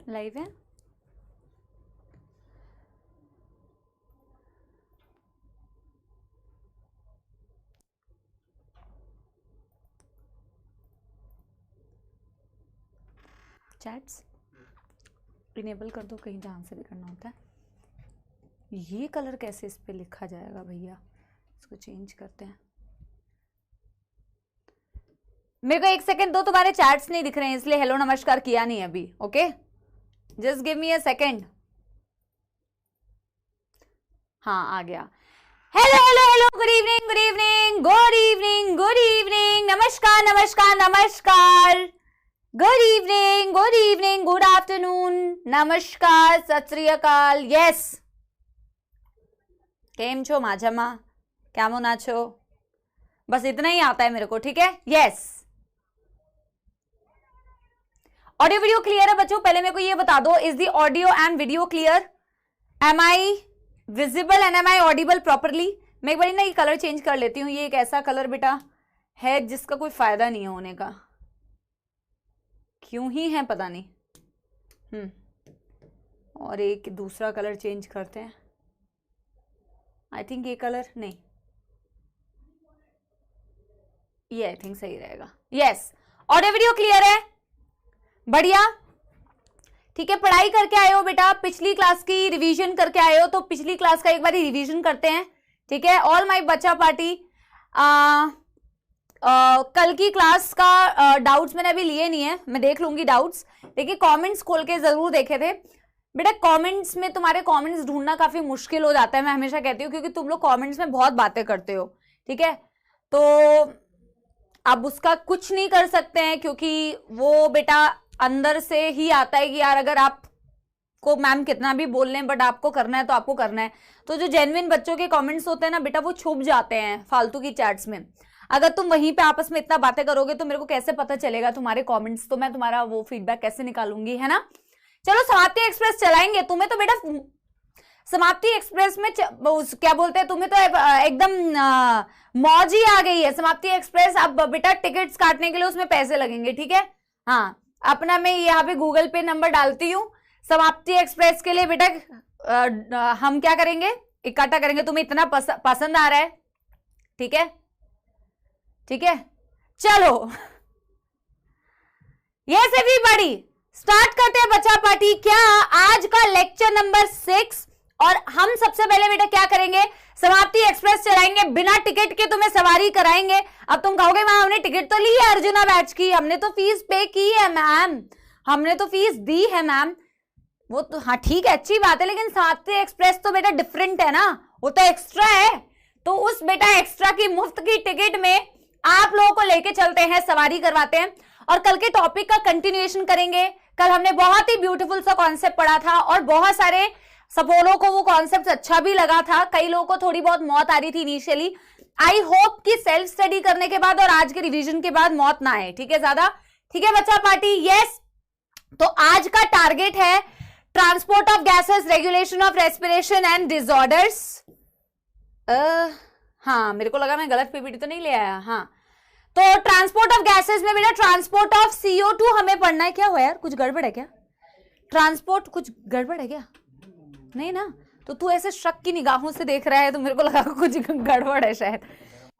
Live है? Chats enable कर दो, कहीं ध्यान से भी करना होता है। ये कलर कैसे इस पे लिखा जाएगा भैया, इसको चेंज करते हैं। मेरे को 1 सेकंड दो, तुम्हारे चैट्स नहीं दिख रहे हैं इसलिए हेलो नमस्कार किया नहीं अभी। Okay, just give me a second. हाँ आ गया। Hello hello hello, good evening good evening good evening good evening, नमस्कार नमस्कार नमस्कार, गुड इवनिंग गुड आफ्टरनून, नमस्कार, सत श्री अकाल। यस, केम छो माझामा, केमन आछो, बस इतना ही आता है मेरे को, ठीक है। यस, ऑडियो वीडियो क्लियर है बच्चों? पहले मेरे को ये बता दो, is the audio and video clear? Am I visible and am I audible properly? मैं एक बार ना ये कलर चेंज कर लेती हूँ। ये एक ऐसा कलर बेटा है जिसका कोई फायदा नहीं है होने का, क्यों ही है पता नहीं। और एक दूसरा कलर चेंज करते हैं। आई थिंक ये कलर नहीं, ये आई थिंक सही रहेगा। यस, ऑडियो वीडियो क्लियर है? बढ़िया, ठीक है। पढ़ाई करके आए हो बेटा, पिछली क्लास की रिवीजन करके आए हो, तो पिछली क्लास का एक बार रिवीजन करते हैं, ठीक है। ऑल माय बच्चा पार्टी, कल की क्लास का डाउट्स मैंने अभी लिए नहीं है, मैं देख लूंगी डाउट्स। देखिए कमेंट्स खोल के जरूर देखे थे बेटा। कमेंट्स में तुम्हारे कमेंट्स ढूंढना काफी मुश्किल हो जाता है, मैं हमेशा कहती हूँ, क्योंकि तुम लोग कमेंट्स में बहुत बातें करते हो, ठीक है। तो अब उसका कुछ नहीं कर सकते हैं, क्योंकि वो बेटा अंदर से ही आता है कि यार अगर आपको मैम कितना भी बोल लें बट आपको करना है तो आपको करना है। तो जो जेन्युइन बच्चों के कमेंट्स होते हैं ना बेटा, वो छुप जाते हैं फालतू की चैट्स में। अगर तुम वहीं पे आपस में इतना बातें करोगे तो मेरे को कैसे पता चलेगा तुम्हारे कमेंट्स, तो मैं तुम्हारा वो फीडबैक कैसे निकालूंगी, है ना। चलो समाप्ति एक्सप्रेस चलाएंगे। तुम्हें तो बेटा समाप्ति एक्सप्रेस में क्या बोलते हैं, तुम्हें तो एकदम मौज ही आ गई है समाप्ति एक्सप्रेस। अब बेटा टिकट्स काटने के लिए उसमें पैसे लगेंगे, ठीक है। हाँ, अपना मैं यहाँ पे गूगल पे नंबर डालती हूँ समाप्ति एक्सप्रेस के लिए बेटा। हम क्या करेंगे, इकट्ठा करेंगे। तुम्हें इतना पसंद आ रहा है, ठीक है, ठीक है। चलो यस एवरीबॉडी, स्टार्ट करते हैं बच्चा पार्टी। क्या आज का लेक्चर नंबर 6, और हम सबसे पहले बेटा क्या करेंगे, समाप्ति एक्सप्रेस चलाएंगे, बिना टिकट के तुम्हें सवारी कराएंगे। अब तुम कहोगे मैम हमने टिकट तो ली है अर्जुना बैच की, हमने तो फीस पे की है मैम, हमने तो फीस दी है मैम। वो तो हाँ ठीक है, अच्छी बात है, लेकिन समाप्ति एक्सप्रेस तो बेटा डिफरेंट है ना, वो तो एक्स्ट्रा है। तो उस बेटा एक्स्ट्रा की मुफ्त की टिकट में आप लोगों को लेके चलते हैं, सवारी करवाते हैं, और कल के टॉपिक का कंटिन्यूएशन करेंगे। कल हमने बहुत ही ब्यूटीफुल सा कॉन्सेप्ट पढ़ा था, और बहुत सारे सबोलों को वो कॉन्सेप्ट अच्छा भी लगा था। कई लोगों को थोड़ी बहुत मौत आ रही थी इनिशियली। आई होप कि सेल्फ स्टडी करने के बाद और आज के रिवीजन के बाद मौत ना आए, ठीक है ज्यादा, ठीक है बच्चा पार्टी। यस, तो आज का टारगेट है transport of gases, regulation of respiration and disorders. हाँ मेरे को लगा मैं गलत पीपीटी तो नहीं ले आया। हाँ, तो ट्रांसपोर्ट ऑफ गैसेस में बेटा ट्रांसपोर्ट ऑफ CO2 हमें पढ़ना है। क्या हुआ यार, कुछ गड़बड़ है क्या? ट्रांसपोर्ट कुछ गड़बड़ है क्या? नहीं ना, तो तू ऐसे शक की निगाहों से देख रहा है तो मेरे को लगा कुछ गड़बड़ है शायद।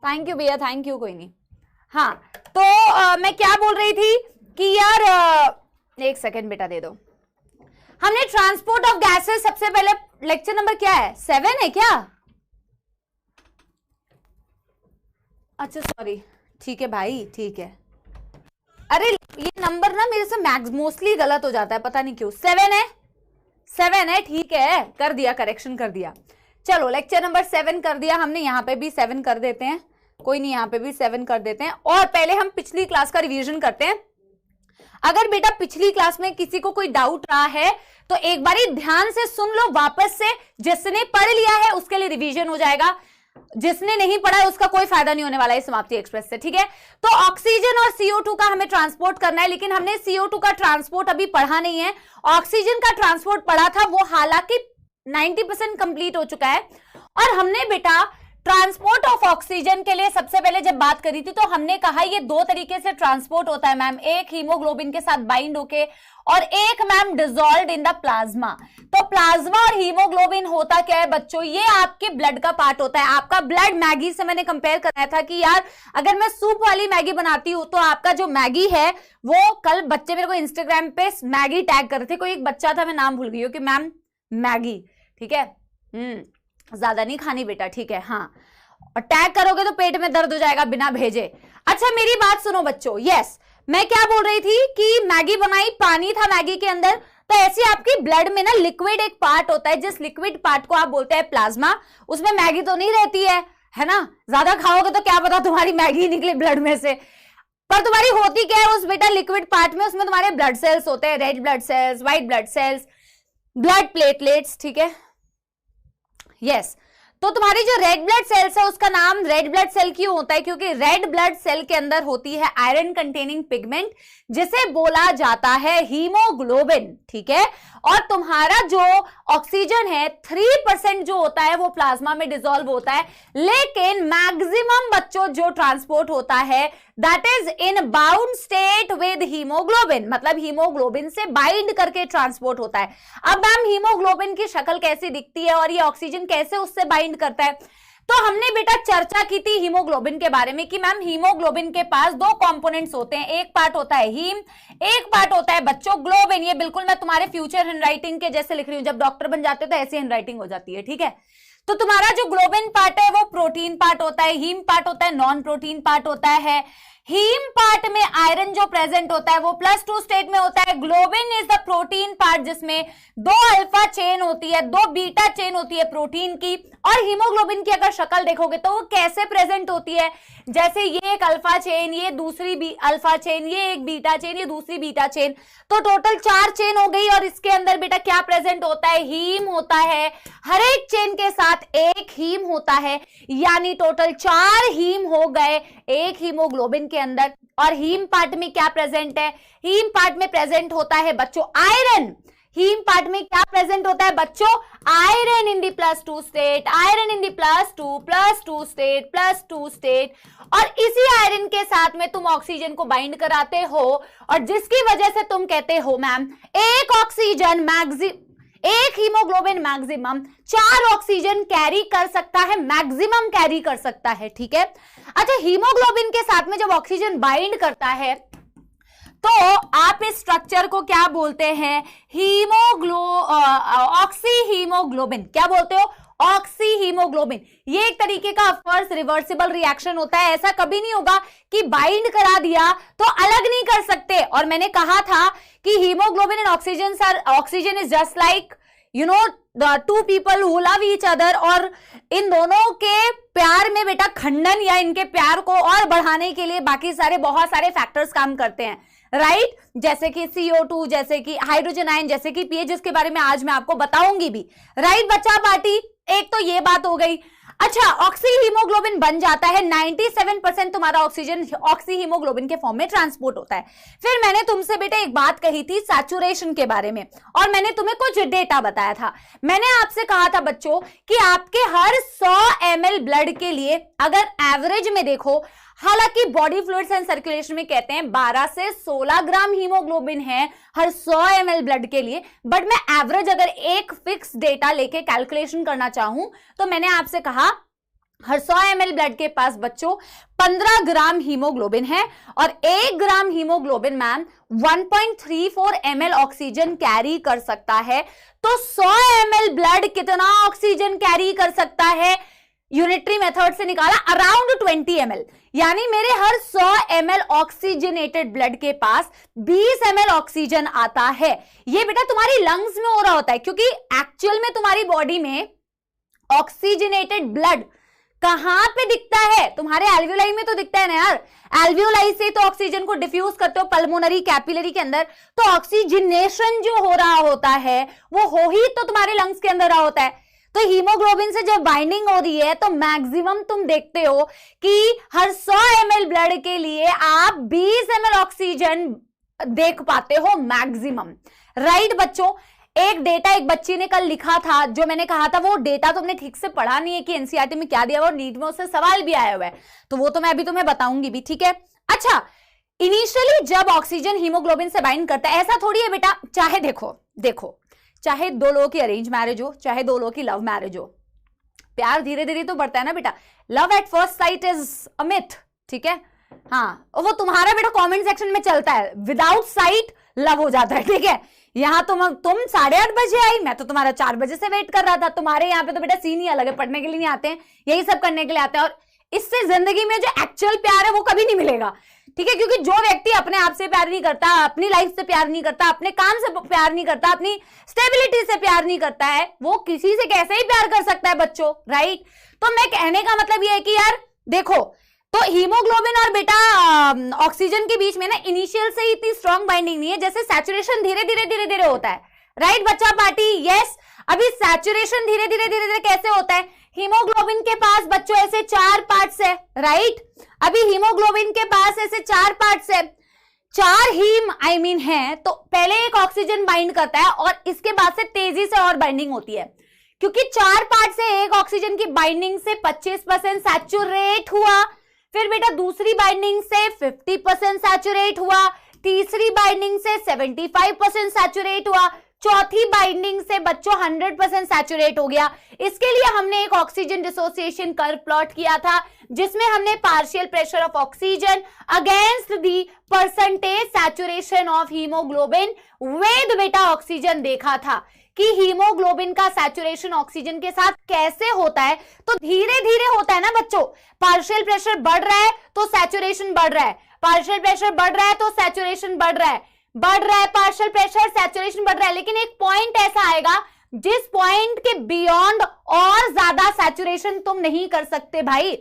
थैंक यू भैया, थैंक यू, कोई नहीं। हाँ तो मैं क्या बोल रही थी कि यार एक सेकेंड बेटा दे दो। हमने ट्रांसपोर्ट ऑफ गैसेस सबसे पहले, लेक्चर नंबर क्या है, 7 है क्या? अच्छा सॉरी, ठीक है भाई, ठीक है। अरे ये नंबर ना मेरे से मोस्टली गलत हो जाता है, पता नहीं क्यों। 7 है, 7 है, ठीक है, कर दिया, करेक्शन कर दिया। चलो लेक्चर नंबर 7 कर दिया हमने, यहाँ पे भी 7 कर देते हैं, कोई नहीं, यहाँ पे भी 7 कर देते हैं। और पहले हम पिछली क्लास का रिवीजन करते हैं। अगर बेटा पिछली क्लास में किसी को कोई डाउट रहा है तो एक बारी ध्यान से सुन लो वापस से। जिसने पढ़ लिया है उसके लिए रिवीजन हो जाएगा, जिसने नहीं पढ़ा है उसका कोई फायदा नहीं होने वाला है समाप्ति एक्सप्रेस से, ठीक है। तो ऑक्सीजन और CO2 का हमें ट्रांसपोर्ट करना है, लेकिन हमने CO2 का ट्रांसपोर्ट अभी पढ़ा नहीं है। ऑक्सीजन का ट्रांसपोर्ट पढ़ा था, वो हालांकि 90% कंप्लीट हो चुका है। और हमने बेटा ट्रांसपोर्ट ऑफ ऑक्सीजन के लिए सबसे पहले जब बात करी थी तो हमने कहा ये दो तरीके से ट्रांसपोर्ट होता है मैम, एक हीमोग्लोबिन के साथ बाइंड होके और एक ma'am dissolved in the plasma. तो प्लाज्मा और हीमोग्लोबिन होता क्या है बच्चों, ये आपके ब्लड का पार्ट होता है। आपका ब्लड मैगी से मैंने कंपेयर कराया था कि यार अगर मैं सूप वाली मैगी बनाती हूं तो आपका जो मैगी है वो, कल बच्चे मेरे को इंस्टाग्राम पे मैगी टैग कर रहे थे, कोई एक बच्चा था, मैं नाम भूल गई हूँ कि मैम मैगी, ठीक है, ज्यादा नहीं खानी बेटा, ठीक है, हाँ, और टैग करोगे तो पेट में दर्द हो जाएगा बिना भेजे। अच्छा मेरी बात सुनो बच्चों, यस मैं क्या बोल रही थी कि मैगी बनाई, पानी था मैगी के अंदर, तो ऐसे आपकी ब्लड में ना लिक्विड एक पार्ट होता है, जिस लिक्विड पार्ट को आप बोलते हैं प्लाज्मा, उसमें मैगी तो नहीं रहती है ना, ज्यादा खाओगे तो क्या पता तुम्हारी मैगी निकले ब्लड में से, पर तुम्हारी होती क्या है उस बेटा लिक्विड पार्ट में, उसमें तुम्हारे ब्लड सेल्स होते हैं, red blood cells, white blood cells, blood platelets, ठीक है, यस। तो तुम्हारी जो रेड ब्लड सेल्स है उसका नाम रेड ब्लड सेल क्यों होता है, क्योंकि रेड ब्लड सेल के अंदर होती है आयरन कंटेनिंग पिगमेंट जिसे बोला जाता है हीमोग्लोबिन, ठीक है। और तुम्हारा जो ऑक्सीजन है 3% जो होता है वो प्लाज्मा में डिसॉल्व होता है, लेकिन मैक्सिमम बच्चों जो ट्रांसपोर्ट होता है that is in bound state with haemoglobin, मतलब हीमोग्लोबिन से बाइंड करके ट्रांसपोर्ट होता है। अब मैम हीमोग्लोबिन की शक्ल कैसी दिखती है और ये ऑक्सीजन कैसे उससे बाइंड करता है, तो हमने बेटा चर्चा की थी हीमोग्लोबिन के बारे में कि मैम हीमोग्लोबिन के पास दो कंपोनेंट्स होते हैं, एक पार्ट होता है हीम, एक पार्ट होता है बच्चों ग्लोबिन। ये बिल्कुल मैं तुम्हारे फ्यूचर हैंडराइटिंग के जैसे लिख रही हूं, जब डॉक्टर बन जाते हो तो ऐसी हैंडराइटिंग हो जाती है, ठीक है। तो तुम्हारा जो ग्लोबिन पार्ट है वो प्रोटीन पार्ट होता है, हीम पार्ट होता है नॉन प्रोटीन पार्ट होता है। हीम पार्ट में आयरन जो प्रेजेंट होता है वो +2 स्टेट में होता है। Globin is the protein part जिसमें 2 अल्फा चेन होती है, 2 बीटा चेन होती है प्रोटीन की। और हीमोग्लोबिन की अगर शक्ल देखोगे तो वो कैसे प्रेजेंट होती है, जैसे ये एक अल्फा चेन, ये दूसरी अल्फा चेन, ये एक बीटा चेन, ये दूसरी बीटा चेन, तो टोटल 4 चेन हो गई। और इसके अंदर बेटा क्या प्रेजेंट होता है, हीम होता है, हर एक चेन के साथ एक हीम होता है, यानी टोटल 4 हीम हो गए एक हीमोग्लोबिन के अंदर। और हीम पार्ट में क्या प्रेजेंट है, हीम पार्ट में प्रेजेंट होता है बच्चों आयरन। हीम पार्ट में क्या प्रेजेंट होता है बच्चों, iron in the +2 state, iron in the +2 state, +2 state. और इसी आयरन के साथ में तुम ऑक्सीजन को बाइंड कराते हो, और जिसकी वजह से तुम कहते हो मैम एक ऑक्सीजन एक हीमोग्लोबिन मैक्सिमम 4 ऑक्सीजन कैरी कर सकता है, मैक्सिमम कैरी कर सकता है, ठीक है। अच्छा हीमोग्लोबिन के साथ में जब ऑक्सीजन बाइंड करता है तो आप इस स्ट्रक्चर को क्या बोलते हैं, ऑक्सी हीमोग्लोबिन। क्या बोलते हो, ऑक्सी हीमोग्लोबिन। ये एक तरीके का ऑफकोर्स रिवर्सिबल रिएक्शन होता है, ऐसा कभी नहीं होगा कि बाइंड करा दिया तो अलग नहीं कर सकते। और मैंने कहा था कि haemoglobin and oxygen is just like you know the 2 people who love each other. और इन दोनों के प्यार में बेटा खंडन या इनके प्यार को और बढ़ाने के लिए बाकी सारे बहुत सारे फैक्टर्स काम करते हैं, राइट, जैसे कि CO2, जैसे कि हाइड्रोजन आयन, जैसे कि पीएच, जिसके बारे में आज मैं आपको बताऊंगी भी, राइट बच्चा पार्टी। एक तो ये बात हो गई। अच्छा ऑक्सी हीमोग्लोबिन बन जाता है, 97% तुम्हारा ऑक्सीजन ऑक्सी हीमोग्लोबिन के फॉर्म में ट्रांसपोर्ट होता है। फिर मैंने तुमसे बेटा एक बात कही थी सैचुरेशन के बारे में, और मैंने तुम्हें कुछ डेटा बताया था। मैंने आपसे कहा था बच्चों कि आपके हर 100 ml ब्लड के लिए अगर एवरेज में देखो, हालांकि बॉडी फ्लूइड्स एंड सर्कुलेशन में कहते हैं 12 से 16 ग्राम हीमोग्लोबिन है हर 100 ml ब्लड के लिए, बट मैं एवरेज अगर एक फिक्स डेटा लेके कैलकुलेशन करना चाहूं तो मैंने आपसे कहा हर 100 ml ब्लड के पास बच्चों 15 ग्राम हीमोग्लोबिन है, और 1 ग्राम haemoglobin ma'am 1.34 ml oxygen carry कर सकता है। तो 100 ml ब्लड कितना ऑक्सीजन कैरी कर सकता है, यूनिटरी मेथड से निकाला, अराउंड 20 ml, यानी मेरे हर 100 ml ऑक्सीजनेटेड ब्लड के पास 20 ml ऑक्सीजन आता है। ये बेटा तुम्हारी लंग्स में हो रहा होता है, क्योंकि एक्चुअल में तुम्हारी बॉडी में ऑक्सीजनेटेड ब्लड कहां पे दिखता है, तुम्हारे एल्वियोलाई में तो दिखता है ना यार, एल्वियोलाई से तो ऑक्सीजन को डिफ्यूज करते हो पल्मोनरी कैपिलरी के अंदर, तो ऑक्सीजनेशन जो हो रहा होता है वो हो ही तो तुम्हारे लंग्स के अंदर रहा होता है। तो हीमोग्लोबिन से जब बाइंडिंग हो रही है तो मैक्सिमम तुम देखते हो कि हर 100 ml ब्लड के लिए आप 20 ml ऑक्सीजन देख पाते हो मैक्सिमम, राइट बच्चों। एक डेटा एक बच्ची ने कल लिखा था, जो मैंने कहा था वो डेटा तुमने ठीक से पढ़ा नहीं है कि एनसीईआरटी में क्या दिया हुआ, और नीट में उससे सवाल भी आया हुआ है, तो वो तो मैं अभी तुम्हें बताऊंगी भी, ठीक है। अच्छा, इनिशियली जब ऑक्सीजन हीमोग्लोबिन से बाइंड करता है, ऐसा थोड़ी है बेटा, चाहे देखो चाहे दो लोगों की अरेंज मैरिज हो, चाहे दो लोगों की लव मैरिज हो, प्यार धीरे धीरे तो बढ़ता है ना बेटा। Love at first sight is a myth, ठीक है। हाँ, और वो तुम्हारा बेटा कमेंट सेक्शन में चलता है, विदाउट साइट लव हो जाता है, ठीक है। यहाँ तुम 8:30 बजे आई, मैं तो तुम्हारा 4 बजे से वेट कर रहा था। तुम्हारे यहाँ पे तो बेटा सीन ही अलग है, पढ़ने के लिए नहीं आते हैं, यही सब करने के लिए आते हैं, और इससे जिंदगी में जो एक्चुअल प्यार है वो कभी नहीं मिलेगा, ठीक है। क्योंकि जो व्यक्ति अपने आप से प्यार नहीं करता, अपनी लाइफ से प्यार नहीं करता, अपने काम से प्यार नहीं करता, अपनी स्टेबिलिटी से प्यार नहीं करता है, वो किसी से कैसे ही प्यार कर सकता है बच्चों, राइट। तो मैं कहने का मतलब ये है कि यार देखो, तो हीमोग्लोबिन और बेटा ऑक्सीजन के बीच में ना इनिशियल से ही इतनी स्ट्रॉन्ग बाइंडिंग नहीं है, जैसे सैचुरेशन धीरे धीरे होता है, राइट बच्चा पार्टी, यस। अभी सैचुरेशन धीरे धीरे कैसे होता है, हीमोग्लोबिन के पास बच्चों ऐसे 4 पार्ट्स है, राइट। अभी हीमोग्लोबिन के पास ऐसे 4 पार्ट्स है, 4 हीम है, तो पहले एक ऑक्सीजन बाइंड करता है और इसके बाद से तेजी से और बाइंडिंग होती है, क्योंकि 4 पार्ट से एक ऑक्सीजन की बाइंडिंग से 25% सैचुरेट हुआ, फिर बेटा दूसरी बाइंडिंग से 50% सैचुरेट हुआ, तीसरी बाइंडिंग से 75% सैचुरेट हुआ, चौथी बाइंडिंग से बच्चों 100% सैचुरेट हो गया। इसके लिए हमने एक ऑक्सीजन डिसोसिएशन कर्व प्लॉट किया था, जिसमें हमने partial pressure of oxygen against the percentage saturation of haemoglobin with बेटा ऑक्सीजन देखा था कि हीमोग्लोबिन का सैचुरेशन ऑक्सीजन के साथ कैसे होता है। तो धीरे धीरे होता है ना बच्चों, पार्शियल प्रेशर बढ़ रहा है तो सैचुरेशन बढ़ रहा है, पार्शियल प्रेशर बढ़ रहा है तो सैचुरेशन बढ़ रहा है, पार्शियल प्रेशर, सैचुरेशन बढ़ रहा है। लेकिन एक पॉइंट ऐसा आएगा जिस पॉइंट के बियॉन्ड और ज्यादा सैचुरेशन तुम नहीं कर सकते भाई,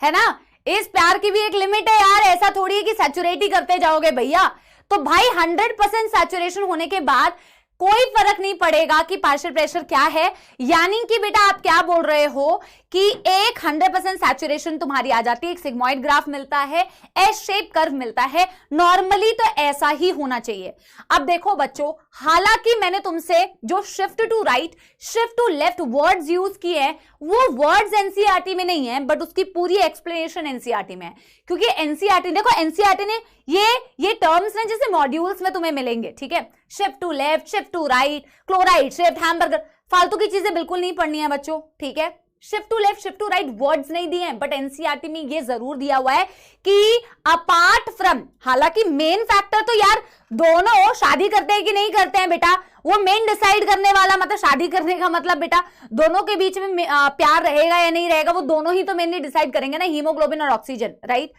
है ना। इस प्यार की भी एक लिमिट है यार, ऐसा थोड़ी है कि सैचुरेट ही करते जाओगे भैया। तो भाई 100% सैचुरेशन होने के बाद कोई फर्क नहीं पड़ेगा कि पार्शियल प्रेशर क्या है, यानी कि बेटा आप क्या बोल रहे हो कि एक 100% सैचुरेशन तुम्हारी आ जाती है, एक सिग्मॉइड ग्राफ मिलता है, एस शेप कर्व मिलता है, नॉर्मली तो ऐसा ही होना चाहिए। अब देखो बच्चों, हालांकि मैंने तुमसे जो shift to right, shift to left words use किए हैं, वो वर्ड्स एनसीईआरटी में नहीं है, बट उसकी पूरी एक्सप्लेनेशन एनसीईआरटी में है। क्योंकि एनसीईआरटी, देखो एनसीईआरटी ने ये टर्म्स ना जैसे मॉड्यूल्स में तुम्हें मिलेंगे, ठीक है, shift to left, shift to right, chloride shift, hamburger, फालतू की चीजें बिल्कुल नहीं पढ़नी है बच्चों, ठीक है। Shift to left, shift to right words नहीं दिए हैं, बट एनसीईआरटी में ये जरूर दिया हुआ है कि अपार्ट फ्रॉम, हालांकि मेन फैक्टर तो यार दोनों शादी करते हैं कि नहीं करते हैं बेटा, वो मेन डिसाइड करने वाला, मतलब शादी करने का मतलब बेटा दोनों के बीच में प्यार रहेगा या नहीं रहेगा, वो दोनों ही तो मेनली डिसाइड करेंगे ना, हीमोग्लोबिन और ऑक्सीजन, राइट।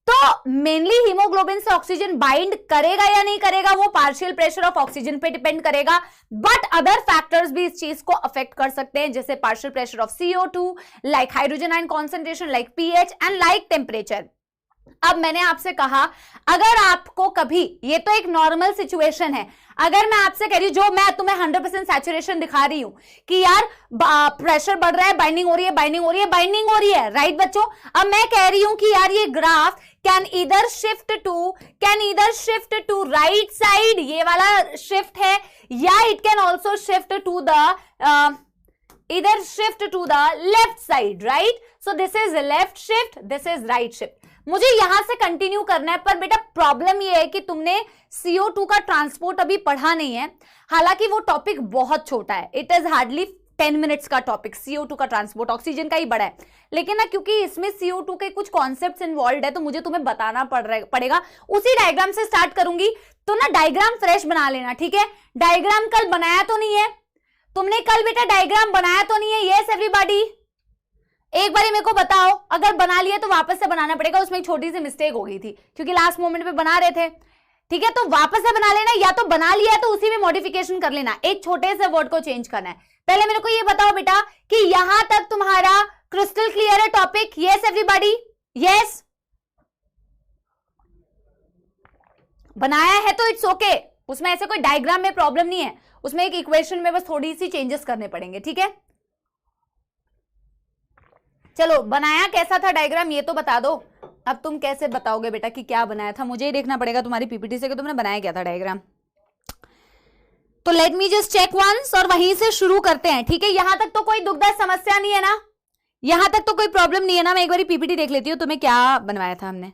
तो मेनली हीमोग्लोबिन से ऑक्सीजन बाइंड करेगा या नहीं करेगा वो पार्शियल प्रेशर ऑफ ऑक्सीजन पे डिपेंड करेगा, बट अदर फैक्टर्स भी इस चीज को अफेक्ट कर सकते हैं, जैसे partial pressure of CO2, like hydrogen ion concentration, like pH and like temperature. अब मैंने आपसे कहा, अगर आपको कभी, ये तो एक नॉर्मल सिचुएशन है, अगर मैं आपसे कह रही हूं, जो मैं तुम्हें 100% सैचुरेशन दिखा रही हूं कि यार प्रेशर बढ़ रहा है, बाइंडिंग हो रही है, बाइंडिंग हो रही है, बाइंडिंग हो रही है, राइट बच्चों। अब मैं कह रही हूं कि यार ये graph can either shift to right side, ये वाला शिफ्ट है, या it can also shift to the either shift to the left side, right? So this is left shift, this is right shift. मुझे यहां से कंटिन्यू करना है, पर बेटा प्रॉब्लम ये है कि तुमने CO2 का ट्रांसपोर्ट अभी पढ़ा नहीं है, हालांकि वो टॉपिक बहुत छोटा है, इट इज हार्डली 10 मिनट्स का टॉपिक, CO2 का ट्रांसपोर्ट, ऑक्सीजन का ही बड़ा है, लेकिन ना क्योंकि इसमें CO2 के कुछ कॉन्सेप्ट्स इन्वॉल्व है, तो मुझे तुम्हें बताना पड़ेगा। उसी डायग्राम से स्टार्ट करूंगी, तो ना डायग्राम फ्रेश बना लेना, ठीक है। डायग्राम कल बनाया तो नहीं है तुमने, कल बेटा डायग्राम बनाया तो नहीं है, यस एवरीबॉडी, एक बार मेरे को बताओ, अगर बना लिया तो वापस से बनाना पड़ेगा, उसमें एक छोटी सी मिस्टेक हो गई थी क्योंकि लास्ट मोमेंट पे बना रहे थे, ठीक है। तो वापस से बना लेना, या तो बना लिया तो उसी में मॉडिफिकेशन कर लेना, एक छोटे से वर्ड को चेंज करना है। पहले मेरे को ये बताओ बेटा कि यहां तक तुम्हारा क्रिस्टल क्लियर है टॉपिक, यस एवरीबॉडी, यस, बनाया है तो इट्स ओके, उसमें ऐसे कोई डायग्राम में प्रॉब्लम नहीं है, उसमें एक इक्वेशन में बस थोड़ी सी चेंजेस करने पड़ेंगे, ठीक है। चलो बनाया कैसा था डायग्राम ये तो बता दो। अब तुम कैसे बताओगे बेटा कि क्या बनाया था, मुझे ही देखना पड़ेगा तुम्हारी पीपीटी से कि तुमने बनाया क्या था डायग्राम। तो let me just check once और वहीं से शुरू करते हैं, ठीक है। यहां तक तो कोई दुखदायक समस्या नहीं है ना, यहां तक तो कोई प्रॉब्लम नहीं है ना। मैं एक बार पीपीटी देख लेती हूँ तुम्हें क्या बनवाया था हमने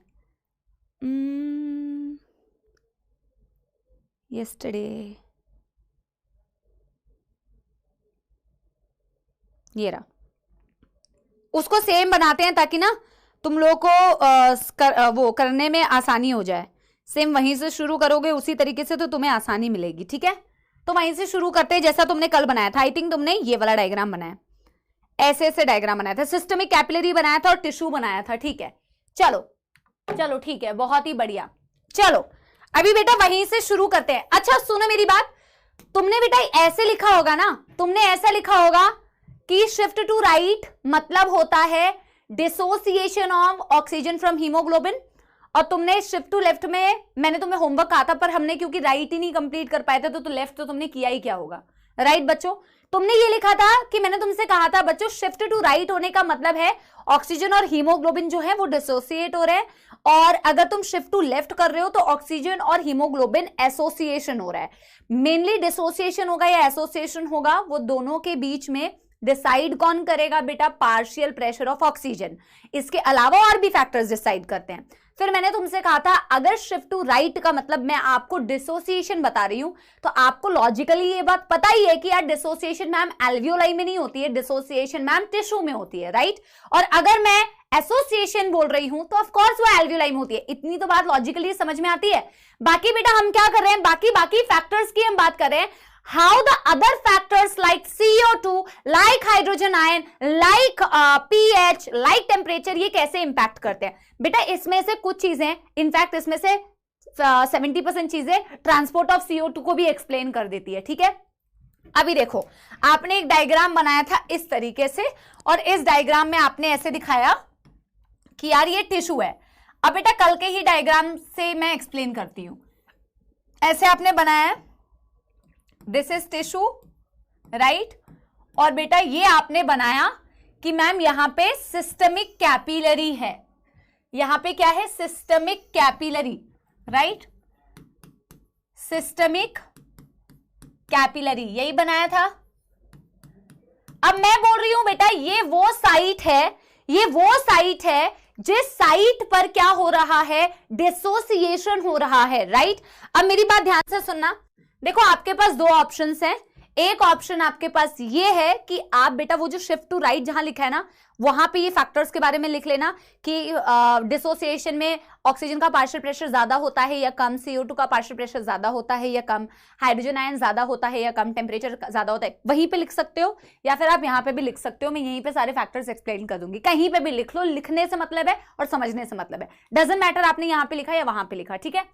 यस्टरडे। ये रहा, उसको सेम बनाते हैं ताकि ना तुम लोग को वो करने में आसानी हो जाए। सेम वहीं से शुरू करोगे उसी तरीके से तो तुम्हें आसानी मिलेगी, ठीक है। तो वहीं से शुरू करते हैं जैसा तुमने कल बनाया था। आई थिंक तुमने ये वाला डायग्राम बनाया, ऐसे ऐसे डायग्राम बनाया था, सिस्टमिक कैपिलरी बनाया था और टिश्यू बनाया था, ठीक है। चलो चलो ठीक है, बहुत ही बढ़िया। चलो अभी बेटा वहीं से शुरू करते हैं। अच्छा सुनो मेरी बात, तुमने बेटा ऐसे लिखा होगा ना, तुमने ऐसा लिखा होगा कि शिफ्ट टू राइट मतलब होता है dissociation of oxygen from haemoglobin, और तुमने शिफ्ट टू लेफ्ट में मैंने तुम्हें होमवर्क कहा था, पर हमने क्योंकि राइट ही नहीं कंप्लीट कर पाए थे तो लेफ्ट तो तुमने किया ही क्या होगा, राइट बच्चों। तुमने ये लिखा था कि मैंने तुमसे कहा था बच्चों शिफ्ट टू राइट होने का मतलब है ऑक्सीजन और हीमोग्लोबिन जो है वो डिसोसिएट हो रहे हैं, और अगर तुम शिफ्ट टू लेफ्ट कर रहे हो तो ऑक्सीजन और हीमोग्लोबिन एसोसिएशन हो रहा है। मेनली डिसोसिएशन होगा या एसोसिएशन होगा, वो दोनों के बीच में डिसाइड कौन करेगा बेटा, पार्शियल प्रेशर ऑफ ऑक्सीजन। इसके अलावा और भी फैक्टर्स डिसाइड करते हैं। फिर मैंने तुमसे कहा था अगर शिफ्ट टू राइट का मतलब मैं आपको डिसोसिएशन बता रही हूं तो आपको लॉजिकली ये बात पता ही है कि यार डिसोसिएशन मैम एल्वियोलाई में नहीं होती है, डिसोसिएशन मैम टिश्यू में होती है, राइट। और अगर मैं एसोसिएशन बोल रही हूं तो ऑफ कोर्स वो एल्वियोलाई में होती है। इतनी तो बात लॉजिकली समझ में आती है। बाकी बेटा हम क्या कर रहे हैं, बाकी फैक्टर्स की हम बात कर रहे हैं, how the other factors like CO2, like hydrogen ion, like pH, like temperature ये कैसे इम्पैक्ट करते हैं। बेटा इसमें से कुछ चीजें, इनफैक्ट इसमें से 70% चीजें ट्रांसपोर्ट ऑफ CO2 को भी एक्सप्लेन कर देती है, ठीक है। अभी देखो आपने एक डायग्राम बनाया था इस तरीके से, और इस डायग्राम में आपने ऐसे दिखाया कि यार ये टिश्यू है। अब बेटा कल के ही डायग्राम से मैं एक्सप्लेन करती हूं। ऐसे आपने बनाया है, दिस इज टिश्यू, राइट। और बेटा ये आपने बनाया कि मैम यहां पे सिस्टमिक कैपिलरी है, यहां पे क्या है, systemic capillary, right, systemic capillary, यही बनाया था। अब मैं बोल रही हूं बेटा ये वो साइट है, ये वो साइट है जिस साइट पर क्या हो रहा है, डिसोसिएशन हो रहा है, राइट। अब मेरी बात ध्यान से सुनना, देखो आपके पास दो ऑप्शंस हैं। एक ऑप्शन आपके पास ये है कि आप बेटा वो जो शिफ्ट टू राइट जहां लिखा है ना वहां पे ये फैक्टर्स के बारे में लिख लेना कि डिसोसिएशन में ऑक्सीजन का पार्शियल प्रेशर ज्यादा होता है या कम, CO2 का पार्शियल प्रेशर ज्यादा होता है या कम, हाइड्रोजन आयन ज्यादा होता है या कम, टेम्परेचर ज्यादा होता है, वहीं पे लिख सकते हो या फिर आप यहाँ पे भी लिख सकते हो। मैं यहीं पे सारे फैक्टर्स एक्सप्लेन कर दूंगी, कहीं पे भी लिख लो, लिखने से मतलब है और समझने से मतलब है, डजंट मैटर आपने यहाँ पे लिखा या वहां पे लिखा, ठीक है।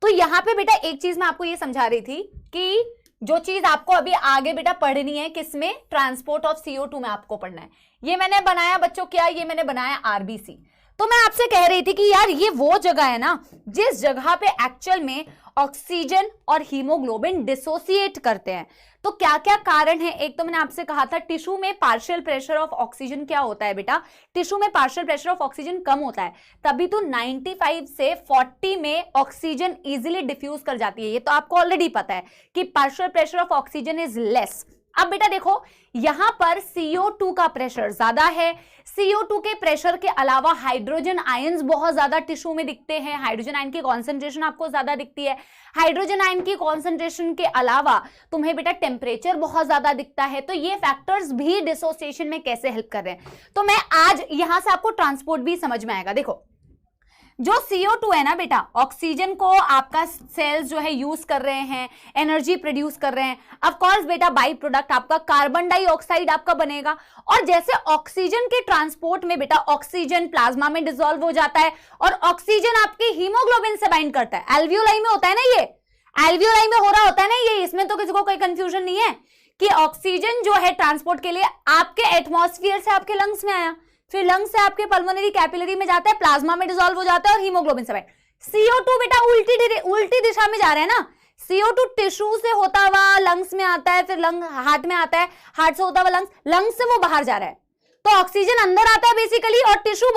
तो यहाँ पे बेटा एक चीज मैं आपको ये समझा रही थी कि जो चीज आपको अभी आगे बेटा पढ़नी है, किसमें, ट्रांसपोर्ट ऑफ CO2 में आपको पढ़ना है। ये मैंने बनाया बच्चों, क्या ये मैंने बनाया RBC। तो मैं आपसे कह रही थी कि यार ये वो जगह है ना जिस जगह पे एक्चुअल में ऑक्सीजन और हीमोग्लोबिन डिसोसिएट करते हैं। तो क्या क्या कारण है, एक तो मैंने आपसे कहा था टिश्यू में पार्शियल प्रेशर ऑफ ऑक्सीजन क्या होता है बेटा, टिश्यू में पार्शियल प्रेशर ऑफ ऑक्सीजन कम होता है, तभी तो 95 से 40 में ऑक्सीजन इजीली डिफ्यूज कर जाती है। ये तो आपको ऑलरेडी पता है कि partial pressure of oxygen is less. अब बेटा देखो यहां पर CO2 का प्रेशर ज्यादा है, CO2 के प्रेशर के अलावा हाइड्रोजन आयंस बहुत ज्यादा टिश्यू में दिखते हैं, हाइड्रोजन आयन की कॉन्सेंट्रेशन आपको ज्यादा दिखती है। हाइड्रोजन आयन की कॉन्सेंट्रेशन के अलावा तुम्हें बेटा टेम्परेचर बहुत ज्यादा दिखता है। तो ये फैक्टर्स भी डिसोसिएशन में कैसे हेल्प कर रहे हैं, तो मैं आज यहां से आपको ट्रांसपोर्ट भी समझ में आएगा। देखो जो CO2 है ना बेटा, ऑक्सीजन को आपका सेल्स जो है यूज कर रहे हैं, एनर्जी प्रोड्यूस कर रहे हैं। ऑफ कोर्स बेटा बाई प्रोडक्ट आपका कार्बन डाइऑक्साइड आपका बनेगा, और जैसे ऑक्सीजन के ट्रांसपोर्ट में बेटा ऑक्सीजन प्लाज्मा में डिसॉल्व हो जाता है और ऑक्सीजन आपके हीमोग्लोबिन से बाइंड करता है। एल्वियोलाई में होता है ना, ये एल्वियोलाई में हो रहा होता है ना ये, इसमें तो किसी को कोई कंफ्यूजन नहीं है कि ऑक्सीजन जो है ट्रांसपोर्ट के लिए आपके एटमॉस्फेयर से आपके लंग्स में आया, फिर लंग्स से आपके पल्मोनरी कैपिलरी में जाता है, प्लाज्मा में डिसॉल्व हो जाता है और हीमोग्लोबिन से बाइंड। CO2 बेटा उल्टी दिशा में जा रहा है ना, CO2 टिश्यू से होता हुआ लंग्स में आता है, फिर लंग हार्ट में आता है, हार्ट से होता हुआ लंग्स से वो बाहर जा रहा है। तो ऑक्सीजन अंदर आता है बेसिकली और टिश्यू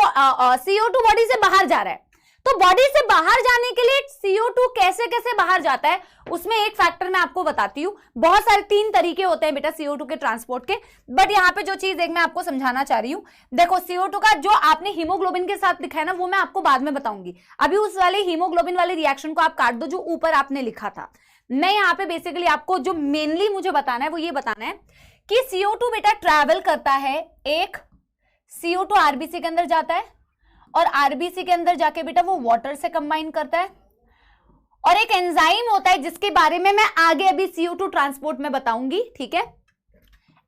CO2 बॉडी से बाहर जा रहा है। तो बॉडी से बाहर जाने के लिए CO2 कैसे कैसे बाहर जाता है, उसमें एक फैक्टर मैं आपको बताती हूँ। बहुत सारे 3 तरीके होते हैं बेटा CO2 के ट्रांसपोर्ट के, बट यहाँ पे जो चीज एक मैं आपको समझाना चाह रही हूँ, देखो CO2 का जो आपने हीमोग्लोबिन के साथ लिखा है ना, वो मैं आपको बाद में बताऊंगी। अभी उस वाले हीमोग्लोबिन वाले रिएक्शन को आप काट दो जो ऊपर आपने लिखा था। मैं यहाँ पे बेसिकली आपको जो मेनली मुझे बताना है वो ये बताना है कि CO2 बेटा ट्रैवल करता है, एक CO2 आरबीसी के अंदर जाता है और आरबीसी के अंदर जाके बेटा वो वाटर से कंबाइन करता है, और एक एंजाइम होता है जिसके बारे में मैं आगे अभी CO2 ट्रांसपोर्ट में बताऊंगी, ठीक है।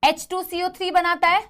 H2CO3 बनाता है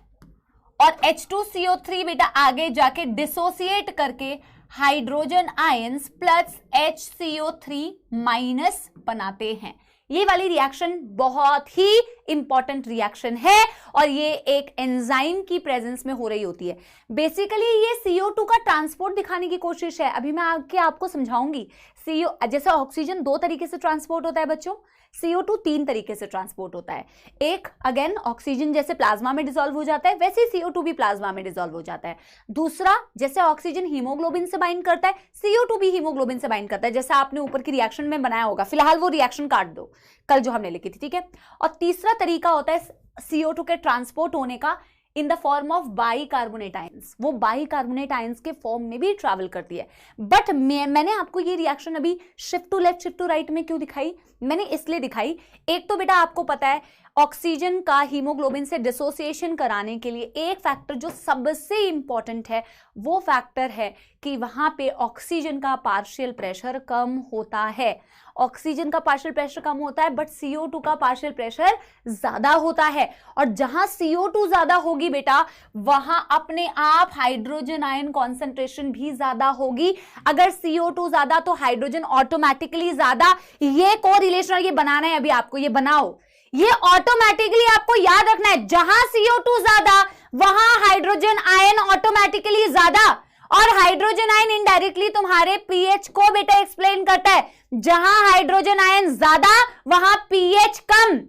और H2CO3 बेटा आगे जाके डिसोसिएट करके hydrogen ions plus HCO3 minus बनाते हैं। ये वाली रिएक्शन बहुत ही इंपॉर्टेंट रिएक्शन है और ये एक एंजाइम की प्रेजेंस में हो रही होती है। बेसिकली ये CO2 का ट्रांसपोर्ट दिखाने की कोशिश है। अभी मैं आगे आपको समझाऊंगी। जैसे ऑक्सीजन 2 तरीके से ट्रांसपोर्ट होता है बच्चों, CO2 3 तरीके से ट्रांसपोर्ट होता है। एक अगेन ऑक्सीजन जैसे प्लाज्मा में डिसॉल्व हो जाता है, वैसे CO2 भी प्लाज्मा में डिसॉल्व हो जाता है। दूसरा, जैसे ऑक्सीजन हीमोग्लोबिन से बाइंड करता है, CO2 भी हीमोग्लोबिन से बाइंड करता है, जैसा आपने ऊपर की रिएक्शन में बनाया होगा। फिलहाल वो रिएक्शन काट दो, कल जो हमने लिखी थी, ठीक है। और तीसरा तरीका होता है CO2 के ट्रांसपोर्ट होने का in the form of bicarbonate ions. वो बाइकार्बोनेट आयंस के फॉर्म में भी ट्रैवल करती है। बट मैंने आपको ये रिएक्शन अभी shift to left shift to right में क्यों दिखाई? मैंने इसलिए दिखाई, एक तो बेटा आपको पता है ऑक्सीजन का हीमोग्लोबिन से डिसोसिएशन कराने के लिए एक फैक्टर जो सबसे इंपॉर्टेंट है वो फैक्टर है कि वहां पे ऑक्सीजन का पार्शियल प्रेशर कम होता है। ऑक्सीजन का पार्शियल प्रेशर कम होता है बट CO2 का पार्शियल प्रेशर ज्यादा होता है, और जहां CO2 ज्यादा होगी बेटा वहां अपने आप हाइड्रोजन आयन कॉन्सेंट्रेशन भी ज्यादा होगी। अगर CO2 ज्यादा तो हाइड्रोजन ऑटोमेटिकली ज्यादा। ये कोरिलेशन ये बनाना है अभी आपको, ये बनाओ, ये ऑटोमेटिकली आपको याद रखना है। जहां CO2 ज्यादा वहां हाइड्रोजन आयन ऑटोमेटिकली ज्यादा, और हाइड्रोजन आयन इनडायरेक्टली तुम्हारे pH को बेटा एक्सप्लेन करता है। जहां हाइड्रोजन आयन ज्यादा वहां pH कम।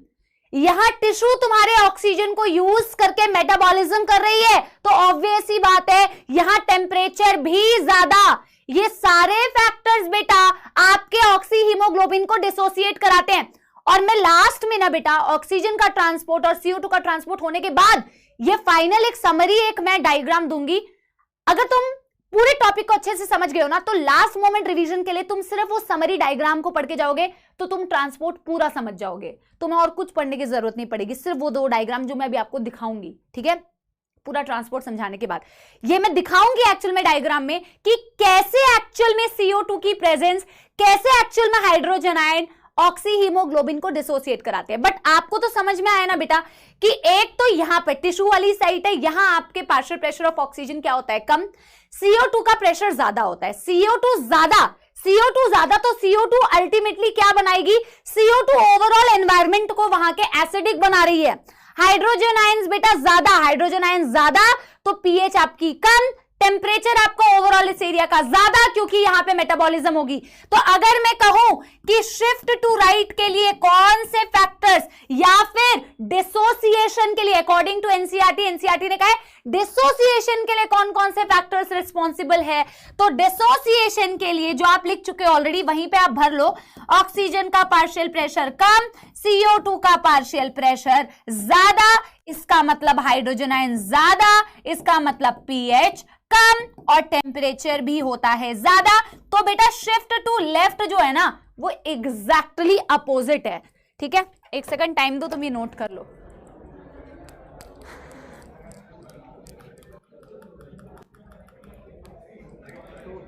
यहां टिश्यू तुम्हारे ऑक्सीजन को यूज करके मेटाबॉलिज्म कर रही है, तो ऑब्वियस ही बात है यहां टेम्परेचर भी ज्यादा। ये सारे फैक्टर्स बेटा आपके ऑक्सी हीमोग्लोबिन को डिसोसिएट कराते हैं। और मैं लास्ट में ना बेटा ऑक्सीजन का ट्रांसपोर्ट और CO2 का ट्रांसपोर्ट होने के बाद ये फाइनल एक समरी एक मैं डायग्राम दूंगी। अगर तुम पूरे टॉपिक को अच्छे से समझ गए हो ना, तो लास्ट मोमेंट रिवीजन के लिए तुम सिर्फ वो समरी डायग्राम को पढ़ के जाओगे तो तुम ट्रांसपोर्ट पूरा समझ जाओगे। तुम्हें और कुछ पढ़ने की जरूरत नहीं पड़ेगी, सिर्फ वो 2 डायग्राम जो मैं अभी आपको दिखाऊंगी, ठीक है। पूरा ट्रांसपोर्ट समझाने के बाद ये मैं दिखाऊंगी एक्चुअल में डायग्राम में कि कैसे एक्चुअल में CO2 की प्रेजेंस, कैसे एक्चुअल में हाइड्रोजन आयन ऑक्सी हीमोग्लोबिन को डिसोसिएट कराते हैं। बट आपको तो समझ में आया ना बेटा कि एक तो यहां पे टिश्यू वाली साइट है, यहां आपके पार्शियल प्रेशर ऑफ ऑक्सीजन क्या होता है, कम। CO2 का प्रेशर ज्यादा होता है। CO2 ज्यादा तो CO2 अल्टीमेटली क्या बनाएगी, CO2 ओवरऑल एनवायरमेंट को वहां के एसिडिक बना रही है। हाइड्रोजन आयंस बेटा ज्यादा, हाइड्रोजन आयन ज्यादा तो pH आपकी कम, टेम्परेचर आपको ओवरऑल इस एरिया का ज्यादा, क्योंकि यहां पे मेटाबॉलिज्म होगी। तो अगर मैं कहूं कि शिफ्ट टू राइट के लिए कौन से फैक्टर्स या फिर डिसोसिएशन के लिए अकॉर्डिंग टू एनसीईआरटी ने कहा है डिसोसिएशन के लिए कौन कौन से फैक्टर्स रिस्पॉन्सिबल है, तो डिसोसिएशन के लिए जो आप लिख चुके हो ऑलरेडी वहीं पे आप भर लो। ऑक्सीजन का पार्शियल प्रेशर कम, CO2 का पार्शियल प्रेशर ज्यादा, इसका मतलब हाइड्रोजन आयन ज्यादा, इसका मतलब pH कम और टेम्परेचर भी होता है ज्यादा। तो बेटा शिफ्ट टू लेफ्ट जो है ना वो एग्जैक्टली अपोजिट है, ठीक है। एक सेकंड टाइम दो, तुम ये नोट कर लो।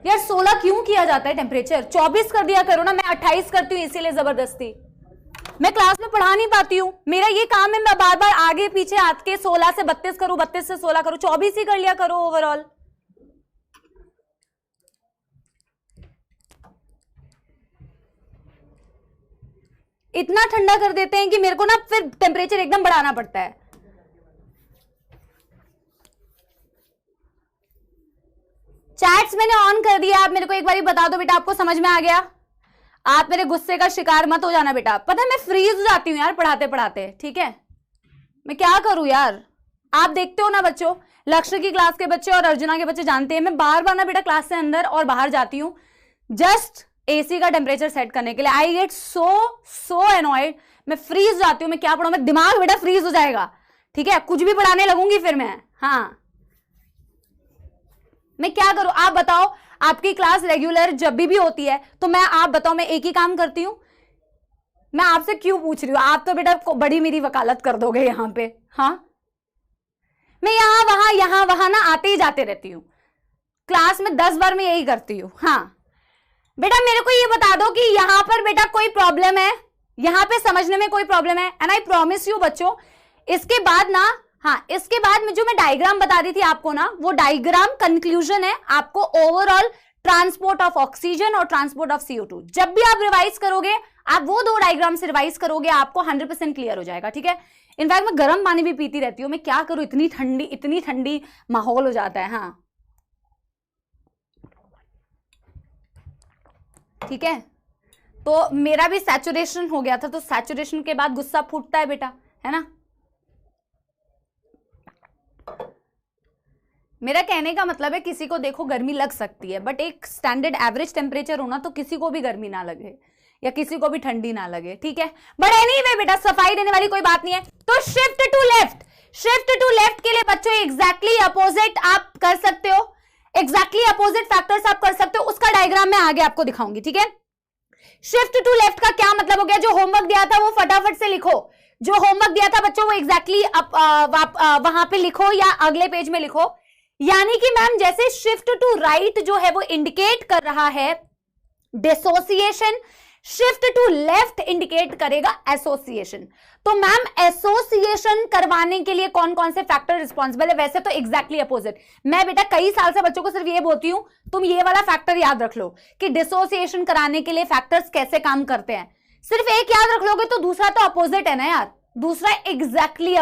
यार 16 क्यों किया जाता है टेम्परेचर? 24 कर दिया करो ना, मैं 28 करती हूँ इसीलिए जबरदस्ती। मैं क्लास में पढ़ा नहीं पाती हूँ, मेरा ये काम है मैं बार बार आगे पीछे हाथ के 16 से 32 करूं, 32 से 16 करूं, 24 ही कर लिया करो ओवरऑल। इतना ठंडा कर देते हैं कि मेरे को ना फिर टेम्परेचर एकदम बढ़ाना पड़ता है। चैट्स मैंने ऑन कर दिया, आप मेरे को एक बार बता दो बेटा आपको समझ में आ गया। आप मेरे गुस्से का शिकार मत हो जाना बेटा, पता है मैं फ्रीज हो जाती हूँ यार पढ़ाते पढ़ाते, ठीक है। मैं क्या करूं यार, आप देखते हो ना बच्चों लक्ष्य की क्लास के बच्चे और अर्जुना के बच्चे जानते हैं मैं बार बार ना बेटा क्लास से अंदर और बाहर जाती हूँ जस्ट एसी का टेम्परेचर सेट करने के लिए। आई गेट सो एनॉयड, मैं फ्रीज जाती हूँ, मैं क्या पढ़ाऊं, मैं दिमाग बेटा फ्रीज हो जाएगा, ठीक है, कुछ भी पढ़ाने लगूंगी फिर मैं। हाँ मैं क्या करूं आप बताओ, आपकी क्लास रेगुलर जब भी होती है तो मैं, आप बताओ, मैं एक ही काम करती हूं, मैं आपसे क्यों पूछ रही हूं, आप तो बेटा बड़ी मेरी वकालत कर दोगे यहां पे। हाँ मैं यहां वहां ना आते ही जाते रहती हूं, क्लास में 10 बार मैं यही करती हूं। हाँ बेटा मेरे को ये बता दो कि यहां पर बेटा कोई प्रॉब्लम है, यहां पे समझने में कोई प्रॉब्लम है? एंड आई प्रॉमिस यू बच्चों, इसके बाद ना, हाँ इसके बाद में जो मैं डायग्राम बता दी थी आपको ना, वो डायग्राम कंक्लूजन है आपको ओवरऑल ट्रांसपोर्ट ऑफ ऑक्सीजन और ट्रांसपोर्ट ऑफ CO2। जब भी आप रिवाइज करोगे, आप वो 2 डायग्राम से रिवाइज करोगे, आपको 100% क्लियर हो जाएगा, ठीक है। इनफैक्ट मैं गर्म पानी भी पीती रहती हूँ, मैं क्या करूं, इतनी ठंडी माहौल हो जाता है। हाँ ठीक है, तो मेरा भी सैचुरेशन हो गया था, तो सैचुरेशन के बाद गुस्सा फूटता है बेटा, है ना। मेरा कहने का मतलब है किसी को देखो गर्मी लग सकती है, बट एक स्टैंडर्ड एवरेज टेम्परेचर होना तो किसी को भी गर्मी ना लगे या किसी को भी ठंडी ना लगे, ठीक है। बट एनीवे बेटा सफाई देने वाली कोई बात नहीं है। तो शिफ्ट टू लेफ्ट के लिए बच्चों एग्जैक्टली अपोजिट आप कर सकते हो, एग्जैक्टली अपोजिट फैक्टर्स आप कर सकते हो, उसका डायग्राम मैं आगे आपको दिखाऊंगी, ठीक है। शिफ्ट टू लेफ्ट का क्या मतलब हो गया, जो होमवर्क दिया था वो फटाफट से लिखो, जो होमवर्क दिया था बच्चों वो एग्जैक्टली वहां पे लिखो या अगले पेज में लिखो। यानी कि मैम जैसे शिफ्ट टू राइट जो है वो इंडिकेट कर रहा है dissociation, shift to left indicate करेगा एसोसिएशन। तो मैम एसोसिएशन करवाने के लिए कौन कौन से फैक्टर रिस्पॉन्सिबल है, वैसे तो एग्जैक्टली अपोजिट। मैं बेटा कई साल से बच्चों को सिर्फ ये बोलती हूं, तुम ये वाला फैक्टर याद रख लो कि डिसोसिएशन कराने के लिए फैक्टर्स कैसे काम करते हैं। सिर्फ एक याद रख लोगे तो दूसरा तो अपोजिट है ना यार, दूसरा एग्जैक्टली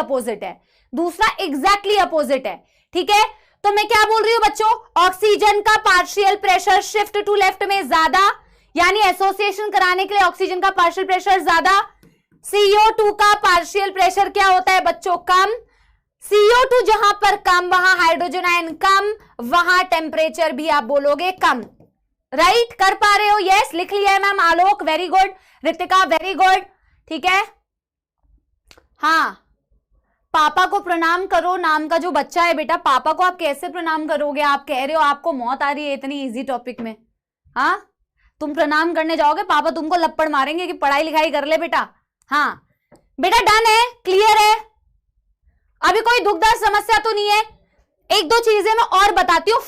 अपोजिट है, ठीक है। तो मैं क्या बोल रही हूं बच्चों, ऑक्सीजन का partial pressure shift to left में ज्यादा, यानी एसोसिएशन कराने के लिए ऑक्सीजन का पार्शियल प्रेशर ज्यादा। CO2 का पार्शियल प्रेशर क्या होता है बच्चों, कम। CO2 जहां पर कम वहां हाइड्रोजन आयन कम, वहां टेम्परेचर भी आप बोलोगे कम। राइट कर पा रहे हो? यस लिख लिया है ma'am, Alok very good, Ritika very good, ठीक है। हाँ पापा को प्रणाम करो नाम का जो बच्चा है बेटा, पापा को आप कैसे प्रणाम करोगे, आप कह रहे हो आपको मौत आ रही है इतनी इजी टॉपिक में। हाँ तुम प्रणाम करने जाओगे पापा तुमको लपड़ मारेंगे कि पढ़ाई लिखाई कर ले बेटा। हाँ बेटा डन है, क्लियर है, अभी कोई दुखदार समस्या तो नहीं है। एक दो चीजें मैं और बताती हूँ,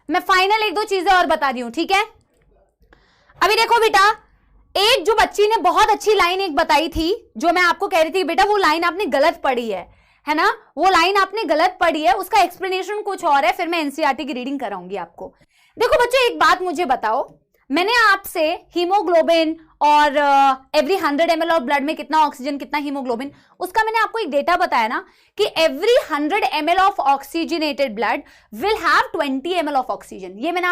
मैं फाइनल एक दो चीजें और बता रही हूं, ठीक है। अभी देखो बेटा, एक जो बच्ची ने बहुत अच्छी लाइन एक बताई थी, जो मैं आपको कह रही थी बेटा वो लाइन आपने गलत पढ़ी है ना, वो लाइन आपने गलत पढ़ी है, उसका एक्सप्लेनेशन कुछ और है, फिर मैं एनसीईआरटी की रीडिंग कराऊंगी आपको। देखो बच्चों एक बात मुझे बताओ, मैंने आपसे हीमोग्लोबिन और एवरी 100 ml ऑफ ब्लड में कितना ऑक्सीजन कितना हीमोग्लोबिन, उसका मैंने आपको एक डेटा बताया ना कि every 100 ml of oxygenated blood will have 20 ml of oxygen. ये मैंने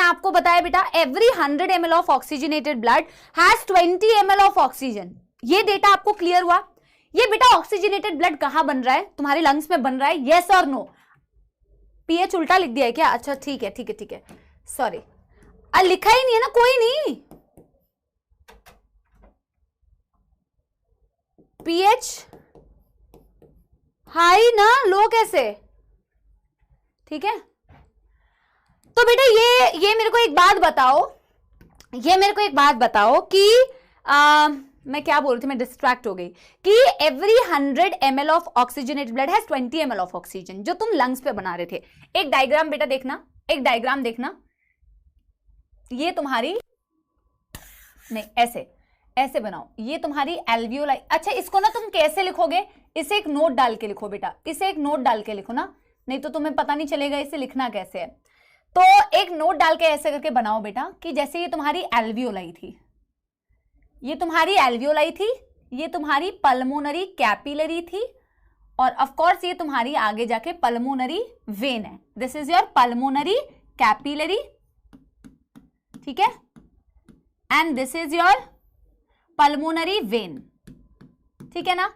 आपको बताया बेटा, every 100 ml of oxygenated blood has 20 ml of oxygen. ये डेटा आपको क्लियर हुआ? ये बेटा ऑक्सीजनेटेड ब्लड कहां बन रहा है, तुम्हारे लंग्स में बन रहा है, यस और नो? पीएच उल्टा लिख दिया है क्या? अच्छा ठीक है, सॉरी लिखा ही नहीं है ना, कोई नहीं। पीएच हाई ना, लो कैसे? ठीक है तो बेटा ये मेरे को एक बात बताओ कि मैं क्या बोल रही थी, मैं डिस्ट्रैक्ट हो गई, कि every 100 ml of oxygenated blood has 20 ml of oxygen, जो तुम लंग्स पे बना रहे थे। एक डायग्राम बेटा देखना, ये तुम्हारी, नहीं ऐसे बनाओ, ये तुम्हारी एल्वियोलाई। अच्छा इसको ना तुम कैसे लिखोगे, इसे एक नोट डाल के लिखो बेटा, इसे एक नोट डाल के लिखो ना, नहीं तो तुम्हें पता नहीं चलेगा इसे लिखना कैसे है। तो एक नोट डाल के ऐसे करके बनाओ बेटा कि जैसे ये तुम्हारी एल्वियोलाई थी, ये तुम्हारी पल्मोनरी कैपिलरी थी, और ऑफ कोर्स ये तुम्हारी आगे जाके पल्मोनरी वेन है। This is your pulmonary capillary, ठीक है, and this is your pulmonary vein, ठीक है ना।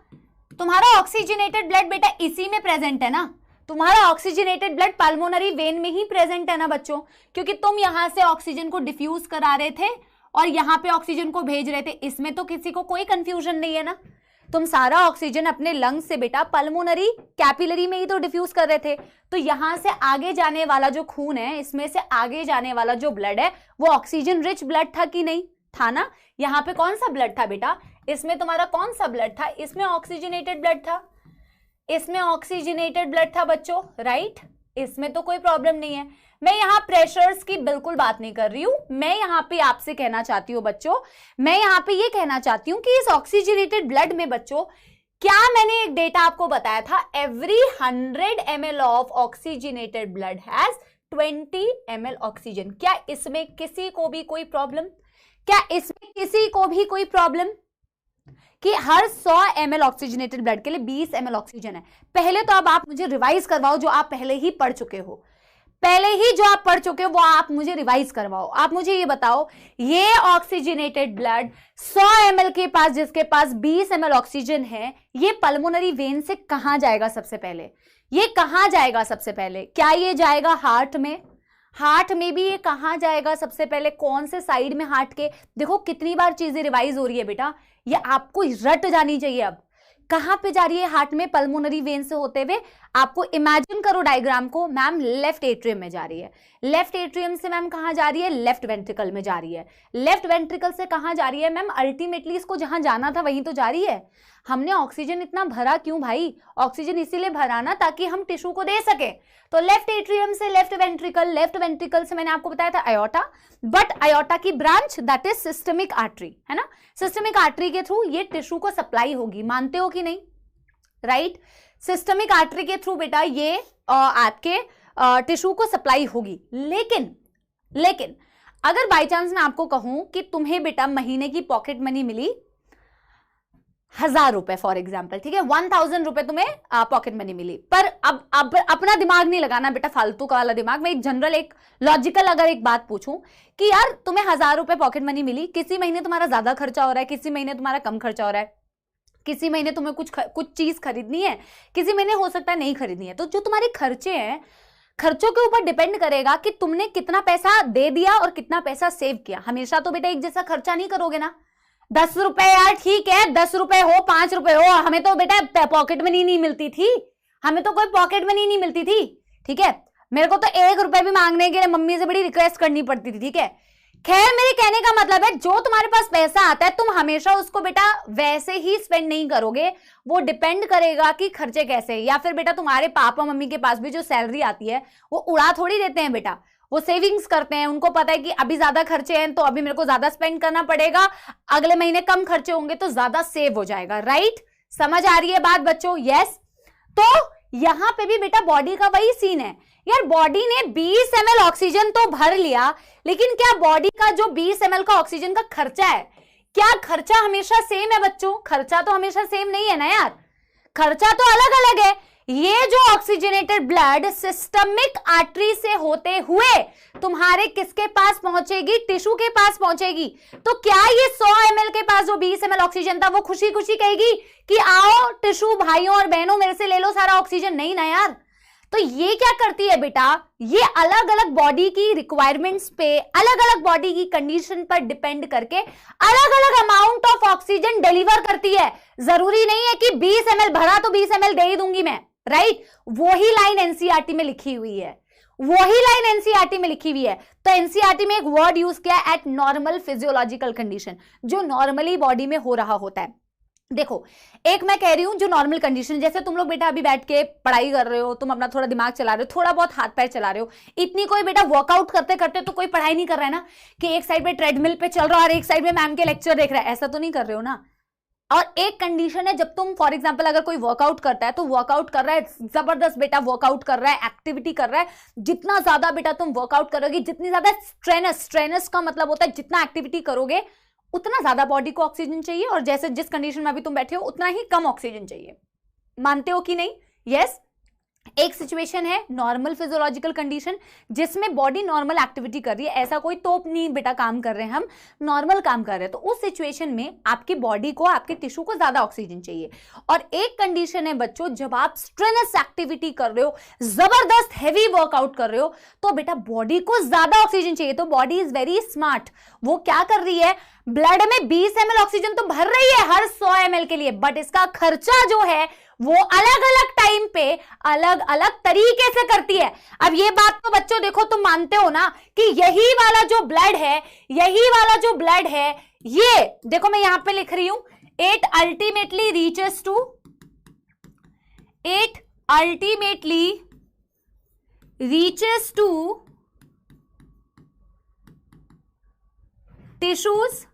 तुम्हारा ऑक्सीजनेटेड ब्लड बेटा इसी में प्रेजेंट है ना, तुम्हारा ऑक्सीजनेटेड ब्लड पल्मोनरी वेन में ही प्रेजेंट है ना बच्चों, क्योंकि तुम यहां से ऑक्सीजन को डिफ्यूज करा रहे थे और यहां पे ऑक्सीजन को भेज रहे थे, इसमें तो किसी को कोई कंफ्यूजन नहीं है ना। तुम सारा ऑक्सीजन अपने लंग्स से बेटा पल्मोनरी कैपिलरी में ही तो डिफ्यूज कर रहे थे, तो यहां से आगे जाने वाला जो खून है, इसमें से आगे जाने वाला जो ब्लड है वो ऑक्सीजन रिच ब्लड था कि नहीं था ना। यहाँ पे कौन सा ब्लड था बेटा, इसमें तुम्हारा कौन सा ब्लड था, इसमें ऑक्सीजनेटेड ब्लड था, इसमें ऑक्सीजनेटेड ब्लड था बच्चों, राइट। इसमें तो कोई प्रॉब्लम नहीं है। मैं यहाँ प्रेशर्स की बिल्कुल बात नहीं कर रही हूं, मैं यहाँ पे आपसे कहना चाहती हूँ बच्चों, मैं यहाँ पे ये कहना चाहती हूँ कि इस ऑक्सीजनेटेड ब्लड में बच्चों, क्या मैंने एक डेटा आपको बताया था, every 100 ml of oxygenated blood has 20 ml oxygen. क्या इसमें किसी को भी कोई प्रॉब्लम, क्या इसमें किसी को भी कोई प्रॉब्लम कि हर 100 ml ऑक्सीजनेटेड ब्लड के लिए 20 ml ऑक्सीजन है। पहले तो अब आप मुझे रिवाइज करवाओ जो आप पहले ही पढ़ चुके हो, पहले ही जो आप पढ़ चुके हो वो आप मुझे रिवाइज करवाओ। आप मुझे ये बताओ, ये ऑक्सीजनेटेड ब्लड 100 ml के पास, जिसके पास 20 ml ऑक्सीजन है, ये पल्मोनरी वेन से कहां जाएगा सबसे पहले, ये कहां जाएगा सबसे पहले, क्या ये जाएगा हार्ट में, हार्ट में भी ये कहां जाएगा सबसे पहले, कौन से साइड में हार्ट के। देखो कितनी बार चीजें रिवाइज हो रही है बेटा, ये आपको रट जानी चाहिए। अब कहां पे जा रही है, हार्ट में पल्मोनरी वेन से होते हुए। आपको इमेजिन करो डायग्राम को, मैम लेफ्ट एट्रियम में जा रही है, लेफ्ट एट्रियम से मैम कहां जा रही है, लेफ्ट वेंट्रिकल में जा रही है, लेफ्ट वेंट्रिकल से कहां जा रही है मैम, अल्टीमेटली इसको जहां जाना था वहीं तो जा रही है। हमने ऑक्सीजन इतना भरा क्यों भाई, ऑक्सीजन इसीलिए भरा ना ताकि हम टिश्यू को दे सके। तो लेफ्ट एट्रियम से लेफ्ट वेंट्रिकल, लेफ्ट वेंट्रिकल से मैंने आपको बताया था आयोटा, बट आयोटा की branch that is systemic artery, है ना, सिस्टमिक आर्टरी के थ्रू ये टिश्यू को सप्लाई होगी, मानते हो कि नहीं, राइट। सिस्टमिक आर्टरी के थ्रू बेटा ये आपके टिश्यू को सप्लाई होगी। लेकिन अगर बाय चांस मैं आपको कहूं कि तुम्हें बेटा महीने की पॉकेट मनी मिली 1000 रुपए फॉर एग्जाम्पल, ठीक है, 1000 रुपए तुम्हें पॉकेट मनी मिली, पर अब अपना दिमाग नहीं लगाना बेटा, फालतू का वाला दिमाग। मैं एक जनरल, एक लॉजिकल अगर एक बात पूछूं कि यार तुम्हें 1000 रुपए पॉकेट मनी मिली, किसी महीने तुम्हारा ज्यादा खर्चा हो रहा है, किसी महीने तुम्हारा कम खर्चा हो रहा है, किसी महीने तुम्हें कुछ चीज खरीदनी है, किसी महीने हो सकता है नहीं खरीदनी है। तो जो तुम्हारे खर्चे हैं, खर्चों के ऊपर डिपेंड करेगा कि तुमने कितना पैसा दे दिया और कितना पैसा सेव किया। हमेशा तो बेटा एक जैसा खर्चा नहीं करोगे ना। 10 रुपए यार ठीक है, 10 रुपए हो 5 रुपए हो, हमें तो बेटा पॉकेट मनी नहीं मिलती थी, हमें तो कोई पॉकेट मनी नहीं मिलती थी, ठीक है, मेरे को तो 1 रुपए भी मांगने के लिए मम्मी से बड़ी रिक्वेस्ट करनी पड़ती थी, ठीक है। खैर मेरे कहने का मतलब है, जो तुम्हारे पास पैसा आता है तुम हमेशा उसको बेटा वैसे ही स्पेंड नहीं करोगे, वो डिपेंड करेगा कि खर्चे कैसे। या फिर बेटा तुम्हारे पापा मम्मी के पास भी जो सैलरी आती है वो उड़ा थोड़ी देते हैं बेटा, वो सेविंग्स करते हैं, उनको पता है कि अभी ज्यादा खर्चे हैं तो अभी मेरे को ज्यादा स्पेंड करना पड़ेगा, अगले महीने कम खर्चे होंगे तो ज्यादा सेव हो जाएगा, राइट। समझ आ रही है बात बच्चों, यस। तो यहां पे भी बेटा बॉडी का वही सीन है यार, बॉडी ने 20 ml ऑक्सीजन तो भर लिया, लेकिन क्या बॉडी का जो 20 ml का ऑक्सीजन का खर्चा है, क्या खर्चा हमेशा सेम है बच्चों, खर्चा तो हमेशा सेम नहीं है ना यार, खर्चा तो अलग अलग है। ये जो ऑक्सीजनेटेड ब्लड सिस्टमिक आर्टरी से होते हुए तुम्हारे किसके पास पहुंचेगी, टिश्यू के पास पहुंचेगी। तो क्या ये 100 ml के पास जो 20 ml ऑक्सीजन था वो खुशी खुशी कहेगी कि आओ टिश्यू भाइयों और बहनों मेरे से ले लो सारा ऑक्सीजन, नहीं ना यार। तो ये क्या करती है बेटा, ये अलग अलग बॉडी की रिक्वायरमेंट्स पे, अलग अलग बॉडी की कंडीशन पर डिपेंड करके अलग अलग अमाउंट ऑफ ऑक्सीजन डिलीवर करती है। जरूरी नहीं है कि 20 ml भरा तो 20 ml दे ही दूंगी मैं, राइट। वही लाइन एनसीईआरटी में लिखी हुई है, वही लाइन एनसीईआरटी में लिखी हुई है। तो एनसीईआरटी में एक वर्ड यूज किया है, एट नॉर्मल फिजियोलॉजिकल कंडीशन, जो नॉर्मली बॉडी में हो रहा होता है। देखो एक मैं कह रही हूं जो नॉर्मल कंडीशन, जैसे तुम लोग बेटा अभी बैठ के पढ़ाई कर रहे हो, तुम अपना थोड़ा दिमाग चला रहे हो, थोड़ा बहुत हाथ पैर चला रहे हो, इतनी कोई बेटा वर्कआउट करते करते तो कोई पढ़ाई नहीं कर रहा है ना, कि एक साइड पे ट्रेडमिल पे चल रहा है और एक साइड में मैम के लेक्चर देख रहा है, ऐसा तो नहीं कर रहे हो ना। और एक कंडीशन है, जब तुम फॉर एग्जांपल अगर कोई वर्कआउट करता है तो वर्कआउट कर रहा है, जबरदस्त बेटा वर्कआउट कर रहा है, एक्टिविटी कर रहा है, जितना ज्यादा बेटा तुम वर्कआउट करोगे, जितनी ज्यादा स्ट्रेनस का मतलब होता है जितना एक्टिविटी करोगे उतना ज्यादा बॉडी को ऑक्सीजन चाहिए, और जैसे जिस कंडीशन में अभी तुम बैठे हो उतना ही कम ऑक्सीजन चाहिए, मानते हो कि नहीं, यस। एक सिचुएशन है नॉर्मल फिजियोलॉजिकल कंडीशन जिसमें बॉडी नॉर्मल एक्टिविटी कर रही है, ऐसा कोई तोप नहीं बेटा काम कर रहे हैं, हम नॉर्मल काम कर रहे हैं, तो उस सिचुएशन में आपकी बॉडी को, आपके टिश्यू को ज्यादा ऑक्सीजन चाहिए। और एक कंडीशन है बच्चों, जब आप स्ट्रेनस एक्टिविटी कर रहे हो, जबरदस्त हैवी वर्कआउट कर रहे हो, तो बेटा बॉडी को ज्यादा ऑक्सीजन चाहिए। तो बॉडी इज वेरी स्मार्ट, वो क्या कर रही है, ब्लड में 20 ml ऑक्सीजन तो भर रही है हर 100 ml के लिए, बट इसका खर्चा जो है वो अलग अलग टाइम पे अलग अलग तरीके से करती है। अब ये बात तो बच्चों देखो तुम मानते हो ना कि यही वाला जो ब्लड है, यही वाला जो ब्लड है, ये देखो मैं यहां पे लिख रही हूं, it ultimately reaches to tissues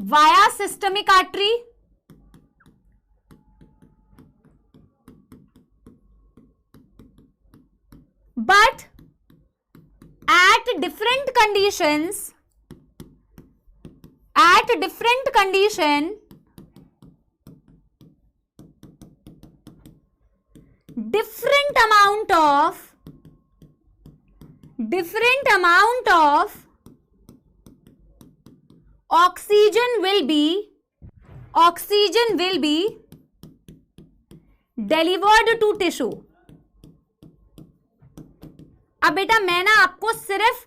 via systemic artery, but at different condition different amount of oxygen will be delivered to tissue। अब बेटा मैं ना आपको सिर्फ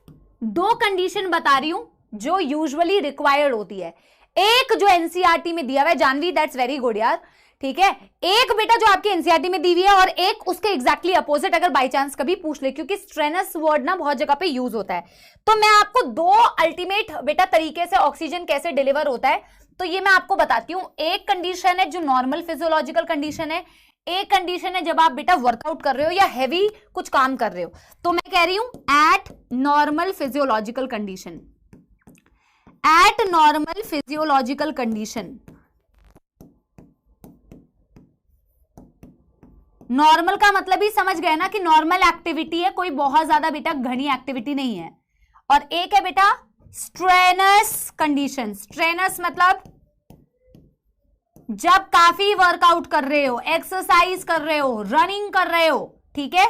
2 कंडीशन बता रही हूं जो यूजुअली रिक्वायर्ड होती है। एक जो एनसीईआरटी में दिया हुआ है, जानवी दैट्स वेरी गुड यार, ठीक है। एक बेटा जो आपकी एनसीईआरटी में दी हुई है और एक उसके एग्जैक्टली अपोजिट अगर बाय चांस कभी पूछ ले, क्योंकि स्ट्रेनस वर्ड ना बहुत जगह पे यूज होता है। तो मैं आपको 2 अल्टीमेट बेटा तरीके से ऑक्सीजन कैसे डिलीवर होता है तो ये मैं आपको बताती हूं। एक कंडीशन है जो नॉर्मल फिजियोलॉजिकल कंडीशन है, एक कंडीशन है जब आप बेटा वर्कआउट कर रहे हो या हैवी कुछ काम कर रहे हो। तो मैं कह रही हूं eight normal physiological condition, normal का मतलब ही समझ गए ना कि नॉर्मल एक्टिविटी है, कोई बहुत ज्यादा बेटा घनी एक्टिविटी नहीं है। और एक है बेटा स्ट्रेनस कंडीशन। स्ट्रेनस मतलब जब काफी वर्कआउट कर रहे हो, एक्सरसाइज कर रहे हो, रनिंग कर रहे हो, ठीक है।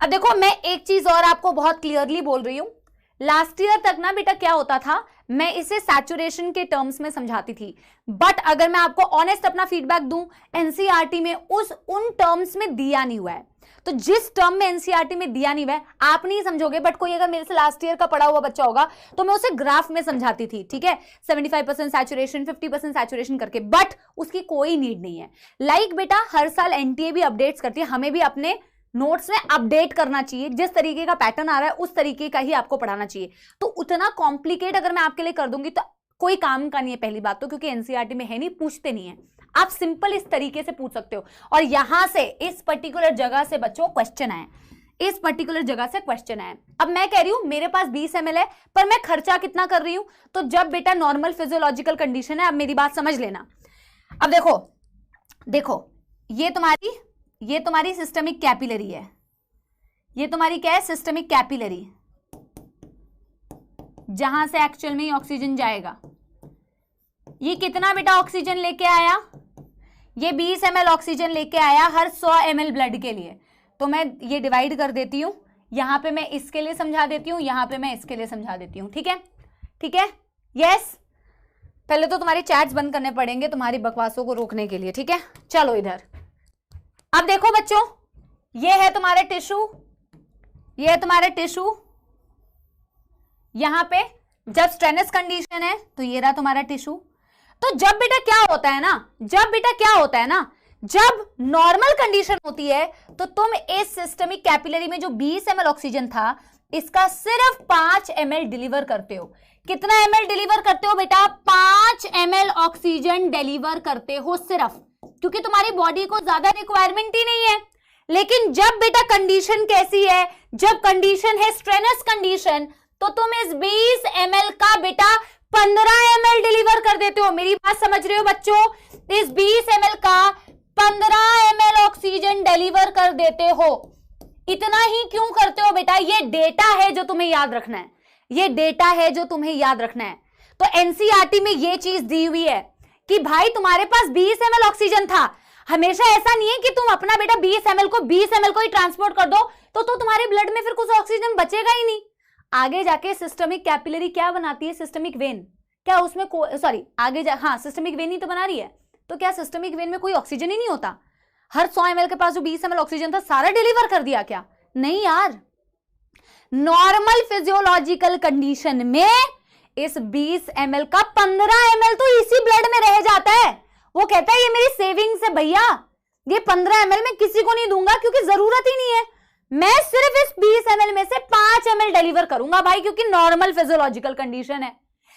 अब देखो मैं एक चीज और आपको बहुत क्लियरली बोल रही हूं, लास्ट ईयर तक ना बेटा क्या होता था, मैं इसे सैचुरेशन के टर्म्स में समझाती थी, बट अगर मैं आपको ऑनेस्ट अपना फीडबैक दूं, एनसीईआरटी में उन टर्म्स में दिया नहीं हुआ है। तो जिस टर्म में एनसीईआरटी में दिया नहीं हुआ है आप नहीं समझोगे, बट कोई अगर मेरे से लास्ट ईयर का पढ़ा हुआ बच्चा होगा तो मैं उसे ग्राफ में समझाती थी, ठीक है, 75% सैचुरेशन, 50% सैचुरेशन करके, बट उसकी कोई नीड नहीं है। लाइक बेटा हर साल एनटीए भी अपडेट्स करती है, हमें भी अपने नोट्स में अपडेट करना चाहिए, जिस तरीके का पैटर्न आ रहा है उस तरीके का ही आपको पढ़ाना चाहिए। तो उतना कॉम्प्लिकेट अगर मैं आपके लिए कर दूंगी तो कोई काम का नहीं है, पहली बात तो, क्योंकि एनसीईआरटी में है नहीं, पूछते नहीं है। आप सिंपल इस तरीके से पूछ सकते हो, और यहां से इस पर्टिकुलर जगह से बच्चों क्वेश्चन आए, इस पर्टिकुलर जगह से क्वेश्चन आए। अब मैं कह रही हूं मेरे पास 20 ml है, पर मैं खर्चा कितना कर रही हूं, तो जब बेटा नॉर्मल फिजियोलॉजिकल कंडीशन है, अब मेरी बात समझ लेना। अब देखो ये तुम्हारी सिस्टमिक कैपिलरी है, ये तुम्हारी क्या है, सिस्टमिक कैपिलरी, जहां से एक्चुअल में ही ऑक्सीजन जाएगा। ये कितना बेटा ऑक्सीजन लेके आया, ये 20 ml ऑक्सीजन लेके आया हर 100 ml ब्लड के लिए। तो मैं ये डिवाइड कर देती हूं, यहां पे मैं इसके लिए समझा देती हूं, यहां पे मैं इसके लिए समझा देती हूं, ठीक है, यस। पहले तो तुम्हारे चैट्स बंद करने पड़ेंगे तुम्हारी बकवासों को रोकने के लिए, ठीक है। चलो इधर, अब देखो बच्चों, ये है तुम्हारे टिश्यू, ये है तुम्हारे टिश्यू, यहां पे जब स्ट्रेनस कंडीशन है तो ये रहा तुम्हारा टिश्यू। तो जब बेटा क्या होता है ना, जब नॉर्मल कंडीशन होती है तो तुम इस सिस्टमिक कैपिलरी में जो 20 ml ऑक्सीजन था, इसका सिर्फ 5 ml डिलीवर करते हो। कितना ml डिलीवर करते हो बेटा, 5 ml ऑक्सीजन डिलीवर करते हो सिर्फ, क्योंकि तुम्हारी बॉडी को ज्यादा रिक्वायरमेंट ही नहीं है। लेकिन जब बेटा कंडीशन कैसी है, जब कंडीशन है स्ट्रेनस कंडीशन, तो तुम इस 20 ml का बेटा 15 ml डिलीवर कर देते हो। मेरी बात समझ रहे हो बच्चों, इस 20 ml का 15 ml ऑक्सीजन डिलीवर कर देते हो। इतना ही क्यों करते हो बेटा, ये डेटा है जो तुम्हें याद रखना है, ये डेटा है जो तुम्हें याद रखना है। तो एनसीईआरटी में ये चीज दी हुई है कि भाई तुम्हारे पास 20 ml ऑक्सीजन था, हमेशा ऐसा नहीं है कि तुम अपना बेटा 20 ml को 20 ml को ही ट्रांसपोर्ट कर दो तो तुम्हारे ब्लड में फिर कुछ ऑक्सीजन बचेगा ही नहीं। आगे जाके सिस्टमिक कैपिलरी क्या बनाती है, सिस्टमिक वेन, क्या उसमें सॉरी आगे हाँ सिस्टमिक वेन ही तो बना रही है, तो क्या सिस्टमिक वेन में कोई ऑक्सीजन ही नहीं होता? हर 100 ml के पास जो 20 ml ऑक्सीजन था सारा डिलीवर कर दिया क्या? नहीं यार, नॉर्मल फिजियोलॉजिकल कंडीशन में इस 20 ml का 15 ml तो इसी ब्लड में रह जाता है। वो कहता है ये मेरी सेविंग्स है भैया, ये 15 ml मैं किसी को नहीं दूंगा क्योंकि जरूरत ही नहीं है, मैं सिर्फ इस 20 ml में से 5 ml डिलीवर करूंगा भाई, क्योंकि नॉर्मल फिजियोलॉजिकल कंडीशन है।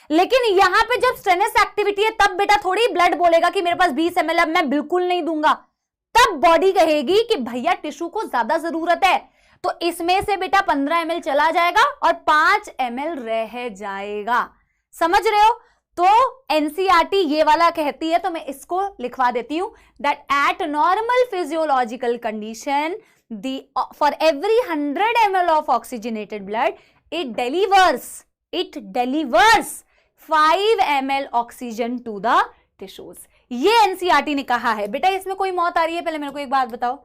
लेकिन यहां पे जब स्ट्रेनस एक्टिविटी है तब बेटा थोड़ी ब्लड बोलेगा कि मेरे पास 20 ml अब मैं बिल्कुल नहीं दूंगा, तब बॉडी कहेगी कि भैया टिश्यू को ज्यादा जरूरत है, तो इसमें से बेटा 15 ml चला जाएगा और 5 ml रह जाएगा। समझ रहे हो? तो एनसीईआरटी ये वाला कहती है, तो मैं इसको लिखवा देती हूं that at normal physiological condition for every 100 ml of oxygenated blood it delivers 5 ml oxygen to the tissues. ये एनसीईआरटी ने कहा है। बेटा इसमें कोई मौत आ रही है? पहले मेरे को एक बात बताओ,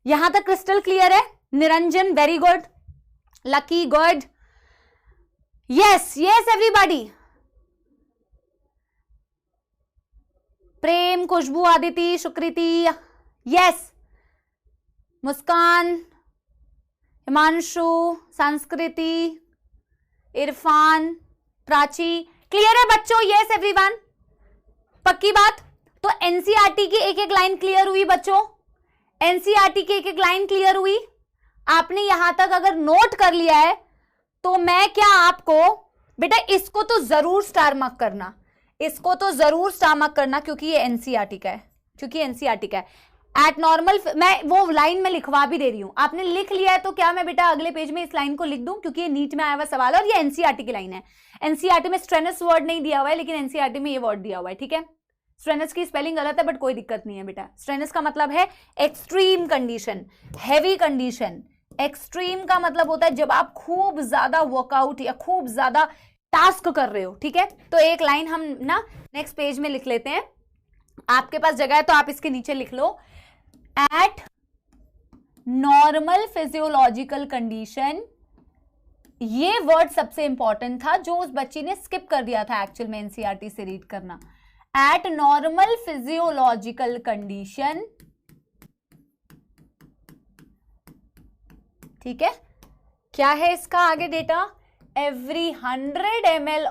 यहां तक क्रिस्टल क्लियर है? Niranjan very good, Lucky good, yes yes everybody, Prem, Khushboo, Aditi, Sukriti, yes, Muskan, Himanshu, Sanskriti, Irfan, Prachi, clear है बच्चों? यस एवरीवन, पक्की बात? तो एनसीईआरटी की एक एक लाइन क्लियर हुई बच्चों, एनसीईआरटी की एक एक लाइन क्लियर हुई। आपने यहां तक अगर नोट कर लिया है तो मैं क्या आपको बेटा इसको तो जरूर स्टार मार्क करना, इसको तो जरूर स्टार मार्क करना क्योंकि ये एनसीईआरटी का है, क्योंकि एनसीईआरटी का है। एट नॉर्मल मैं वो लाइन में लिखवा भी दे रही हूं, आपने लिख लिया है तो क्या मैं बेटा अगले पेज में इस लाइन को लिख दूं, क्योंकि ये नीट में आया हुआ सवाल है और ये एनसीईआरटी की लाइन है। एनसीईआरटी में स्ट्रेनस वर्ड नहीं दिया हुआ है, लेकिन एनसीईआरटी में ये वर्ड दिया हुआ है, ठीक है? स्ट्रेनस की स्पेलिंग गलत है बट कोई दिक्कत नहीं है बेटा। स्ट्रेनस का मतलब है extreme condition, heavy condition. Extreme का मतलब होता है जब आप खूब ज्यादा वर्कआउट या खूब ज्यादा टास्क कर रहे हो, ठीक है? तो एक लाइन हम ना नेक्स्ट पेज में लिख लेते हैं, आपके पास जगह है तो आप इसके नीचे लिख लो, एट नॉर्मल फिजियोलॉजिकल कंडीशन। ये वर्ड सबसे इंपॉर्टेंट था जो उस बच्ची ने स्किप कर दिया था एक्चुअल में एनसीईआरटी से रीड करना। एट नॉर्मल फिजियोलॉजिकल कंडीशन, ठीक है? क्या है इसका आगे data? every 100 ml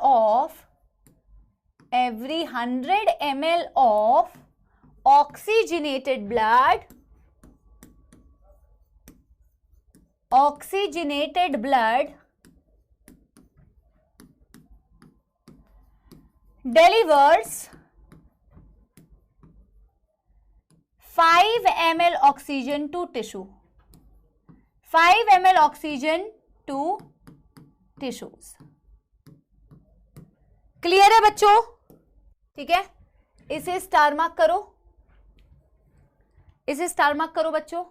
of oxygenated blood delivers 5 ml oxygen to tissue, 5 ml oxygen to tissues। Clear है बच्चों? ठीक है, इसे स्टार मार्क करो, इसे स्टार मार्क करो बच्चों।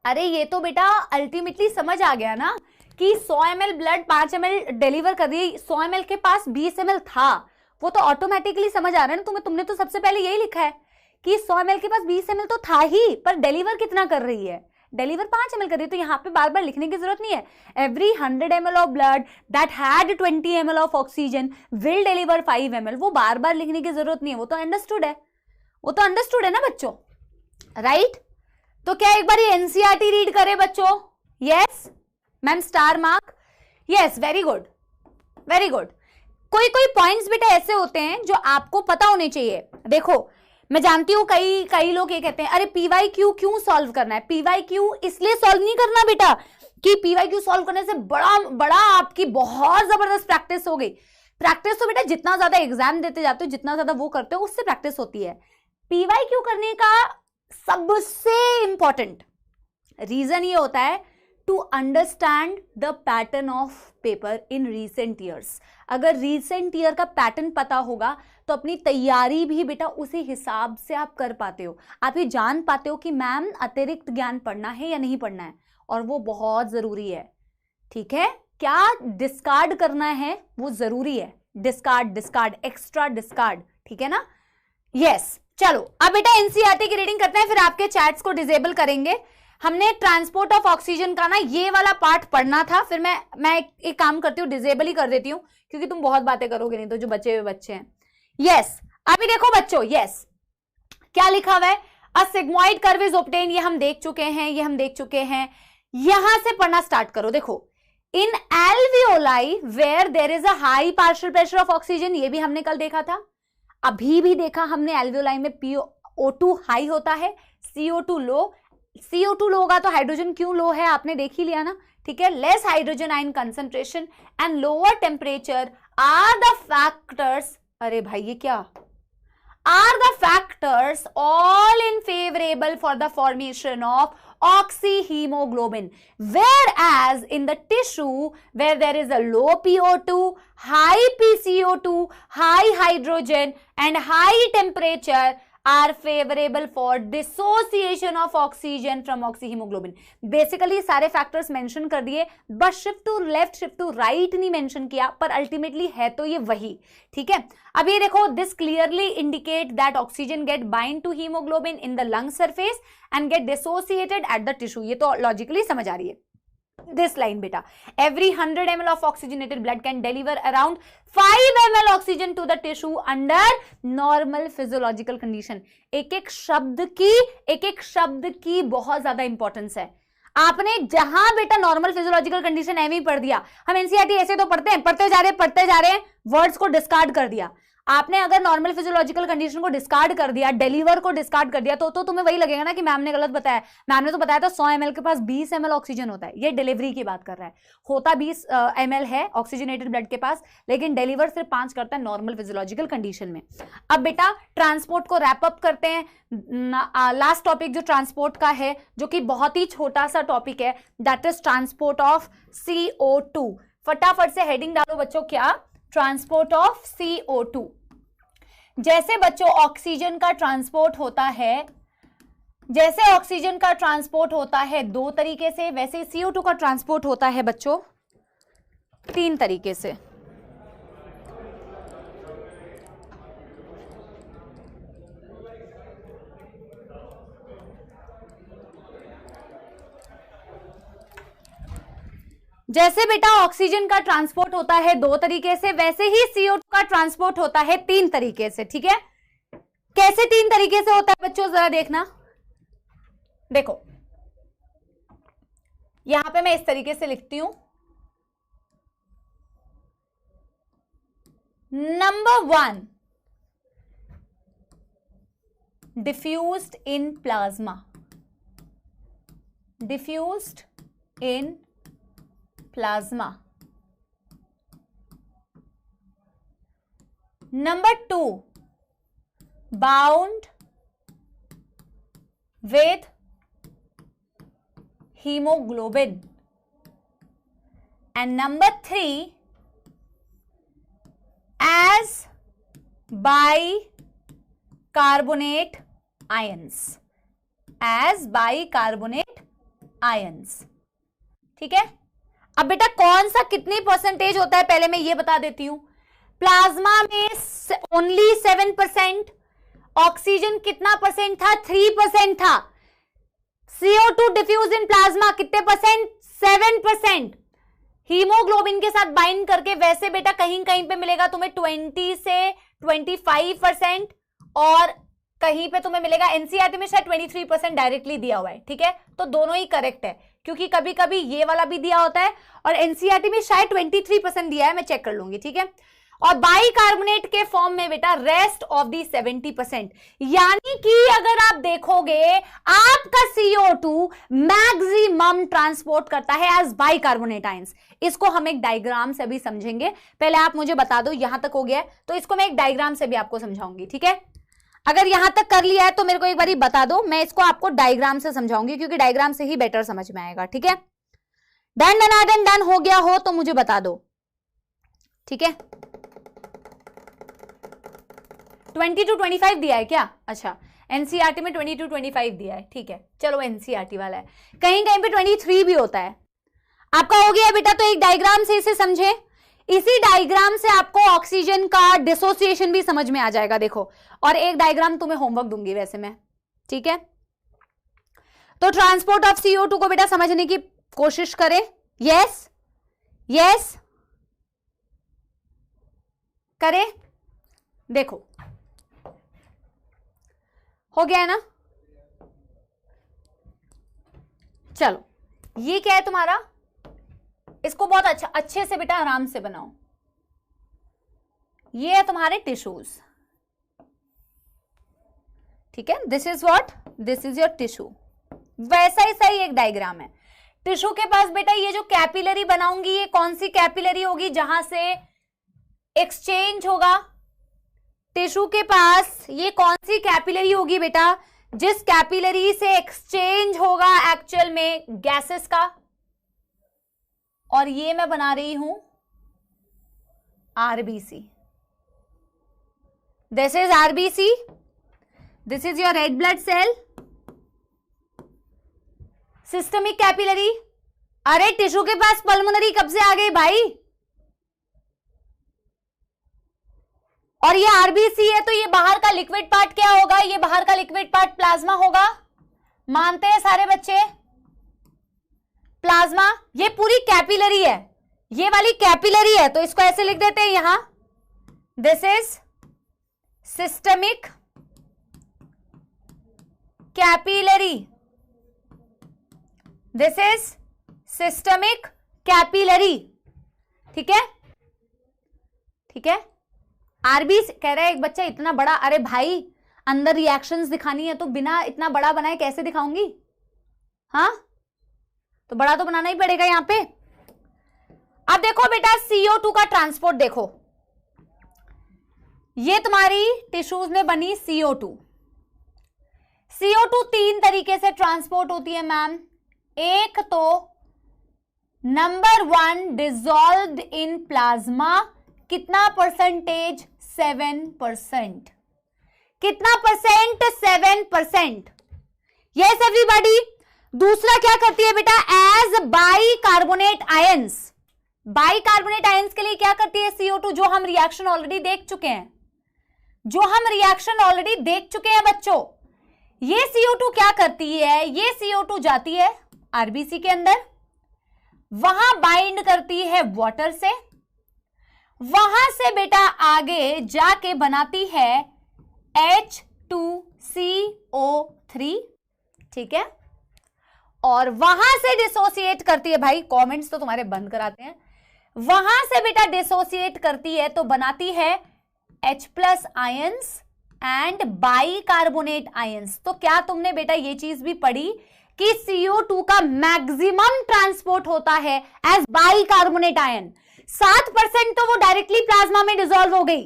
अरे ये तो बेटा अल्टीमेटली समझ आ गया ना कि 100 ml ब्लड 5 ml डिलीवर कर रही है, 100 ml के पास 20 ml था, वो तो ऑटोमेटिकली समझ आ रहा है ना तुम्हें। तुमने तो सबसे पहले यही लिखा है कि 100 ml के पास 20 ml तो था ही, पर डिलीवर कितना कर रही है? डिलीवर 5 ml कर रही है। तो यहाँ पे बार बार लिखने की जरूरत नहीं है। Every 100 ml of blood that had 20 ml of oxygen will deliver 5 ml। वो बार बार लिखने की जरूरत नहीं है, वो तो अंडरस्टूड है, वो तो अंडरस्टूड है ना बच्चों, राइट? तो क्या एक बार ये एनसीईआरटी रीड करे बच्चों? Yes ma'am, star mark, yes, very good very good. कोई कोई पॉइंट्स बेटा ऐसे होते हैं जो आपको पता होने चाहिए। देखो मैं जानती हूं कई लोग ये कहते हैं अरे पीवाईक्यू क्यों सॉल्व करना है? पीवाईक्यू इसलिए सॉल्व नहीं करना बेटा कि पीवाईक्यू सॉल्व करने से बड़ा आपकी बहुत जबरदस्त प्रैक्टिस हो गई। प्रैक्टिस तो बेटा जितना ज्यादा एग्जाम देते जाते हो, जितना ज्यादा वो करते हो, उससे प्रैक्टिस होती है। पीवाईक्यू करने का सबसे इंपॉर्टेंट रीजन ये होता है to understand the pattern of paper in recent years. अगर रीसेंट ईयर का पैटर्न पता होगा तो अपनी तैयारी भी बेटा उसी हिसाब से आप कर पाते हो। आप ये जान पाते हो कि मैम अतिरिक्त ज्ञान पढ़ना है या नहीं पढ़ना है, और वो बहुत जरूरी है, ठीक है? क्या डिस्कार्ड करना है वो जरूरी है, डिस्कार्ड डिस्कार्ड, एक्स्ट्रा डिस्कार्ड, ठीक है ना? यस चलो अब बेटा एनसीईआरटी की रीडिंग करते हैं, फिर आपके चैट्स को डिसेबल करेंगे। हमने ट्रांसपोर्ट ऑफ ऑक्सीजन का ना ये वाला पार्ट पढ़ना था, फिर मैं एक काम करती हूँ, डिसेबल ही कर देती हूँ, क्योंकि तुम बहुत बातें करोगे नहीं तो, जो बचे हुए बच्चे हैं। यस अभी देखो बच्चों, यस क्या लिखा हुआ है, अ सिग्मोइड कर्व इज ऑब्टेन, ये हम देख चुके हैं, ये हम देख चुके हैं। यहां से पढ़ना स्टार्ट करो। देखो in alveoli where there is a high partial pressure of oxygen, ये भी हमने कल देखा था, अभी भी देखा हमने, एल्वियोलाई में PO2 हाई होता है, CO2 लो। CO2 लो होगा तो हाइड्रोजन क्यों लो है आपने देख ही लिया ना, ठीक है। Less hydrogen ion concentration and lower temperature are the factors, अरे भाई ये क्या, are the factors all in favorable for the formation of oxyhemoglobin, whereas in the tissue where there is a low PO2, high PCO2, high hydrogen and high temperature are favorable for dissociation of oxygen from oxyhemoglobin. Basically सारे factors mention कर दिए, बस shift to left shift to right नहीं mention किया, पर ultimately है तो ये वही, ठीक है। अब ये देखो, this clearly indicate that oxygen get bind to hemoglobin in the lung surface and get dissociated at the tissue, ये तो logically समझ आ रही है। This line beta, every 100 ml of oxygenated blood can deliver around 5 ml oxygen to the tissue under normal physiological condition. एक एक शब्द की बहुत ज्यादा इंपॉर्टेंस है। आपने जहां बेटा नॉर्मल फिजियोलॉजिकल कंडीशन एवं ही पढ़ दिया, हम एनसीईआरटी ऐसे तो पढ़ते हैं, पढ़ते जा रहे हैं, वर्ड्स को डिस्कार्ड कर दिया। आपने अगर नॉर्मल फिजियोलॉजिकल कंडीशन को डिस्कार्ड कर दिया, डिलीवर को डिस्कार्ड कर दिया, तो तुम्हें वही लगेगा ना कि मैम ने गलत बताया। मैम ने तो बताया था 100 ml के पास 20 ml ऑक्सीजन होता है, ये डिलीवरी की बात कर रहा है। होता 20 ml है ऑक्सीजनेटेड ब्लड के पास, लेकिन डिलीवर सिर्फ 5 करता है नॉर्मल फिजियोलॉजिकल कंडीशन में। अब बेटा ट्रांसपोर्ट को रैप अप करते हैं। लास्ट टॉपिक जो ट्रांसपोर्ट का है, जो कि बहुत ही छोटा सा टॉपिक है, that is transport of CO2। फटाफट से हेडिंग डालो बच्चों, क्या, ट्रांसपोर्ट ऑफ CO2। जैसे बच्चों ऑक्सीजन का ट्रांसपोर्ट होता है, जैसे ऑक्सीजन का ट्रांसपोर्ट होता है 2 तरीके से, वैसे CO2 का ट्रांसपोर्ट होता है बच्चों 3 तरीके से। जैसे बेटा ऑक्सीजन का ट्रांसपोर्ट होता है 2 तरीके से, वैसे ही CO2 का ट्रांसपोर्ट होता है 3 तरीके से, ठीक है। कैसे 3 तरीके से होता है बच्चों, जरा देखना। देखो यहां पे मैं इस तरीके से लिखती हूं, number 1 diffused in plasma, diffused in plasma. Number 2 bound with hemoglobin, and number 3 as bicarbonate ions, as bicarbonate ions, ठीक है। अब बेटा कौन सा कितनी परसेंटेज होता है पहले मैं ये बता देती हूं। प्लाज्मा में ओनली 7%, ऑक्सीजन कितना परसेंट था, 3% था। CO2 डिफ्यूज इन प्लाज्मा कितने परसेंट, 7%। हीमोग्लोबिन के साथ बाइंड करके वैसे बेटा कहीं कहीं पे मिलेगा तुम्हें 20 से 25%, और कहीं पे तुम्हें मिलेगा एनसीईआरटी में शायद 23% डायरेक्टली दिया हुआ है, ठीक है। तो दोनों ही करेक्ट है, क्योंकि कभी कभी ये वाला भी दिया होता है, और एनसीईआरटी में शायद 23% दिया है, मैं चेक कर लूंगी, ठीक है। और बाइकार्बोनेट के फॉर्म में बेटा रेस्ट ऑफ दी 70%, यानी कि अगर आप देखोगे आपका CO2 मैक्सिमम ट्रांसपोर्ट करता है एज बाइकार्बोनेट आयंस। इसको हम एक डायग्राम से भी समझेंगे, पहले आप मुझे बता दो यहां तक हो गया है, तो इसको मैं एक डायग्राम से भी आपको समझाऊंगी, ठीक है। अगर यहां तक कर लिया है तो मेरे को एक बार बता दो, मैं इसको आपको डायग्राम से समझाऊंगी, क्योंकि डायग्राम से ही बेटर समझ में आएगा, ठीक है। डन हो गया हो तो मुझे बता दो, ठीक है। 20 to 25 दिया है क्या, अच्छा एनसीईआरटी में 20 to 25 दिया है, ठीक है। चलो एनसीईआरटी वाला है, कहीं कहीं पे 23 भी होता है। आपका हो गया बेटा, तो एक डायग्राम से इसे समझे। इसी डायग्राम से आपको ऑक्सीजन का डिसोसिएशन भी समझ में आ जाएगा। देखो, और एक डायग्राम तुम्हें होमवर्क दूंगी वैसे मैं, ठीक है। तो ट्रांसपोर्ट ऑफ CO2 को बेटा समझने की कोशिश करें। यस यस करें। देखो हो गया है ना। चलो, ये क्या है तुम्हारा, इसको बहुत अच्छे से बेटा आराम से बनाओ। ये है तुम्हारे टिश्यूज, ठीक है। This is what, this is your tissue. वैसा ही सही एक डायग्राम है। टिश्यू के पास बेटा ये जो कैपिलरी बनाऊंगी, ये कौन सी कैपिलरी होगी, जहां से एक्सचेंज होगा। टिश्यू के पास ये कौन सी कैपिलरी होगी बेटा, जिस कैपिलरी से एक्सचेंज होगा एक्चुअल में गैसेस का। और ये मैं बना रही हूं RBC। This is RBC, this is your red blood cell. Systemic capillary, अरे टिश्यू के पास पल्मोनरी कब से आ गई भाई। और ये RBC है, तो ये बाहर का लिक्विड पार्ट क्या होगा, ये बाहर का लिक्विड पार्ट प्लाज्मा होगा। मानते हैं सारे बच्चे, प्लाज्मा। ये पूरी कैपिलरी है, ये वाली कैपिलरी है, तो इसको ऐसे लिख देते हैं यहां, this is systemic capillary, this is systemic capillary, ठीक है, ठीक है। RBC कह रहा है एक बच्चा इतना बड़ा, अरे भाई अंदर रिएक्शंस दिखानी है तो बिना इतना बड़ा बनाए कैसे दिखाऊंगी, हाँ, तो बड़ा तो बनाना ही पड़ेगा यहां पे। अब देखो बेटा CO2 का ट्रांसपोर्ट देखो, ये तुम्हारी टिश्यूज में बनी CO2। CO2 तीन तरीके से ट्रांसपोर्ट होती है मैम। एक तो नंबर 1 डिसॉल्व्ड इन प्लाज्मा, कितना परसेंटेज, 7%। कितना परसेंट, 7%। Yes everybody. दूसरा क्या करती है बेटा, as bicarbonate ions. Bicarbonate ions के लिए क्या करती है CO2, जो हम रिएक्शन ऑलरेडी देख चुके हैं, जो हम रिएक्शन ऑलरेडी देख चुके हैं बच्चों। ये CO2 क्या करती है, ये CO2 जाती है RBC के अंदर, वहां बाइंड करती है वाटर से, वहां से बेटा आगे जाके बनाती है H2CO3, ठीक है, और वहां से डिसोसिएट करती है। भाई कमेंट्स तो तुम्हारे बंद कराते हैं। वहां से बेटा डिसोसिएट करती है तो बनाती है H+ ions and bicarbonate ions. तो क्या तुमने बेटा ये चीज भी पढ़ी कि CO2 का मैक्सिमम ट्रांसपोर्ट होता है एज बाइकार्बोनेट आयन। 7% तो वो डायरेक्टली प्लाज्मा में डिसॉल्व हो गई,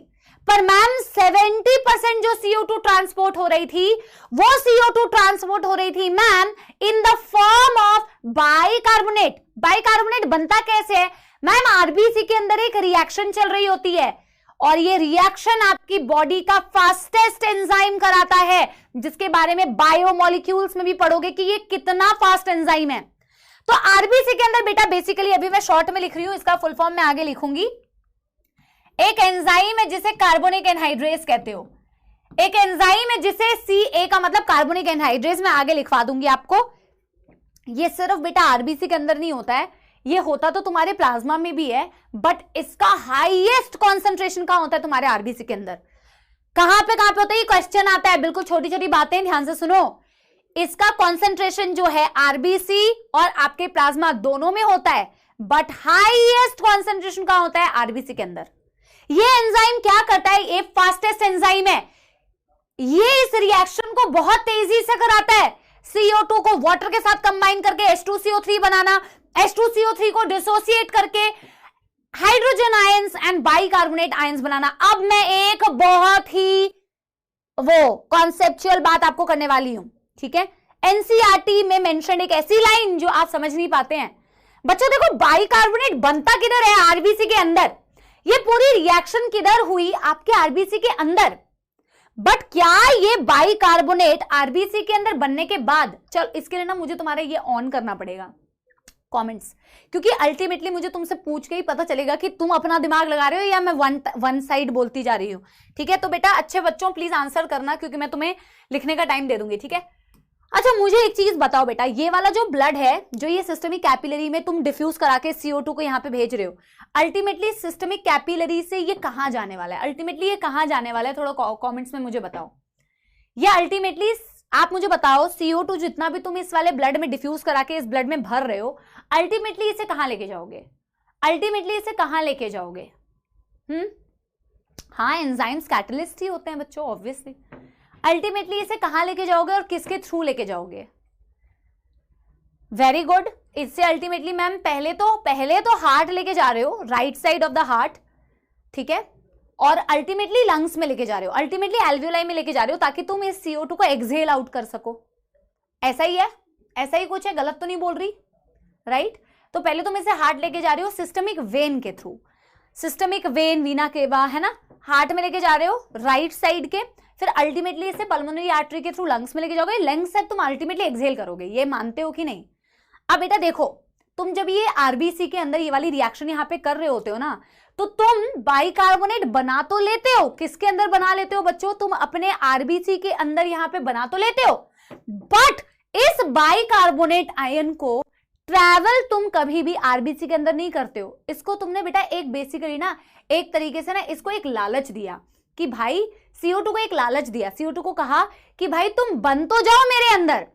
पर मैम 70% जो CO2 ट्रांसपोर्ट हो रही थी, वो CO2 ट्रांसपोर्ट हो रही थी ma'am in the form of bicarbonate. Bicarbonate बनता कैसे है मैम, RBC के अंदर एक रिएक्शन चल रही होती है, और ये रिएक्शन आपकी बॉडी का फास्टेस्ट एंजाइम कराता है, जिसके बारे में बायोमोलिक्यूल्स में भी पढ़ोगे कि ये कितना फास्ट एंजाइम है। तो RBC के अंदर बेटा बेसिकली, अभी मैं शॉर्ट में लिख रही हूं, इसका फुल फॉर्म मैं आगे लिखूंगी। एक एंजाइम है जिसे कार्बोनिक एनहाइड्रेस कहते हो, एक एंजाइम है जिसे CA का मतलब कार्बोनिक एनहाइड्रेस, मैं आगे लिखवा दूंगी आपको। ये सिर्फ बेटा RBC के अंदर नहीं होता है, ये होता तो तुम्हारे प्लाज्मा में भी है, बट इसका हाईएस्ट कॉन्सेंट्रेशन कहां होता है तुम्हारे RBC के अंदर। कहां पे होता है, ये क्वेश्चन आता है, बिल्कुल छोटी छोटी बातें ध्यान से सुनो। इसका कॉन्सेंट्रेशन जो है RBC और आपके प्लाज्मा दोनों में होता है, बट हाईएस्ट कॉन्सेंट्रेशन कहां होता है, RBC के अंदर। ये एंजाइम क्या करता है, ये फास्टेस्ट एंजाइम है, ये इस रिएक्शन को बहुत तेजी से कराता है। CO2 को वाटर के साथ कंबाइन करके H2CO3 बनाना, H2CO3 को डिसोसिएट करके hydrogen ions and bicarbonate ions बनाना। अब मैं एक बहुत ही वो कॉन्सेप्चुअल बात आपको करने वाली हूं, ठीक है। NCERT में मेंशन एक ऐसी लाइन जो आप समझ नहीं पाते हैं बच्चों। देखो बाइकार्बोनेट बनता किधर है, RBC के अंदर। ये पूरी रिएक्शन किधर हुई, आपके RBC के अंदर। बट क्या ये बाइकार्बोनेट RBC के अंदर बनने के बाद, चल इसके लिए ना मुझे तुम्हारा ये ऑन करना पड़ेगा, कमेंट्स, क्योंकि अल्टीमेटली मुझे तुमसे पूछ के ही पता चलेगा कि तुम अपना दिमाग लगा रहे हो या मैं वन साइड बोलती जा रही हूँ। ठीक है, तो बेटा अच्छे बच्चों प्लीज आंसर करना, क्योंकि मैं तुम्हें लिखने का टाइम दे दूंगी। ठीक है, अच्छा मुझे एक चीज बताओ बेटा, ये वाला जो ब्लड है जो ये सिस्टमिक कैपिलरी में तुम डिफ्यूज करा के CO2 को यहाँ पे भेज रहे हो, अल्टीमेटली सिस्टमिक कैपिलरी से ये कहाँ जाने वाला है? अल्टीमेटली ये कहाँ जाने वाला है? थोड़ा कॉमेंट्स में मुझे बताओ। ये अल्टीमेटली आप मुझे बताओ, CO2 जितना भी तुम इस वाले ब्लड में डिफ्यूज करा के इस ब्लड में भर रहे हो, अल्टीमेटली इसे कहां लेके जाओगे? अल्टीमेटली इसे कहां लेके जाओगे? हाँ, एंजाइम्स कैटलिस्ट ही होते हैं बच्चों, ऑब्वियसली। अल्टीमेटली इसे कहां लेके जाओगे और किसके थ्रू लेके जाओगे? Very good. इससे अल्टीमेटली मैम पहले तो हार्ट लेके जा रहे हो, right side of the heart, ठीक है, और अल्टीमेटली लंग्स में लेके जा रहे हो, अल्टीमेटली एल्वियोलाई में लेके जा रहे हो, ताकि तुम इस CO2 को एक्सहेल आउट कर सको। ऐसा ही है, ऐसा ही कुछ है, गलत तो नहीं बोल रही, राइट? तो पहले तुम इसे हार्ट लेके जा रहे हो सिस्टमिक वेन के थ्रू, सिस्टमिक वेन, वीना केवा, है ना, हार्ट में लेके जा रहे हो राइट साइड के, फिर अल्टीमेटली इसे पल्मोनरी आर्टरी के थ्रू लंग्स में लेके जाओगे, लंग्स से तुम अल्टीमेटली एक्सहेल करोगे। ये मानते हो कि नहीं? अब बेटा देखो, तुम जब ये आरबीसी के अंदर ये वाली रिएक्शन यहाँ पे कर रहे होते हो ना, तो तुम बाइकार्बोनेट बना तो लेते हो, किसके अंदर बना लेते हो बच्चों? तुम अपने आरबीसी के अंदर यहाँ पे बना तो लेते हो, बट इस बाइकार्बोनेट आयन को ट्रैवल तुम कभी भी आरबीसी के अंदर नहीं करते हो। इसको तुमने बेटा एक बेसिकली ना, एक तरीके से ना इसको एक लालच दिया कि भाई CO2 को एक लालच दिया, CO2 को कहा कि भाई तुम बन तो जाओ मेरे अंदर।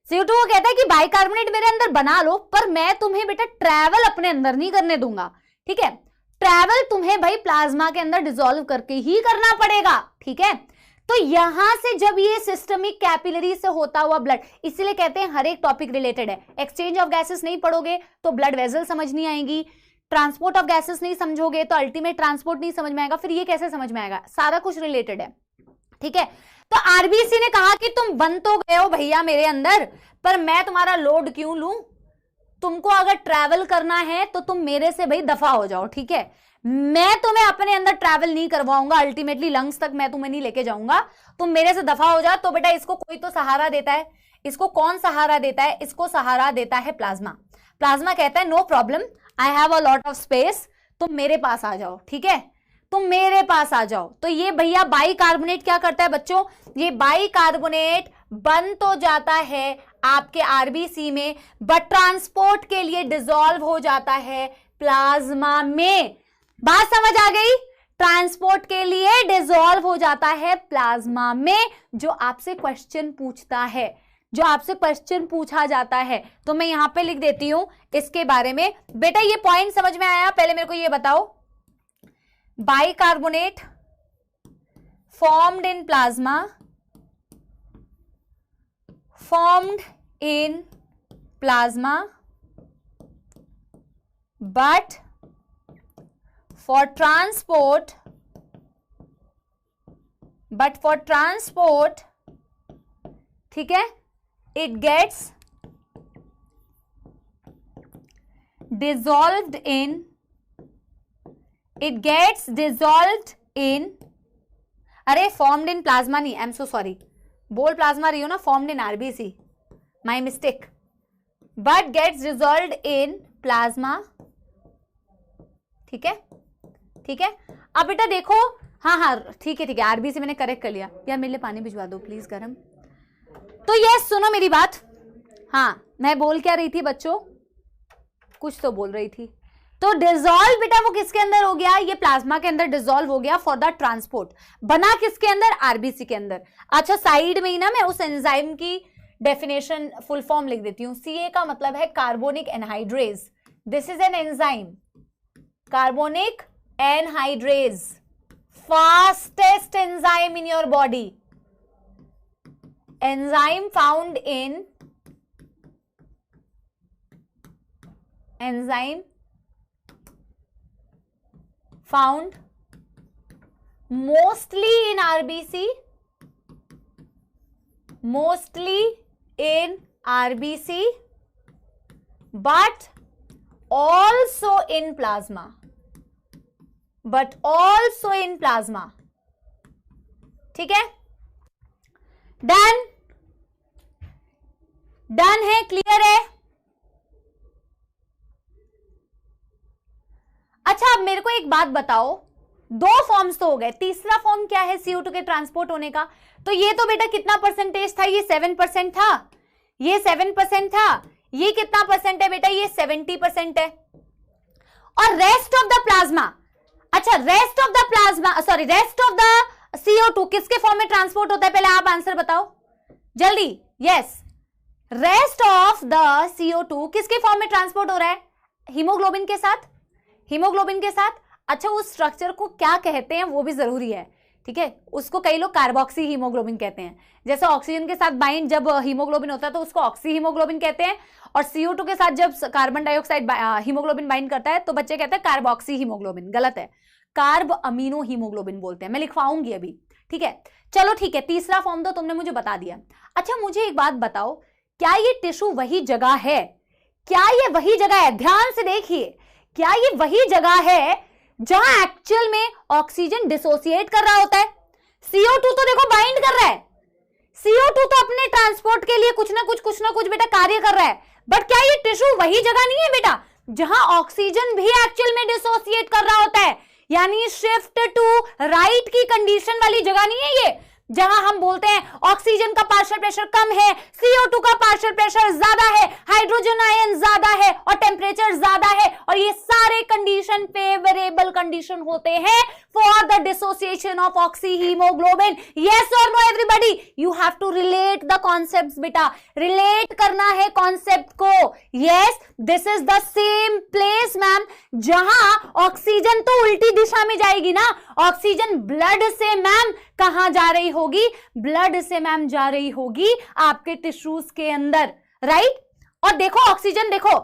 CO2 को कहता है कि बाइकार्बोनेट मेरे अंदर बना लो, पर मैं तुम्हें बेटा ट्रैवल अपने अंदर नहीं करने दूंगा। ठीक है, ट्रैवल तुम्हें भाई प्लाज्मा के अंदर डिसॉल्व करके ही करना पड़ेगा। ठीक है, तो यहां से जब ये सिस्टमिक कैपिलरी से होता हुआ ब्लड, इसीलिए कहते हैं हर एक टॉपिक रिलेटेड है। एक्सचेंज ऑफ गैसेस नहीं पढ़ोगे तो ब्लड वेजल समझ नहीं आएगी, ट्रांसपोर्ट ऑफ गैसेस नहीं समझोगे तो अल्टीमेट ट्रांसपोर्ट नहीं समझ में आएगा, फिर ये कैसे समझ में आएगा? सारा कुछ रिलेटेड है। ठीक है, तो आरबीसी ने कहा कि तुम बन तो गए हो भैया मेरे अंदर, पर मैं तुम्हारा लोड क्यों लूं? तुमको अगर ट्रैवल करना है तो तुम मेरे से भाई दफा हो जाओ। ठीक है, मैं तुम्हें अपने अंदर ट्रैवल नहीं करवाऊंगा, अल्टीमेटली लंग्स तक मैं तुम्हें नहीं लेके जाऊंगा, तुम मेरे से दफा हो जाओ। तो बेटा इसको कोई तो सहारा देता है, इसको कौन सहारा देता है? इसको सहारा देता है प्लाज्मा। प्लाज्मा कहता है no problem, I have a lot of space, तुम मेरे पास आ जाओ। ठीक है, तुम मेरे पास आ जाओ। तो ये भैया बाइकार्बोनेट क्या करता है बच्चों? ये बाइकार्बोनेट बन तो जाता है आपके आरबीसी में, बट ट्रांसपोर्ट के लिए डिसॉल्व हो जाता है प्लाज्मा में। बात समझ आ गई? ट्रांसपोर्ट के लिए डिसॉल्व हो जाता है प्लाज्मा में। जो आपसे क्वेश्चन पूछता है, जो आपसे क्वेश्चन पूछा जाता है, तो मैं यहां पे लिख देती हूं इसके बारे में। बेटा ये पॉइंट समझ में आया? पहले मेरे को ये बताओ, bicarbonate formed in plasma, formed in plasma, but for transport, ठीक है, it gets dissolved in, अरे फॉर्म्ड इन प्लाज्मा नहीं, आई एम सो सॉरी, बोल प्लाज्मा रही हो ना, formed in RBC, my mistake, but gets dissolved in plasma. ठीक है, ठीक है। अब बेटा देखो, हाँ ठीक है, आरबीसी मैंने करेक्ट कर लिया। यार मेरे लिए पानी भिजवा दो प्लीज गरम। तो ये सुनो मेरी बात, हाँ मैं बोल क्या रही थी बच्चों? कुछ तो बोल रही थी। तो डिसॉल्व बेटा वो किसके अंदर हो गया? ये प्लाज्मा के अंदर डिसॉल्व हो गया फॉर द ट्रांसपोर्ट। बना किसके अंदर? आरबीसी के अंदर। अच्छा साइड में ही ना मैं उस एंजाइम की डेफिनेशन फुल फॉर्म लिख देती हूँ। सीए का मतलब है carbonic anhydrase. This is an enzyme, carbonic anhydrase, fastest enzyme in your body, enzyme found in, enzyme found mostly in RBC, but also in plasma, ठीक है, डन है, क्लियर है? अच्छा अब मेरे को एक बात बताओ, दो फॉर्म्स तो हो गए, तीसरा फॉर्म क्या है CO2 के ट्रांसपोर्ट होने का? तो ये तो बेटा कितना परसेंटेज था? ये 7% था, ये 7% था, ये कितना परसेंट है बेटा? ये 70% है। और रेस्ट ऑफ द प्लाज्मा, अच्छा rest of the plasma sorry rest of the CO2 किसके फॉर्म में ट्रांसपोर्ट होता है? पहले आप आंसर बताओ जल्दी। Yes, rest of the CO2 किसके फॉर्म में ट्रांसपोर्ट हो रहा है? हीमोग्लोबिन के साथ, हीमोग्लोबिन के साथ। अच्छा उस स्ट्रक्चर को क्या कहते हैं वो भी जरूरी है, ठीक है? उसको कई लोग कार्बोक्सी हीमोग्लोबिन कहते हैं। जैसे ऑक्सीजन के साथ बाइंड जब हीमोग्लोबिन होता है तो उसको ऑक्सी हीमोग्लोबिन कहते हैं, और CO2 के साथ जब कार्बन डाइऑक्साइड हीमोग्लोबिन बाइंड करता है तो बच्चे कहते हैं कार्बोक्सी हीमोग्लोबिन। गलत है, कार्ब अमीनो हीमोग्लोबिन बोलते हैं। मैं लिखवाऊंगी अभी, ठीक है? चलो ठीक है, तीसरा फॉर्म तो तुमने मुझे बता दिया। अच्छा मुझे एक बात बताओ, क्या ये टिश्यू वही जगह है? क्या ये वही जगह है? ध्यान से देखिए, क्या ये वही जगह है जहां एक्चुअल में ऑक्सीजन डिसोसिएट कर रहा होता है? CO2 तो देखो बाइंड कर रहा है, CO2 तो अपने ट्रांसपोर्ट के लिए कुछ ना कुछ बेटा कार्य कर रहा है, बट क्या ये टिश्यू वही जगह नहीं है बेटा जहां ऑक्सीजन भी एक्चुअल में डिसोसिएट कर रहा होता है? यानी शिफ्ट टू राइट की कंडीशन वाली जगह नहीं है ये, जहां हम बोलते हैं ऑक्सीजन का पार्शियल प्रेशर कम है, CO2 का पार्शियल प्रेशर ज्यादा है, हाइड्रोजन आयन ज्यादा है और टेम्परेचर ज्यादा है, और ये सारे कंडीशन फेवरेबल कंडीशन होते हैं for the dissociation of oxy haemoglobin. Yes और no everybody? You have to relate the concepts बेटा, रिलेट करना है कॉन्सेप्ट को। Yes, this is the same place ma'am जहां ऑक्सीजन तो उल्टी दिशा में जाएगी ना, ऑक्सीजन ब्लड से मैम कहां जा रही होगी? ब्लड से मैम जा रही होगी आपके टिश्यूज के अंदर, राइट? और देखो ऑक्सीजन, देखो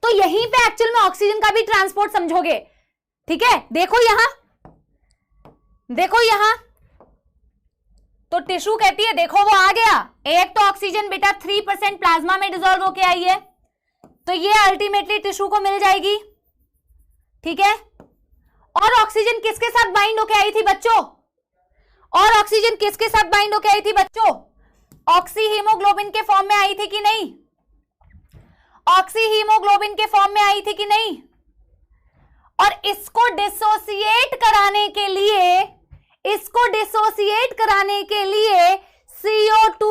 तो यहीं पे एक्चुअल में ऑक्सीजन का भी ट्रांसपोर्ट समझोगे, ठीक है? देखो यहां, देखो यहां तो टिश्यू कहती है देखो वो आ गया, एक तो ऑक्सीजन बेटा 3% प्लाज्मा में डिसॉल्व होके आई है, तो ये अल्टीमेटली टिश्यू को मिल जाएगी, ठीक है? और ऑक्सीजन किसके साथ बाइंड होके आई थी बच्चों? और ऑक्सीजन किसके साथ बाइंड होके आई थी बच्चों? ऑक्सी हीमोग्लोबिन के फॉर्म में आई थी कि नहीं? ऑक्सी हीमोग्लोबिन के फॉर्म में आई थी कि नहीं? और इसको डिसोसिएट कराने के लिए, इसको डिसोसिएट कराने के लिए CO2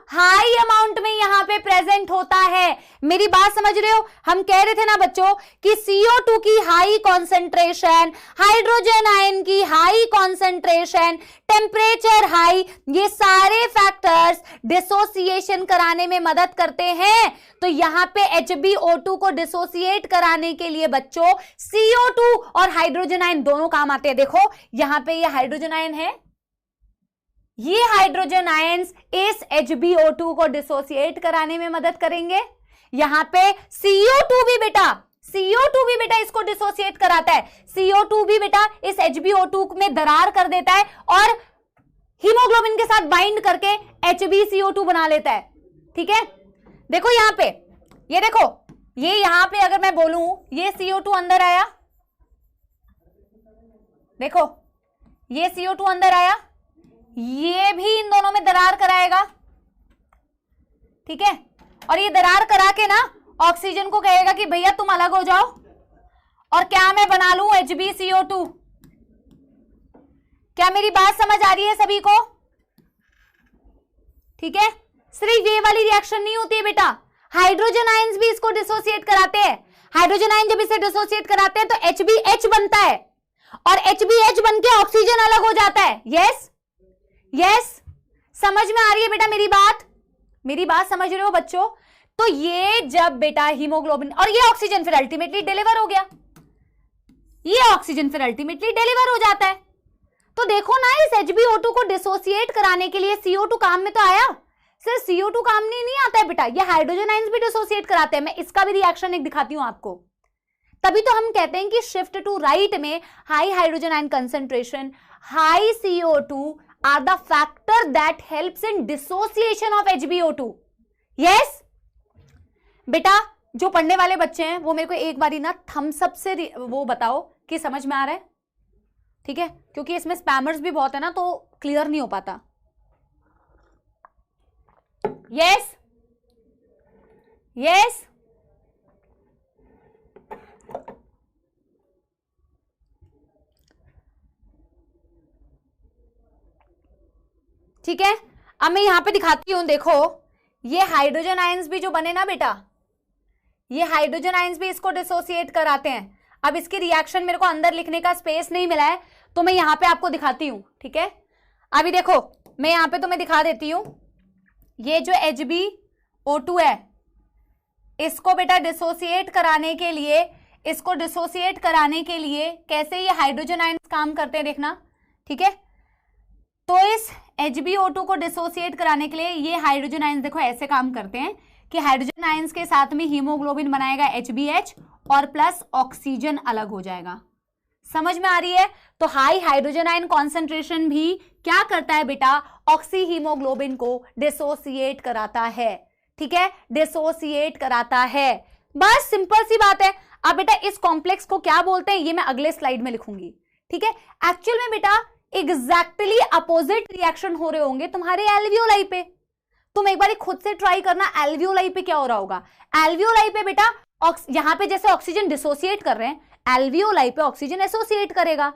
हाई अमाउंट में यहां पे प्रेजेंट होता है। मेरी बात समझ रहे हो? हम कह रहे थे ना बच्चों कि CO2 की हाई कॉन्सेंट्रेशन, हाइड्रोजन आयन की हाई कॉन्सेंट्रेशन, टेम्परेचर हाई, ये सारे फैक्टर्स डिसोसिएशन कराने में मदद करते हैं। तो यहां पे HbO2 को डिसोसिएट कराने के लिए बच्चों CO2 और हाइड्रोजन आयन दोनों काम आते हैं। देखो यहां पे ये हाइड्रोजन आयन है, ये हाइड्रोजन आयंस इस HbO2 को डिसोसिएट कराने में मदद करेंगे। यहां पे CO2 भी बेटा इसको डिसोसिएट कराता है, CO2 भी बेटा इस HbO2 में दरार कर देता है और हीमोग्लोबिन के साथ बाइंड करके HbCO2 बना लेता है, ठीक है? देखो यहां पे, ये देखो, ये यहां पे अगर मैं बोलूं ये CO2 अंदर आया, देखो ये CO2 अंदर आया, ये भी इन दोनों में दरार कराएगा, ठीक है? और ये दरार करा के ना ऑक्सीजन को कहेगा कि भैया तुम अलग हो जाओ और क्या मैं बना लूं HbCO2। क्या मेरी बात समझ आ रही है सभी को? ठीक है, सिर्फ ये वाली रिएक्शन नहीं होती है बेटा, हाइड्रोजन आयंस भी इसको डिसोसिएट कराते हैं। हाइड्रोजन आयन जब इसे डिसोसिएट कराते हैं तो HbH बनता है और HbH बन के ऑक्सीजन अलग हो जाता है। यस यस, समझ में आ रही है बेटा मेरी बात? मेरी बात समझ रहे हो बच्चों? तो ये जब बेटा हीमोग्लोबिन और ये ऑक्सीजन फिर अल्टीमेटली डिलीवर हो गया, ये ऑक्सीजन फिर अल्टीमेटली डिलीवर हो जाता है। तो देखो ना, इस HbO2 को डिसोसिएट कराने के लिए CO2 काम में तो आया, सिर्फ CO2 काम में नहीं आता है बेटा, ये हाइड्रोजन आयंस भी डिसोसिएट कराते हैं। मैं इसका भी रिएक्शन एक दिखाती हूं आपको। तभी तो हम कहते हैं कि शिफ्ट टू राइट में high hydrogen ion concentration, high CO2 are the factor that helps in dissociation of HbO2. Yes? बेटा जो पढ़ने वाले बच्चे हैं वो मेरे को एक बारी ना थम्स अप से वो बताओ कि समझ में आ रहा है, ठीक है? क्योंकि इसमें स्पैमर्स भी बहुत है ना, तो क्लियर नहीं हो पाता। यस यस, ठीक है, अब मैं यहां पे दिखाती हूं, देखो ये हाइड्रोजन आयंस भी जो बने ना बेटा, ये हाइड्रोजन आयंस भी इसको डिसोसिएट कराते हैं। अब इसकी रिएक्शन मेरे को अंदर लिखने का स्पेस नहीं मिला है तो मैं यहां पे आपको दिखाती हूं, ठीक है। अभी देखो मैं यहां पे तुम्हें दिखा देती हूं, ये जो HbO2 है इसको बेटा डिसोसिएट कराने के लिए, इसको डिसोसिएट कराने के लिए कैसे ये हाइड्रोजन आयंस काम करते हैं देखना, ठीक है। तो इस HbO2 को डिसोसिएट कराने के लिए ये हाइड्रोजन आयंस देखो ऐसे काम करते हैं कि हाइड्रोजन आयंस के साथ में हीमोग्लोबिन बनाएगा HbH और प्लस ऑक्सीजन अलग हो जाएगा। समझ में आ रही है? तो हाई हाइड्रोजन आयन कॉन्सेंट्रेशन भी क्या करता है बेटा, ऑक्सी हीमोग्लोबिन को डिसोसिएट कराता है, ठीक है, डिसोसिएट कराता है। बस सिंपल सी बात है। अब बेटा इस कॉम्प्लेक्स को क्या बोलते हैं ये मैं अगले स्लाइड में लिखूंगी, ठीक है। एक्चुअल में बेटा एग्जैक्टली अपोजिट रिएक्शन हो रहे होंगे तुम्हारे एल्वियोलाई पे। तुम एक बार खुद से ट्राई करना एल्वियोलाई पे क्या हो रहा होगा। एल्वियोलाई पे बेटा यहां पे जैसे ऑक्सीजन डिसोसिएट कर रहे हैं, एल्वियोलाई पे ऑक्सीजन एसोसिएट करेगा,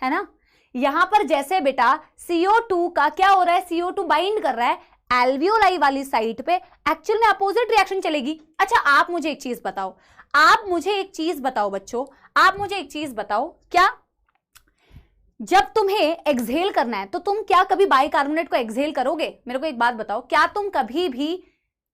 है ना। यहां पर जैसे बेटा CO2 का क्या हो रहा है, CO2 बाइंड कर रहा है एल्वियोलाई वाली साइट पे, एक्चुअल में अपोजिट रिएक्शन चलेगी। अच्छा आप मुझे एक चीज बताओ, बच्चों, आप मुझे एक चीज बताओ, क्या जब तुम्हें एक्सहेल करना है तो तुम क्या कभी बाइकार्बोनेट को एक्सहेल करोगे? मेरे को एक बात बताओ, क्या तुम कभी भी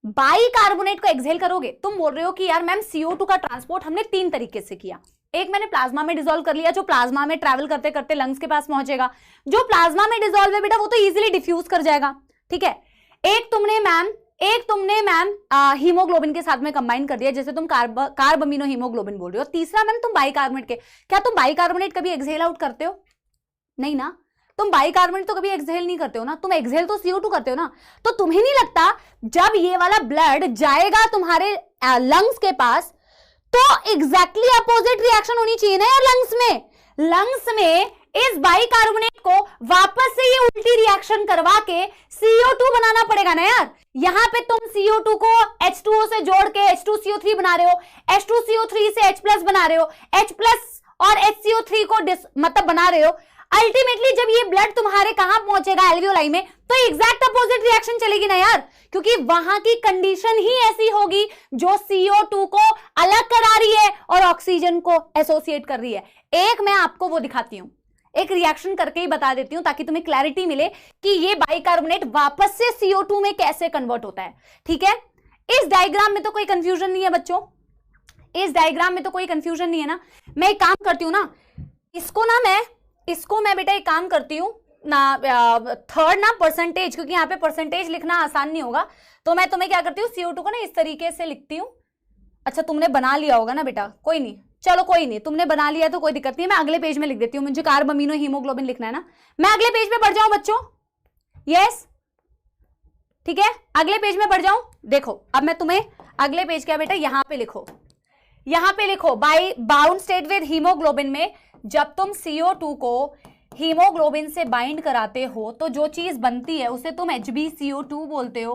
बाइकार्बोनेट को एक्सहेल करोगे? तुम बोल रहे हो कि यार मैम CO2 का ट्रांसपोर्ट हमने 3 तरीके से किया। एक मैंने प्लाज्मा में डिसॉल्व कर लिया, जो प्लाज्मा में ट्रैवल करते करते लंग्स के पास पहुंचेगा। जो प्लाज्मा में डिसॉल्व है बेटा वो तो इजीली डिफ्यूज कर जाएगा, ठीक है। एक तुमने मैम हीमोग्लोबिन के साथ में कंबाइन कर दिया, जैसे तुम कार्ब अमीनो हीमोग्लोबिन बोल रहे हो। तीसरा मैम तुम बाइकार्बोनेट के, क्या तुम बाइकार्बोनेट कभी एक्सहेल आउट करते हो? नहीं ना, तुम बाइकार्बोनेट तो कभी एक्सहेल नहीं करते हो ना, तुम एक्सहेल तो CO2 करते हो ना। तो तुम्हें नहीं लगता जब ये वाला ब्लड जाएगा तुम्हारे लंग्स के पास तो एग्जैक्टली अपोजिट रिएक्शन होनी चाहिए ना यार लंग्स में इस बाइकार्बोनेट को वापस से ये उल्टी रिएक्शन करवा के CO2 बनाना पड़ेगा ना यार। यहां पे तुम CO2 को H2O से जोड़ के H2CO3 बना रहे हो, H2CO3 से H+ बना रहे हो, H+ और HCO3 को मतलब बना रहे हो। अल्टीमेटली जब ये ब्लड तुम्हारे कहां पहुंचेगा, एल्वियोलाई में, तो एग्जैक्ट अपोजिट रिएक्शन चलेगी ना यार, क्योंकि वहां की कंडीशन ही ऐसी होगी जो CO2 को अलग करा रही है और ऑक्सीजन को एसोसिएट कर रही है। एक मैं आपको वो दिखाती हूं, एक रिएक्शन करके ही बता देती हूं ताकि तुम्हें क्लैरिटी मिले कि ये बाइकार्बोनेट वापस से CO2 में कैसे कन्वर्ट होता है, ठीक है। इस डायग्राम में तो कोई कंफ्यूजन नहीं है बच्चों, इस डायग्राम में तो कोई कंफ्यूजन नहीं है ना। मैं एक काम करती हूं ना, इसको मैं बेटा एक काम करती हूँ ना, थर्ड ना परसेंटेज, क्योंकि यहाँ पे परसेंटेज लिखना आसान नहीं होगा, तो मैं तुम्हें क्या करती हूँ CO2 को ना इस तरीके से लिखती हूँ। अच्छा तुमने बना लिया होगा ना बेटा, कोई नहीं, चलो कोई नहीं, तुमने बना लिया तो कोई दिक्कत नहीं है। मैं अगले पेज में लिख देती हूँ, मुझे कार्ब अमीनो हीमोग्लोबिन लिखना है ना। मैं अगले पेज पे बढ़ जाऊं बच्चों? यस, ठीक है, अगले पेज में बढ़ जाऊं। देखो अब मैं तुम्हें अगले पेज क्या बेटा, यहाँ पे लिखो by bound state with haemoglobin में जब तुम CO2 को हीमोग्लोबिन से बाइंड कराते हो तो जो चीज बनती है उसे तुम HbCO2 बोलते हो,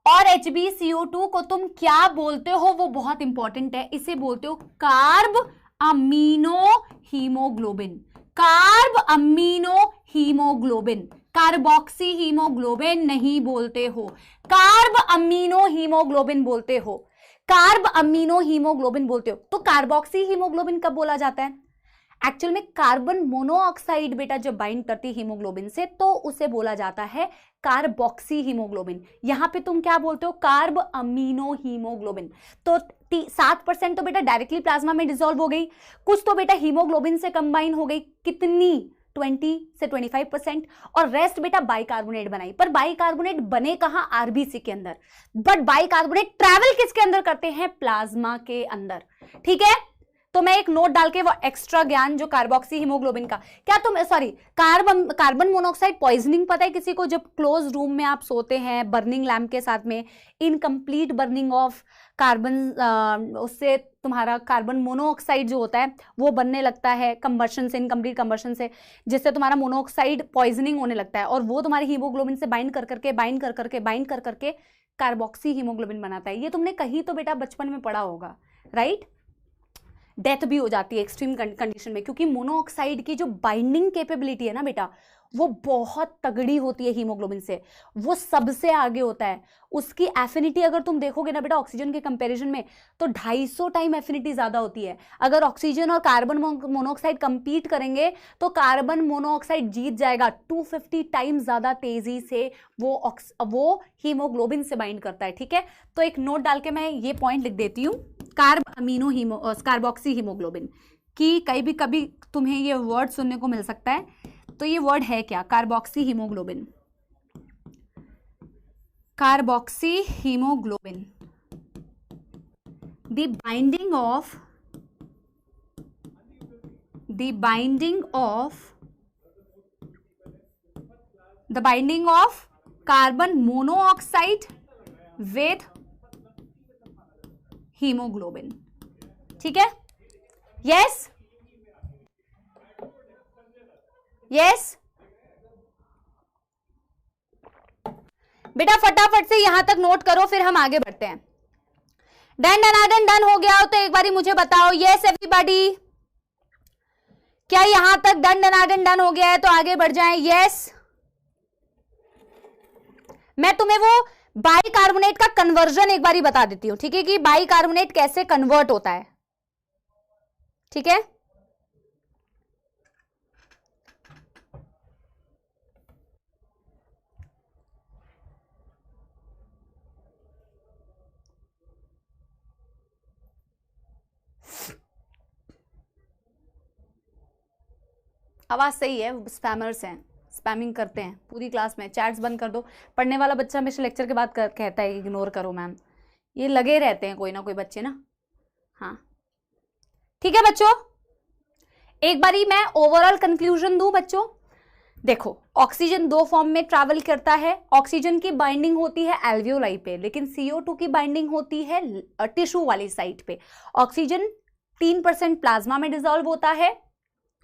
और HbCO2 को तुम क्या बोलते हो वो बहुत इंपॉर्टेंट है, इसे बोलते हो carb amino haemoglobin. Carb amino haemoglobin, carboxy haemoglobin नहीं बोलते हो, कार्ब अमीनो हीमोग्लोबिन बोलते हो, कार्ब अमीनो हीमोग्लोबिन बोलते हो। तो कार्बोक्सी हीमोग्लोबिन कब बोला जाता है? एक्चुअल में कार्बन मोनोऑक्साइड बेटा जब बाइंड करती है हीमोग्लोबिन से तो उसे बोला जाता है कार्बोक्सी हीमोग्लोबिन। यहां पे तुम क्या बोलते हो, कार्ब अमीनो हीमोग्लोबिन। तो 7% तो बेटा डायरेक्टली प्लाज्मा में डिसॉल्व हो गई, कुछ तो बेटा हीमोग्लोबिन से कंबाइन हो गई, कितनी 20 से 25%, और रेस्ट बेटा बाइकार्बोनेट बनाई। पर बाइकार्बोनेट बने कहां, आरबीसी के अंदर, बट बाइकार्बोनेट ट्रैवल किसके अंदर करते हैं, प्लाज्मा के अंदर, ठीक है। तो मैं एक नोट डाल के वो एक्स्ट्रा ज्ञान जो कार्बोक्सी हीमोग्लोबिन का, क्या तुम कार्बन मोनोऑक्साइड पॉइजनिंग पता है किसी को? जब क्लोज रूम में आप सोते हैं बर्निंग लैम्प के साथ में, इनकम्प्लीट बर्निंग ऑफ कार्बन, उससे तुम्हारा कार्बन मोनोऑक्साइड जो होता है वो बनने लगता है कंबशन से, इनकम्प्लीट कंबशन से, जिससे तुम्हारा मोनोऑक्साइड पॉइजनिंग होने लगता है और वो तुम्हारे हीमोग्लोबिन से बाइंड कर करके कार्बोक्सी हीमोग्लोबिन बनाता है। ये तुमने कहीं तो बेटा बचपन में पढ़ा होगा, राइट। डेथ भी हो जाती है एक्सट्रीम कंडीशन में, क्योंकि मोनोऑक्साइड की जो बाइंडिंग कैपेबिलिटी है ना बेटा वो बहुत तगड़ी होती है हीमोग्लोबिन से, वो सबसे आगे होता है। उसकी एफिनिटी अगर तुम देखोगे ना बेटा ऑक्सीजन के कंपैरिजन में तो 250 टाइम एफिनिटी ज्यादा होती है। अगर ऑक्सीजन और कार्बन मोनोऑक्साइड कंपीट करेंगे तो कार्बन मोनोऑक्साइड जीत जाएगा, 250 टाइम ज्यादा तेजी से वो हीमोग्लोबिन से बाइंड करता है। ठीक है, तो एक नोट डाल के मैं ये पॉइंट लिख देती हूँ, कार्बोक्सी हीमोग्लोबिन की कभी तुम्हें ये वर्ड सुनने को मिल सकता है। तो ये वर्ड है क्या? Carboxy haemoglobin. Carboxy haemoglobin, the binding of carbon monoxide with haemoglobin. ठीक है, यस यस बेटा फटाफट से यहां तक नोट करो, फिर हम आगे बढ़ते हैं। डन हो गया हो तो एक बारी मुझे बताओ, यस एवरीबॉडी, क्या यहां तक डन हो गया है तो आगे बढ़ जाएं। यस, मैं तुम्हें वो बाइकार्बोनेट का कन्वर्जन एक बारी बता देती हूं, ठीक है, कि बाइकार्बोनेट कैसे कन्वर्ट होता है। ठीक है, आवाज सही है, स्पैमर्स हैं, स्पैमिंग करते हैं पूरी क्लास में। चैट्स बंद कर दो, पढ़ने वाला बच्चा हमेशा लेक्चर के बाद कहता है इग्नोर करो मैम, ये लगे रहते हैं कोई ना कोई बच्चे ना। हाँ ठीक है बच्चों, एक बारी मैं ओवरऑल कंक्लूजन दूं बच्चों। देखो ऑक्सीजन दो फॉर्म में ट्रैवल करता है, ऑक्सीजन की बाइंडिंग होती है एल्वियोलाई पे, लेकिन CO2 की बाइंडिंग होती है टिश्यू वाली साइट पे। ऑक्सीजन 3% प्लाज्मा में डिसॉल्व होता है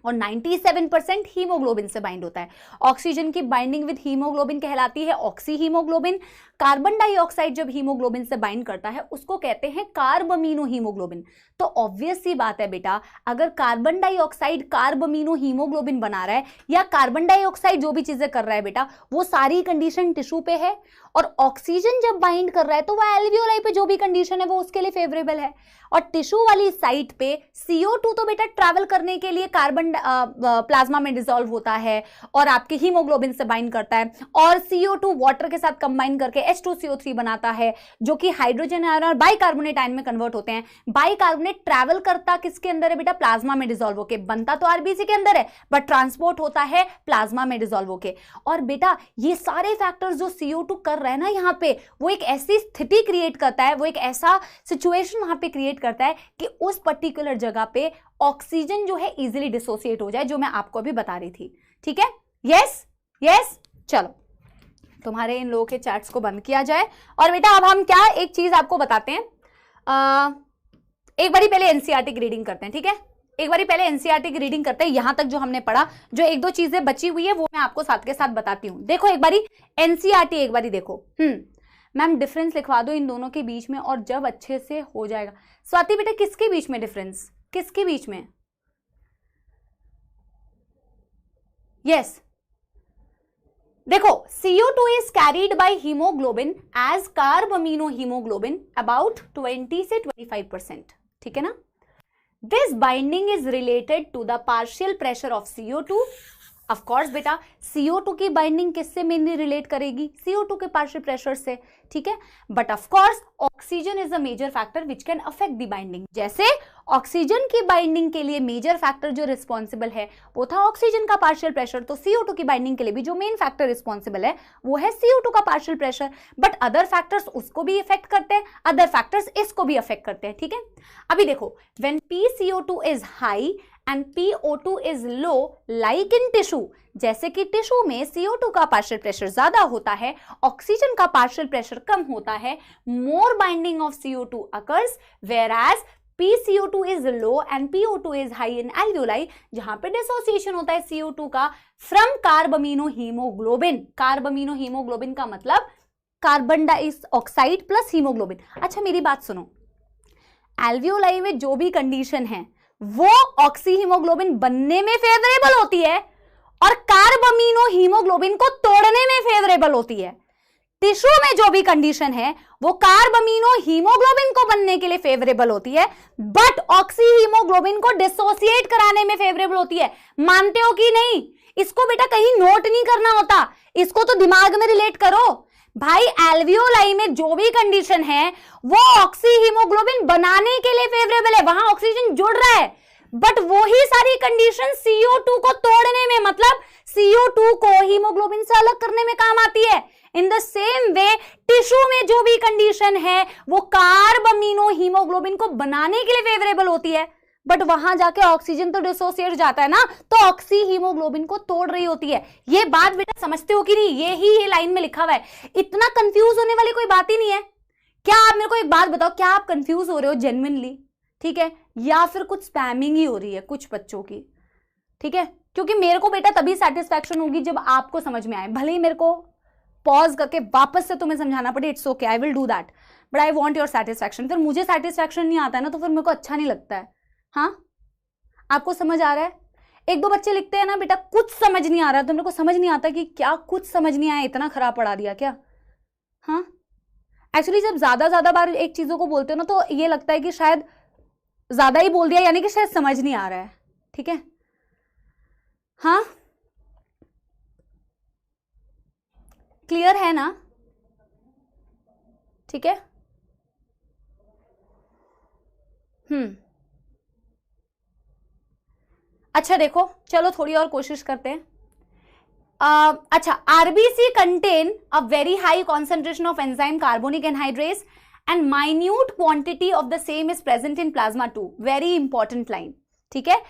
और 97% हीमोग्लोबिन से बाइंड होता है। ऑक्सीजन की बाइंडिंग विद हीमोग्लोबिन कहलाती है ऑक्सी हीमोग्लोबिन। कार्बन डाइऑक्साइड जब हीमोग्लोबिन से बाइंड करता है उसको कहते हैं कार्बमीनो हीमोग्लोबिन। तो ऑब्वियस सी बात है बेटा, अगर कार्बन डाइऑक्साइड कार्बमीनो हीमोग्लोबिन बना रहा है या कार्बन डाइऑक्साइड जो भी चीजें कर रहा है बेटा, वो सारी कंडीशन टिश्यू पे है, और ऑक्सीजन जब बाइंड कर रहा है तो वह एल्वियोलाई पे जो भी कंडीशन है वो उसके लिए फेवरेबल है। और टिश्यू वाली साइट पे CO2 तो बेटा ट्रैवल करने के लिए कार्बन प्लाज्मा में डिसॉल्व होता है और आपके हीमोग्लोबिन से बाइंड करता है, और CO2 वाटर के साथ कंबाइन करके H2CO3 बनाता है, जो कि हाइड्रोजन आयन और बाइकार्बोनेट आयन में कन्वर्ट होते हैं। बाइकार्बोनेट ट्रैवल करता किसके अंदर है बेटा? प्लाज्मा में डिसॉल्व होके। बनता तो RBC के अंदर है बट ट्रांसपोर्ट होता है प्लाज्मा में डिसॉल्व होके। और बेटा ये सारे फैक्टर्स जो CO2 कर रहा है ना यहाँ पे, वो एक ऐसी स्थिति क्रिएट करता है, वो एक ऐसा सिचुएशन वहां पे क्रिएट करता है कि उस पर्टिकुलर जगह पे ऑक्सीजन जो है इजीली डिसोसिएट हो जाए, जो मैं आपको अभी बता रही थी। ठीक है, यस यस, चलो तुम्हारे इन लोगों के चैट्स को बंद किया जाए। और बेटा अब हम क्या एक चीज आपको बताते हैं, एक बारी पहले एनसीईआरटी की रीडिंग करते हैं। ठीक है, एक बारी पहले एनसीईआरटी की रीडिंग करते हैं। यहां तक जो हमने पढ़ा, जो एक दो चीजें बची हुई है वो मैं आपको साथ के साथ बताती हूं। देखो एक बारी एनसीईआरटी एक बारी देखो। मैम डिफरेंस लिखवा दो इन दोनों के बीच में, और जब अच्छे से हो जाएगा। स्वाति बेटा किसके बीच में डिफरेंस, किसके बीच में? यस देखो CO2 is carried by hemoglobin as carbamino hemoglobin about 20 से 25%। ठीक है ना? This binding is related to the partial pressure of CO2। Of course बेटा CO2 की बाइंडिंग किससे मेनली रिलेट करेगी? CO2 के पार्शियल प्रेशर से। ठीक है, but of course oxygen is a major factor which can affect the binding. जैसे oxygen की बाइंडिंग के लिए मेजर फैक्टर जो रिस्पॉन्सिबल है वो था ऑक्सीजन का पार्शियल प्रेशर, तो CO2 की बाइंडिंग के लिए भी जो मेन फैक्टर रिस्पॉन्सिबल है वो है CO2 का partial pressure. But other factors उसको भी इफेक्ट करते हैं, अदर फैक्टर्स इसको भी अफेक्ट करते हैं। ठीक है, अभी देखो when PCO2 is high and PO2 is low like in tissue, जैसे कि टिश्यू में CO2 का पार्शियल प्रेशर ज्यादा होता है, ऑक्सीजन का पार्शियल प्रेशर कम होता है, more binding of CO2 occurs, whereas PCO2 is low and PO2 is high in alveoli, जहां पे डिसोसिएशन होता है CO2 का from कार्बमीनो हीमोग्लोबिन। कार्बमीनो हीमोग्लोबिन का मतलब कार्बन डाइऑक्साइड प्लस हीमोग्लोबिन। अच्छा मेरी बात सुनो, एल्वियोलाई में जो भी कंडीशन है वो ऑक्सी हीमोग्लोबिन बनने में फेवरेबल होती है और कार्बमिनो हीमोग्लोबिन को तोड़ने में फेवरेबल होती है। टिश्यू में जो भी कंडीशन है वो कार्बमिनो हीमोग्लोबिन को बनने के लिए फेवरेबल होती है, बट ऑक्सी हीमोग्लोबिन को डिसोसिएट कराने में फेवरेबल होती है। मानते हो कि नहीं? इसको बेटा कहीं नोट नहीं करना होता, इसको तो दिमाग में रिलेट करो भाई। एल्वियोलाई में जो भी कंडीशन है वो ऑक्सी हीमोग्लोबिन बनाने के लिए फेवरेबल है, वहां ऑक्सीजन जुड़ रहा है, बट वही सारी कंडीशन CO2 को तोड़ने में, मतलब CO2 को हीमोग्लोबिन से अलग करने में काम आती है। In the same way tissue में जो भी कंडीशन है वो कार्बमिनो हीमोग्लोबिन को बनाने के लिए फेवरेबल होती है, बट वहां जाके ऑक्सीजन तो डिसोसिएट जाता है ना, तो ऑक्सी हीमोग्लोबिन को तोड़ रही होती है। ये बात बेटा समझते हो कि नहीं? ये लाइन में लिखा हुआ है, इतना कंफ्यूज होने वाली कोई बात ही नहीं है। क्या आप मेरे को एक बात बताओ, क्या आप कंफ्यूज हो रहे हो जेन्युइनली? ठीक है, या फिर कुछ स्पैमिंग ही हो रही है कुछ बच्चों की? ठीक है, क्योंकि मेरे को बेटा तभी सेटिस्फैक्शन होगी जब आपको समझ में आए, भले ही मेरे को पॉज करके वापस से तुम्हें समझाना पड़े, it's okay, I will do that, but I want your satisfaction. फिर मुझे सेटिस्फैक्शन नहीं आता है ना, तो फिर मेरे को अच्छा नहीं लगता है। हाँ, आपको समझ आ रहा है? एक दो बच्चे लिखते हैं ना बेटा कुछ समझ नहीं आ रहा, तो मेरे को समझ नहीं आता कि क्या कुछ समझ नहीं आया, इतना खराब पढ़ा दिया क्या? हाँ, एक्चुअली जब ज्यादा बार एक चीजों को बोलते हो ना, तो ये लगता है कि शायद ज्यादा ही बोल दिया, यानी कि शायद समझ नहीं आ रहा है। ठीक है, हाँ, क्लियर है ना? ठीक है, अच्छा देखो, चलो थोड़ी और कोशिश करते हैं। अच्छा, RBC contain a very high concentration of enzyme carbonic anhydrase and minute quantity of the same is present in plasma 2। Very important line. ठीक है,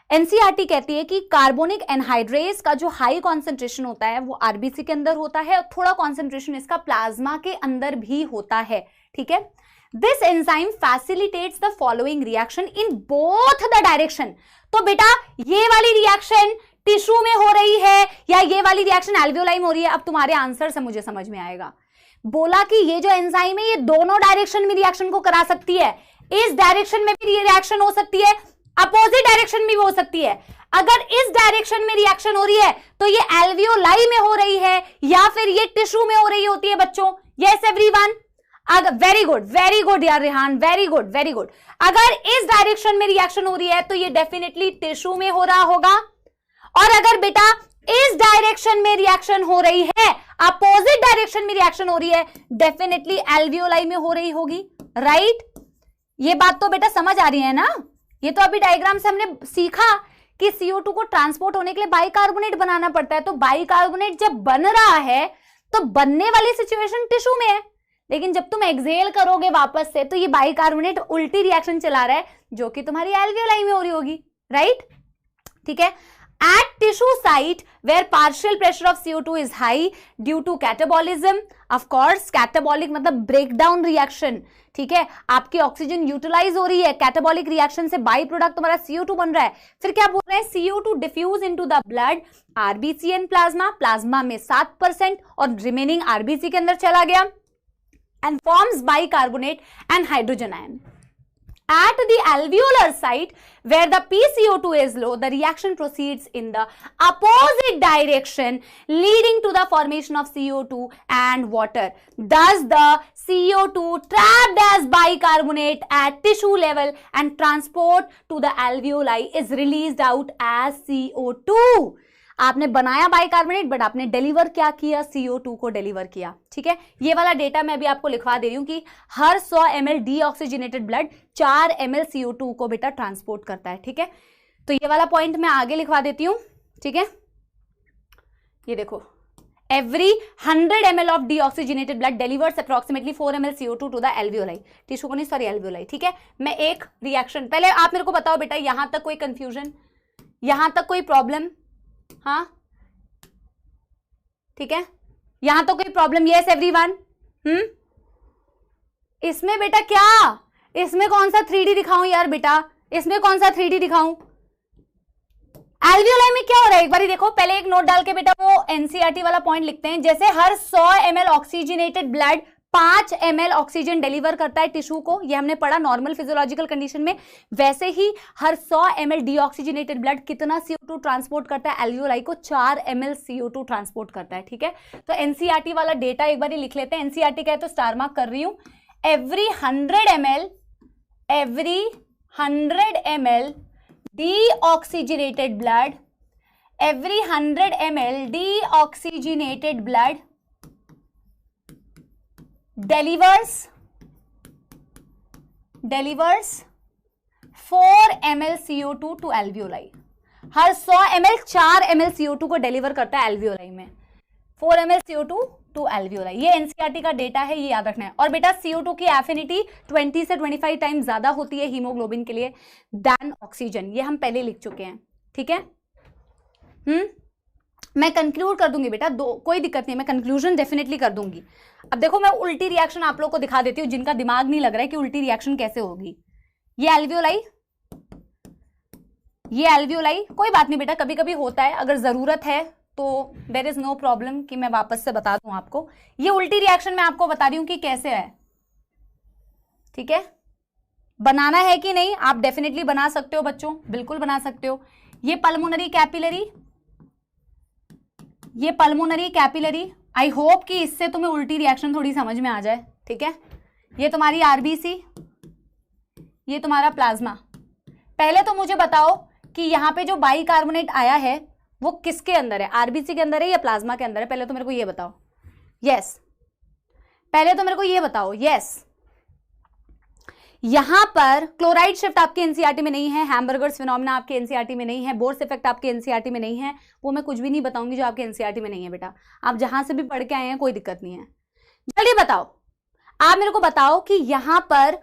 एनसीईआरटी कहती है कि कार्बोनिक एनहाइड्रेस का जो हाई कॉन्सेंट्रेशन होता है वो आरबीसी के अंदर होता है और थोड़ा कॉन्सेंट्रेशन इसका प्लाज्मा के अंदर भी होता है। ठीक है, this enzyme facilitates the following reaction in both the direction. तो बेटा ये वाली रिएक्शन टिश्यू में हो रही है या ये वाली रिएक्शन एल्वियोलाई में हो रही है? अब तुम्हारे आंसर से मुझे समझ में आएगा। बोला कि ये जो एंजाइम है ये दोनों डायरेक्शन में रिएक्शन को करा सकती है, इस डायरेक्शन में भी रिएक्शन हो सकती है, अपोजिट डायरेक्शन में भी हो सकती है। अगर इस डायरेक्शन में रिएक्शन हो रही है तो ये एल्वियोलाई में हो रही है या फिर ये टिश्यू में हो रही होती है बच्चों। यस एवरीवन, वेरी गुड यार रेहान, वेरी गुड। अगर इस डायरेक्शन में रिएक्शन हो रही है तो ये डेफिनेटली टिश्यू में हो रहा होगा, और अगर बेटा इस डायरेक्शन में रिएक्शन हो रही है, अपोजिट डायरेक्शन में रिएक्शन हो रही है, डेफिनेटली एल्वियोलाई में हो रही होगी। राइट, ये बात तो बेटा समझ आ रही है ना? ये तो अभी डायग्राम से हमने सीखा कि CO2 को ट्रांसपोर्ट होने के लिए बाइकार्बोनेट बनाना पड़ता है। तो बाइकार्बोनेट जब बन रहा है तो बनने वाली सिचुएशन टिश्यू में है, लेकिन जब तुम एक्सहेल करोगे वापस से तो ये बाइकार्बोनेट उल्टी रिएक्शन चला रहा है जो कि तुम्हारी एल्वियोलाई में हो रही होगी। राइट, ठीक है। At tissue site where partial pressure of CO2 is high due to catabolism, of course catabolic मतलब breakdown reaction, ठीक है, आपकी ऑक्सीजन यूटिलाइज हो रही है, कैटाबॉलिक रिएक्शन से बाई प्रोडक्ट तुम्हारा CO2 बन रहा है। फिर क्या बोल रहे हैं? CO2 diffuse into the blood, RBC and plasma, plasma में 7% और रिमेनिंग आरबीसी के अंदर चला गया and forms bicarbonate and hydrogen ion. At the alveolar site where the PCO2 is low, the reaction proceeds in the opposite direction leading to the formation of CO2 and water. Thus the CO2 trapped as bicarbonate at tissue level and transport to the alveoli is released out as CO2. आपने बनाया bicarbonate but आपने deliver क्या किया? CO2 को deliver किया। ठीक है, ये वाला डेटा मैं भी आपको लिखवा दे रही हूं कि हर 100 ml deoxygenated blood 4 ml CO2 को बेटा ट्रांसपोर्ट करता है। ठीक है, तो ये वाला पॉइंट मैं आगे लिखवा देती हूं। ठीक है, ये देखो, every 100 ml of deoxygenated blood delivers approximately 4 ml CO2 to the alveoli, tissue को नहीं सॉरी एल्वियोलाई। ठीक है, मैं एक रिएक्शन, पहले आप मेरे को बताओ बेटा यहां तक कोई कंफ्यूजन, यहां तक कोई प्रॉब्लम? हाँ, ठीक है, यहां तो कोई प्रॉब्लम? Yes everyone. इसमें बेटा क्या, इसमें कौन सा 3D दिखाऊं यार बेटा, इसमें कौन सा 3D दिखाऊं? एल्वियोलाई में क्या हो रहा है एक बार देखो, पहले एक नोट डाल के बेटा वो एनसीईआरटी वाला पॉइंट लिखते हैं। जैसे हर 100 ml oxygenated blood 5 ml oxygen deliver करता है टिश्यू को, ये हमने पढ़ा नॉर्मल फिजियोलॉजिकल कंडीशन में। वैसे ही हर 100 ml डीऑक्सीजनेटेड ब्लड कितना CO2 ट्रांसपोर्ट करता है? एल्वियोलाई को 4 ml CO2 ट्रांसपोर्ट करता है, ठीक है। तो एनसीईआरटी वाला डेटा एक बार लिख लेते हैं। एनसीईआरटी का है तो स्टार मार्क कर रही हूं। Every 100 ml deoxygenated blood, every 100 ml deoxygenated blood delivers 4 ml CO2 to alveoli। Her 100 ml 4 ml CO2 को डिलीवर करता है एल्वियोलाई में, 4 ml CO2 टू एल्वियोलाई। ये एनसीईआरटी का डेटा है, ये याद रखना है। और बेटा CO2 की एफिनिटी 20 से 25 टाइम ज्यादा होती है हीमोग्लोबिन के लिए देन ऑक्सीजन, ये हम पहले लिख चुके हैं, ठीक है। मैं कंक्लूड कर दूंगी बेटा, कोई दिक्कत नहीं, मैं कंक्लूजन डेफिनेटली कर दूंगी। अब देखो मैं उल्टी रिएक्शन आप लोग को दिखा देती हूँ, जिनका दिमाग नहीं लग रहा है कि उल्टी रिएक्शन कैसे होगी। ये एल्वियोलाई, ये एल्वियोलाई, कोई बात नहीं बेटा, कभी कभी होता है, अगर जरूरत है तो देयर इज नो प्रॉब्लम कि मैं वापस से बता दूं आपको। ये उल्टी रिएक्शन मैं आपको बता रही हूं कि कैसे है, ठीक है। बनाना है कि नहीं, आप डेफिनेटली बना सकते हो बच्चों, बिल्कुल बना सकते हो। ये पल्मोनरी कैपिलरी, ये पल्मोनरी कैपिलरी, आई होप कि इससे तुम्हें उल्टी रिएक्शन थोड़ी समझ में आ जाए, ठीक है। ये तुम्हारी आरबीसी, ये तुम्हारा प्लाज्मा। पहले तो मुझे बताओ कि यहां पे जो बाइकार्बोनेट आया है वो किसके अंदर है, आरबीसी के अंदर है या प्लाज्मा के अंदर है? पहले तो मेरे को ये बताओ। यस, पहले तो मेरे को ये बताओ। यस, यहां पर क्लोराइड शिफ्ट आपके एनसीईआरटी में नहीं है, हैमबर्गर्स फिनोमेना आपके एनसीईआरटी में नहीं है, बोर्स इफेक्ट आपके एनसीईआरटी में नहीं है, वो मैं कुछ भी नहीं बताऊंगी जो आपके एनसीईआरटी में नहीं है बेटा। आप जहां से भी पढ़ के आए हैं कोई दिक्कत नहीं है। जल्दी बताओ, आप मेरे को बताओ कि यहां पर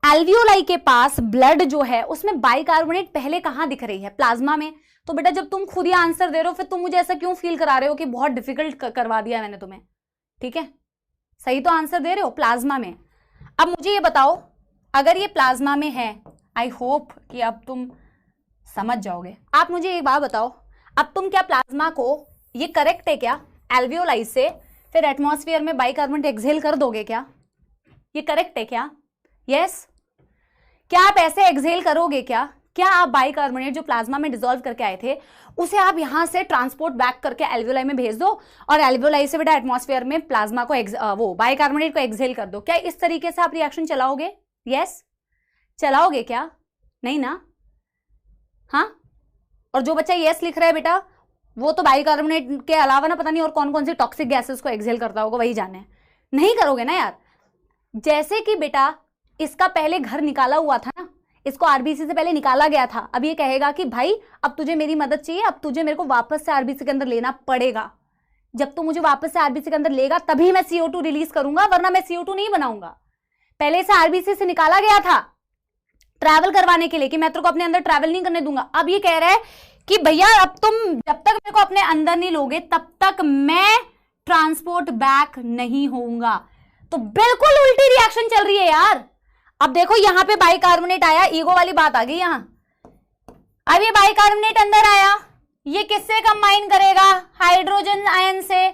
एल्वियोलाई के पास ब्लड जो है उसमें बाइकार्बोनेट पहले कहां दिख रही है? प्लाज्मा में। तो बेटा जब तुम खुद ही आंसर दे रहे हो फिर तुम मुझे ऐसा क्यों फील करा रहे हो कि बहुत डिफिकल्ट करवा दिया मैंने तुम्हें, ठीक है। सही तो आंसर दे रहे हो, प्लाज्मा में। अब मुझे ये बताओ, अगर ये प्लाज्मा में है, आई होप कि अब तुम समझ जाओगे। आप मुझे एक बात बताओ, अब तुम क्या प्लाज्मा को, ये करेक्ट है क्या, एल्वियोलाई से फिर एटमॉस्फेयर में बाइकार्बोनेट एक्सहेल कर दोगे क्या? ये करेक्ट है क्या? यस, क्या आप ऐसे एक्सहेल करोगे क्या? क्या आप बाइकार्बोनेट जो प्लाज्मा में डिसॉल्व करके आए थे उसे आप यहां से ट्रांसपोर्ट बैक करके एल्वियोलाई में भेज दो और एल्वियोलाई से बेटा एटमॉस्फेयर में प्लाज्मा को वो बाइकार्बोनेट को एक्सहेल कर दो? क्या इस तरीके से आप रिएक्शन चलाओगे? यस, चलाओगे क्या? नहीं ना? हाँ। और जो बच्चा यस लिख रहा है बेटा वो तो बाइकार्बोनेट के अलावा ना पता नहीं और कौन कौन सी टॉक्सिक गैसेस को एक्सहेल करता होगा, वही जाने। नहीं करोगे ना यार। जैसे कि बेटा इसका पहले घर निकाला हुआ था ना, इसको आरबीसी से पहले निकाला गया था, अब ये कहेगा कि भाई अब तुझे मेरी मदद चाहिए, अब तुझे मेरे को वापस से आरबीसी के अंदर लेना पड़ेगा। जब तू मुझे वापस से आरबीसी के अंदर लेगा तभी मैं CO2 रिलीज करूंगा, वरना मैं CO2 नहीं बनाऊंगा। पहले से आरबीसी से निकाला गया था ट्रैवल करवाने के लिए कि मैं तेरे को अपने अंदर ट्रैवल नहीं करने दूंगा। अब ये कह रहा है कि भैया अब तुम जब तक मेरे को अपने अंदर नहीं लोगे तब तक मैं ट्रांसपोर्ट बैक नहीं होऊंगा। तो बिल्कुल उल्टी रिएक्शन चल रही है यार। अब देखो यहां पे बाइकार्बोनेट आया, ईगो वाली बात आ गई यहां। अब ये बाइकार्बोनेट अंदर आया, ये किससे कंबाइन करेगा? हाइड्रोजन आयन से।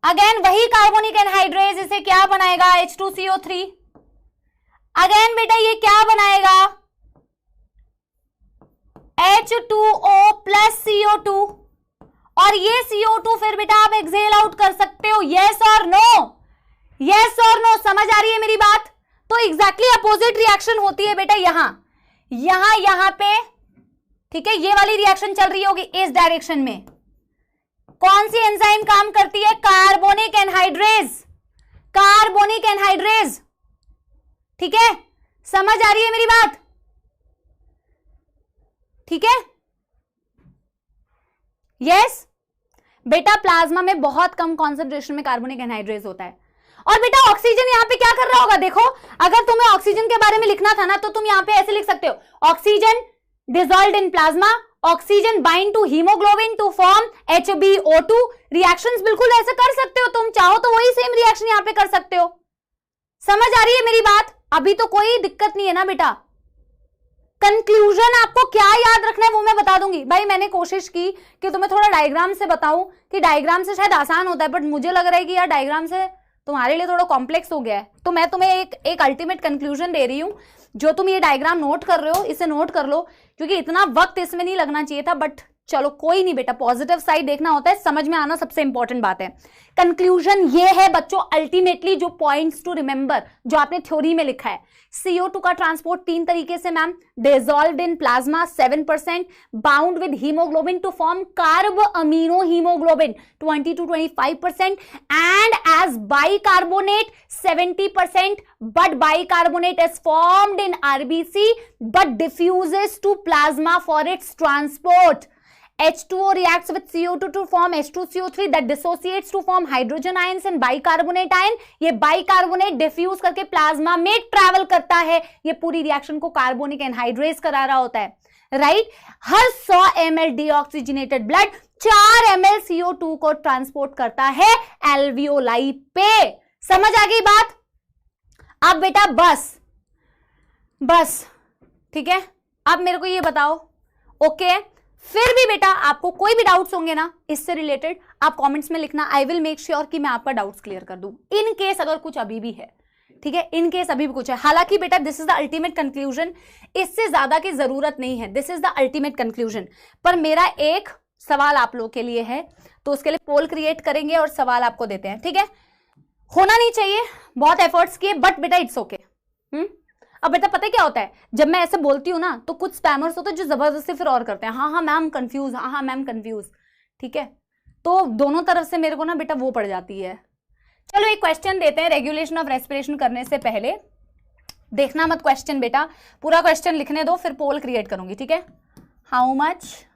अगेन वही कार्बोनिक एनहाइड्रेज इसे क्या बनाएगा? H2CO3। अगेन बेटा ये क्या बनाएगा? H2O plus CO2। और ये CO2 फिर बेटा आप एक्सहेल आउट कर सकते हो। यस और नो? यस और नो? समझ आ रही है मेरी बात? तो एग्जैक्टली अपोजिट रिएक्शन होती है बेटा यहां पे, ठीक है। ये वाली रिएक्शन चल रही होगी इस डायरेक्शन में। कौन सी एंजाइम काम करती है? कार्बोनिक एनहाइड्रेज, कार्बोनिक एनहाइड्रेज, ठीक है। समझ आ रही है मेरी बात? ठीक है। यस बेटा प्लाज्मा में बहुत कम कॉन्सेंट्रेशन में कार्बोनिक एनहाइड्रेज होता है। और बेटा ऑक्सीजन यहां पे क्या कर रहा होगा? देखो अगर तुम्हें ऑक्सीजन के बारे में लिखना था ना तो तुम यहां पे ऐसे लिख सकते हो, oxygen dissolved in plasma, oxygen bind to haemoglobin to form HbO2। Reactions बिल्कुल ऐसे कर सकते हो, तुम चाहो तो वही सेम रिएक्शन यहां पे कर सकते हो। समझ आ रही है मेरी बात? अभी तो कोई दिक्कत नहीं है ना बेटा। कंक्लूजन आपको क्या याद रखना है वो मैं बता दूंगी। भाई मैंने कोशिश की कि तुम्हें थोड़ा डायग्राम से बताऊं कि डायग्राम से शायद आसान होता है, बट मुझे लग रहा है कि यार डायग्राम से तुम्हारे लिए थोड़ा कॉम्प्लेक्स हो गया है, तो मैं तुम्हें एक अल्टीमेट कंक्लूजन दे रही हूं। जो तुम ये डायग्राम नोट कर रहे हो इसे नोट कर लो, क्योंकि इतना वक्त इसमें नहीं लगना चाहिए था, बट चलो कोई नहीं बेटा, पॉजिटिव साइड देखना होता है, समझ में आना सबसे इंपॉर्टेंट बात है। कंक्लूजन ये है बच्चों, अल्टीमेटली जो पॉइंट्स टू रिमेंबर जो आपने थ्योरी में लिखा है, CO2 का ट्रांसपोर्ट 3 तरीके से ma'am, dissolved in plasma 7%, bound with haemoglobin to form carbaminohaemoglobin 20 to 25%, and as bicarbonate 70%, but bicarbonate is formed in RBC but diffuses to plasma for its transport. H2O reacts with CO2 to form H2CO3 that dissociates to form hydrogen ions and bicarbonate ion. ये bicarbonate diffuse करके plasma में travel करता है, ये पूरी reaction को carbonic anhydrase करा रहा होता है, राइट। हर 100 ml deoxygenated blood 4 ml CO2 को ट्रांसपोर्ट करता है एल्वियोलाई पे। समझ आ गई बात? अब बेटा बस ठीक है, अब मेरे को ये बताओ, ओके फिर भी बेटा आपको कोई भी डाउट्स होंगे ना इससे रिलेटेड, आप कमेंट्स में लिखना, आई विल मेक श्योर कि मैं आपका डाउट्स क्लियर कर दूं, इन केस अगर कुछ अभी भी है, ठीक है, इन केस अभी भी कुछ है। हालांकि बेटा this is the ultimate conclusion, इससे ज्यादा की जरूरत नहीं है, this is the ultimate conclusion. पर मेरा एक सवाल आप लोगों के लिए है, तो उसके लिए पोल क्रिएट करेंगे और सवाल आपको देते हैं, ठीक है। होना नहीं चाहिए, बहुत एफर्ट्स किए, बट बेटा इट्स ओके। अब बेटा पता है क्या होता है, जब मैं ऐसे बोलती हूँ ना तो कुछ स्पैमर्स होते हैं जो जबरदस्ती फिर और करते हैं, हाँ मैम कंफ्यूज, हाँ मैम कंफ्यूज, ठीक है। तो दोनों तरफ से मेरे को ना बेटा वो पड़ जाती है। चलो एक क्वेश्चन देते हैं रेगुलेशन ऑफ रेस्पिरेशन करने से पहले, देखना मत क्वेश्चन बेटा, पूरा क्वेश्चन लिखने दो, फिर पोल क्रिएट करूंगी, ठीक है। हाउ मच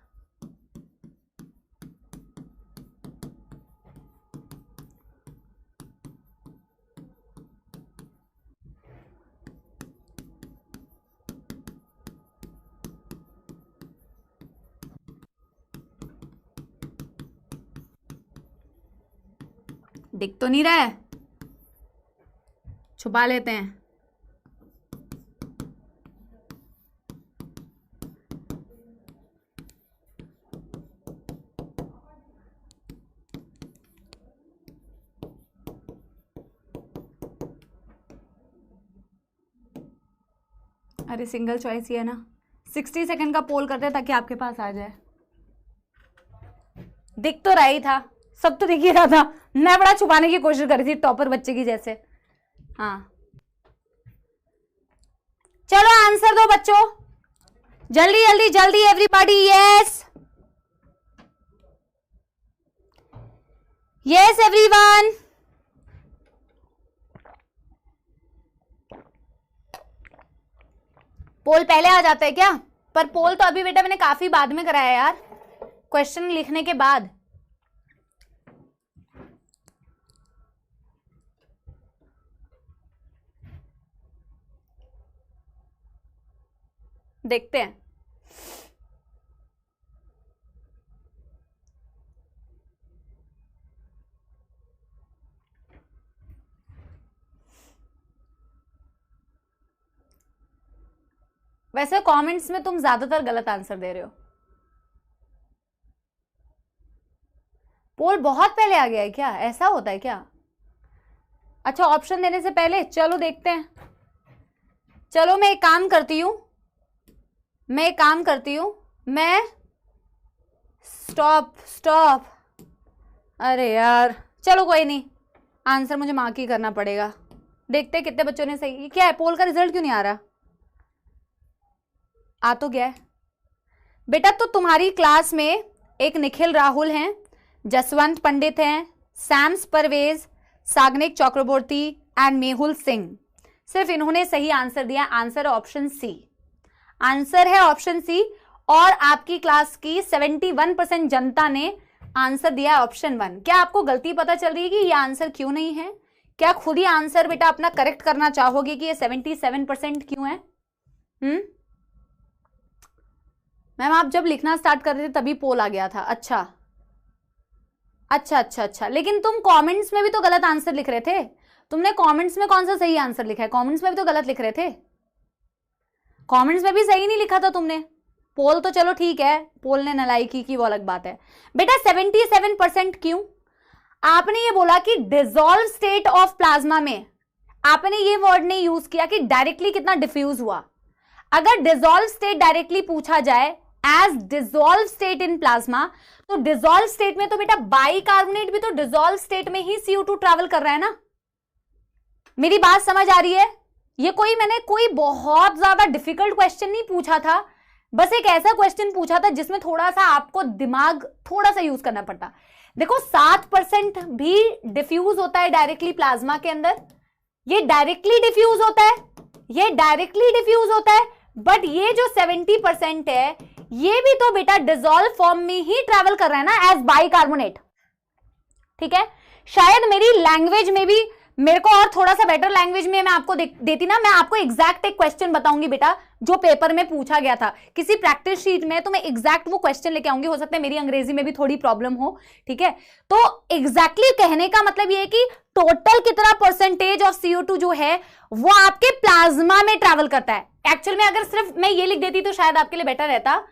दिख तो नहीं रहा है, छुपा लेते हैं। अरे सिंगल चॉइस ही है ना, 60 सेकंड का पोल करते हैं ताकि आपके पास आ जाए। दिख तो रहा ही था, सब तो दिख ही रहा था, मैं बड़ा छुपाने की कोशिश कर रही थी टॉपर बच्चे की जैसे। हाँ चलो आंसर दो बच्चों, जल्दी जल्दी जल्दी एवरीबॉडी। यस यस एवरीवन, पोल पहले आ जाता है क्या? पर पोल तो अभी बेटा मैंने काफी बाद में कराया यार, क्वेश्चन लिखने के बाद। देखते हैं। वैसे कमेंट्स में तुम ज्यादातर गलत आंसर दे रहे हो, पोल बहुत पहले आ गया है क्या? ऐसा होता है क्या? अच्छा ऑप्शन देने से पहले, चलो देखते हैं। चलो मैं एक काम करती हूं, मैं स्टॉप, अरे यार चलो कोई नहीं, आंसर मुझे मार्क ही करना पड़ेगा। देखते हैं कितने बच्चों ने सही। क्या है, पोल का रिजल्ट क्यों नहीं आ रहा? आ तो गया है बेटा। तो तुम्हारी क्लास में एक निखिल राहुल हैं, जसवंत पंडित हैं, सैम्स परवेज, साग्निक चक्रवर्ती एंड मेहुल सिंह, सिर्फ इन्होंने सही आंसर दिया। आंसर है ऑप्शन सी, आंसर है ऑप्शन सी। और आपकी क्लास की 71% जनता ने आंसर दिया है ऑप्शन 1। क्या आपको गलती पता चल रही है कि ये आंसर क्यों नहीं है? क्या खुद ही आंसर बेटा अपना करेक्ट करना चाहोगे कि ये 77% क्यों है? मैम आप जब लिखना स्टार्ट कर रहे थे तभी पोल आ गया था। अच्छा, लेकिन तुम कमेंट्स में भी तो गलत आंसर लिख रहे थे। तुमने कमेंट्स में कौन सा सही आंसर लिखा है? कमेंट्स में भी तो गलत लिख रहे थे, कमेंट्स में भी सही नहीं लिखा था तुमने। पोल तो चलो ठीक है, पोल ने नलायकी की वो अलग बात है बेटा। 77% क्यों? आपने ये बोला कि डिसॉल्व स्टेट ऑफ प्लाज्मा में, आपने ये वर्ड नहीं यूज किया कि डायरेक्टली कितना डिफ्यूज हुआ। अगर डिसॉल्व स्टेट डायरेक्टली पूछा जाए as dissolve state in plasma, तो डिसॉल्व स्टेट में तो बेटा बाइकार्बोनेट भी तो डिसॉल्व स्टेट में ही CO2 ट्रैवल कर रहा है ना। मेरी बात समझ आ रही है? ये मैंने कोई बहुत ज्यादा डिफिकल्ट क्वेश्चन नहीं पूछा था, बस एक ऐसा क्वेश्चन पूछा था जिसमें थोड़ा सा आपको दिमाग थोड़ा सा यूज करना पड़ता। देखो 7% भी डिफ्यूज होता है डायरेक्टली प्लाज्मा के अंदर, ये डायरेक्टली डिफ्यूज होता है, ये डायरेक्टली डिफ्यूज होता है, बट ये जो 70% है ये भी तो बेटा डिसॉल्व फॉर्म में ही ट्रैवल कर रहा है ना एज बाइकार्बोनेट। ठीक है, शायद मेरी लैंग्वेज में भी मेरे को और थोड़ा सा बेटर लैंग्वेज में मैं आपको देती ना, मैं आपको एग्जैक्ट एक क्वेश्चन बताऊंगी बेटा जो पेपर में पूछा गया था किसी प्रैक्टिस शीट में, तो मैं एग्जैक्ट वो क्वेश्चन लेके आऊंगी। हो सकता है मेरी अंग्रेजी में भी थोड़ी प्रॉब्लम हो, ठीक है। तो एग्जैक्टली कहने का मतलब ये है कि टोटल कितना परसेंटेज ऑफ CO2 जो है वो आपके प्लाज्मा में ट्रैवल करता है। एक्चुअल में अगर सिर्फ मैं ये लिख देती तो शायद आपके लिए बेटर रहता,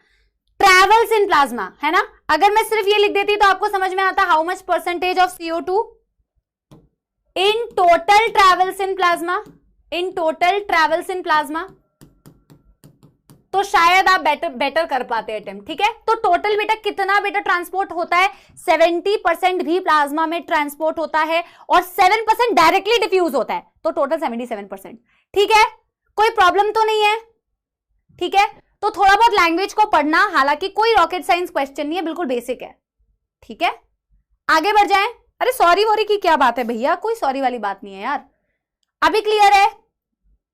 ट्रैवल्स इन प्लाज्मा, है ना। अगर मैं सिर्फ ये लिख देती तो आपको समझ में आता how much percentage of CO2 in total travels in plasma, in total travels in plasma, तो शायद आप बेटर कर पाते अटेम्प्ट। ठीक है, तो टोटल बेटा कितना बेटा ट्रांसपोर्ट होता है, 70% भी प्लाज्मा में ट्रांसपोर्ट होता है और 7% डायरेक्टली डिफ्यूज होता है, तो टोटल 77%। ठीक है, कोई प्रॉब्लम तो नहीं है? ठीक है, तो थोड़ा बहुत लैंग्वेज को पढ़ना, हालांकि कोई रॉकेट साइंस क्वेश्चन नहीं है, बिल्कुल बेसिक है। ठीक है, आगे बढ़ जाएं। अरे सॉरी वॉरी की क्या बात है भैया, कोई सॉरी वाली बात नहीं है यार, अभी क्लियर है।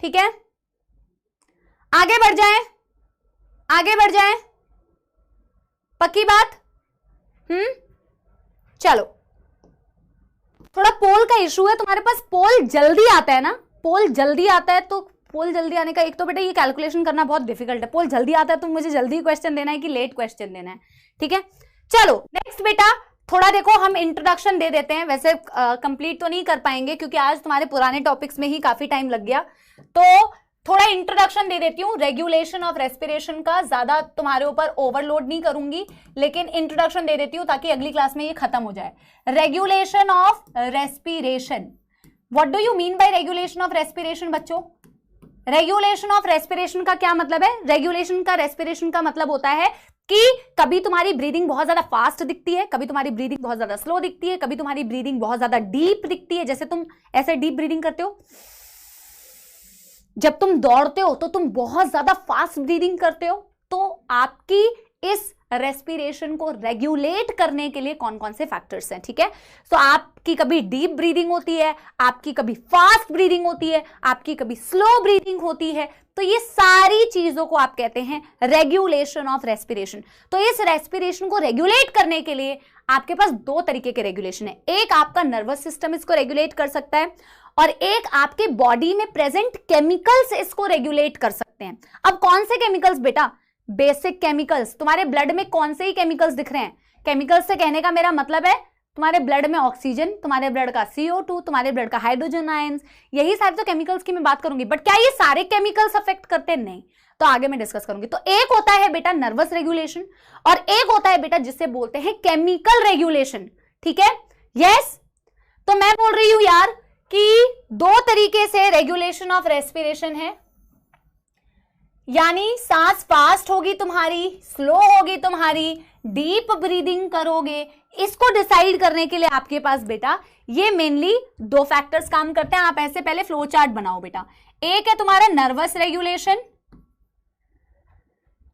ठीक है, आगे बढ़ जाएं, आगे बढ़ जाएं, पक्की बात। चलो, थोड़ा पोल का इशू है तुम्हारे पास, पोल जल्दी आता है ना, पोल जल्दी आता है, तो पोल जल्दी आने का एक तो बेटा ये कैलकुलेशन करना बहुत डिफिकल्ट है। पोल जल्दी आता है तो मुझे जल्दी क्वेश्चन देना है कि लेट क्वेश्चन देना है। ठीक है, चलो नेक्स्ट बेटा, थोड़ा देखो हम इंट्रोडक्शन दे देते हैं। वैसे कंप्लीट तो नहीं कर पाएंगे क्योंकि आज तुम्हारे पुराने टॉपिक्स में ही काफी टाइम लग गया, तो थोड़ा इंट्रोडक्शन दे देती हूँ। रेगुलेशन ऑफ रेस्पिरेशन का ज्यादा तुम्हारे ऊपर ओवरलोड नहीं करूंगी, लेकिन इंट्रोडक्शन दे देती हूँ ताकि अगली क्लास में ये खत्म हो जाए। Regulation of respiration, what do you mean by regulation of respiration बच्चों? रेगुलेशन ऑफ रेस्पिरेशन का क्या मतलब है? रेगुलेशन का रेस्पिरेशन का मतलब होता है कि कभी तुम्हारी ब्रीदिंग बहुत ज्यादा फास्ट दिखती है, कभी तुम्हारी ब्रीदिंग बहुत ज्यादा स्लो दिखती है, कभी तुम्हारी ब्रीदिंग बहुत ज्यादा डीप दिखती है। जैसे तुम ऐसे डीप ब्रीदिंग करते हो, जब तुम दौड़ते हो तो तुम बहुत ज्यादा फास्ट ब्रीदिंग करते हो। तो आपकी इस रेस्पिरेशन को रेगुलेट करने के लिए कौन कौन से फैक्टर्स हैं? ठीक है, तो आपकी कभी डीप ब्रीदिंग होती है, आपकी कभी फास्ट ब्रीदिंग होती है, आपकी कभी स्लो ब्रीदिंग होती है, तो ये सारी चीजों को आप कहते हैं रेगुलेशन ऑफ रेस्पिरेशन। तो इस रेस्पिरेशन को रेगुलेट करने के लिए आपके पास दो तरीके के रेगुलेशन है। एक आपका नर्वस सिस्टम इसको रेगुलेट कर सकता है और एक आपके बॉडी में प्रेजेंट केमिकल्स इसको रेगुलेट कर सकते हैं। अब कौन से केमिकल्स बेटा? Basic chemicals. तुम्हारे ब्लड में कौन से ही केमिकल्स दिख रहे हैं? केमिकल्स से कहने का मेरा मतलब है तुम्हारे ब्लड में ऑक्सीजन, तुम्हारे ब्लड का CO2, तुम्हारे ब्लड का हाइड्रोजन आयंस, यही सारे तो केमिकल्स की मैं बात करूंगी। बट क्या ये सारे केमिकल्स अफेक्ट करते हैं? नहीं, तो आगे मैं डिस्कस करूंगी। तो एक होता है बेटा नर्वस रेगुलेशन और एक होता है बेटा जिसे बोलते हैं केमिकल रेगुलेशन। ठीक है, यस। तो मैं बोल रही हूं यार कि दो तरीके से रेगुलेशन ऑफ रेस्पिरेशन है, यानी सांस फास्ट होगी तुम्हारी, स्लो होगी तुम्हारी, डीप ब्रीदिंग करोगे, इसको डिसाइड करने के लिए आपके पास बेटा ये मेनली दो फैक्टर्स काम करते हैं। आप ऐसे पहले फ्लो चार्ट बनाओ बेटा। एक है तुम्हारा नर्वस रेगुलेशन,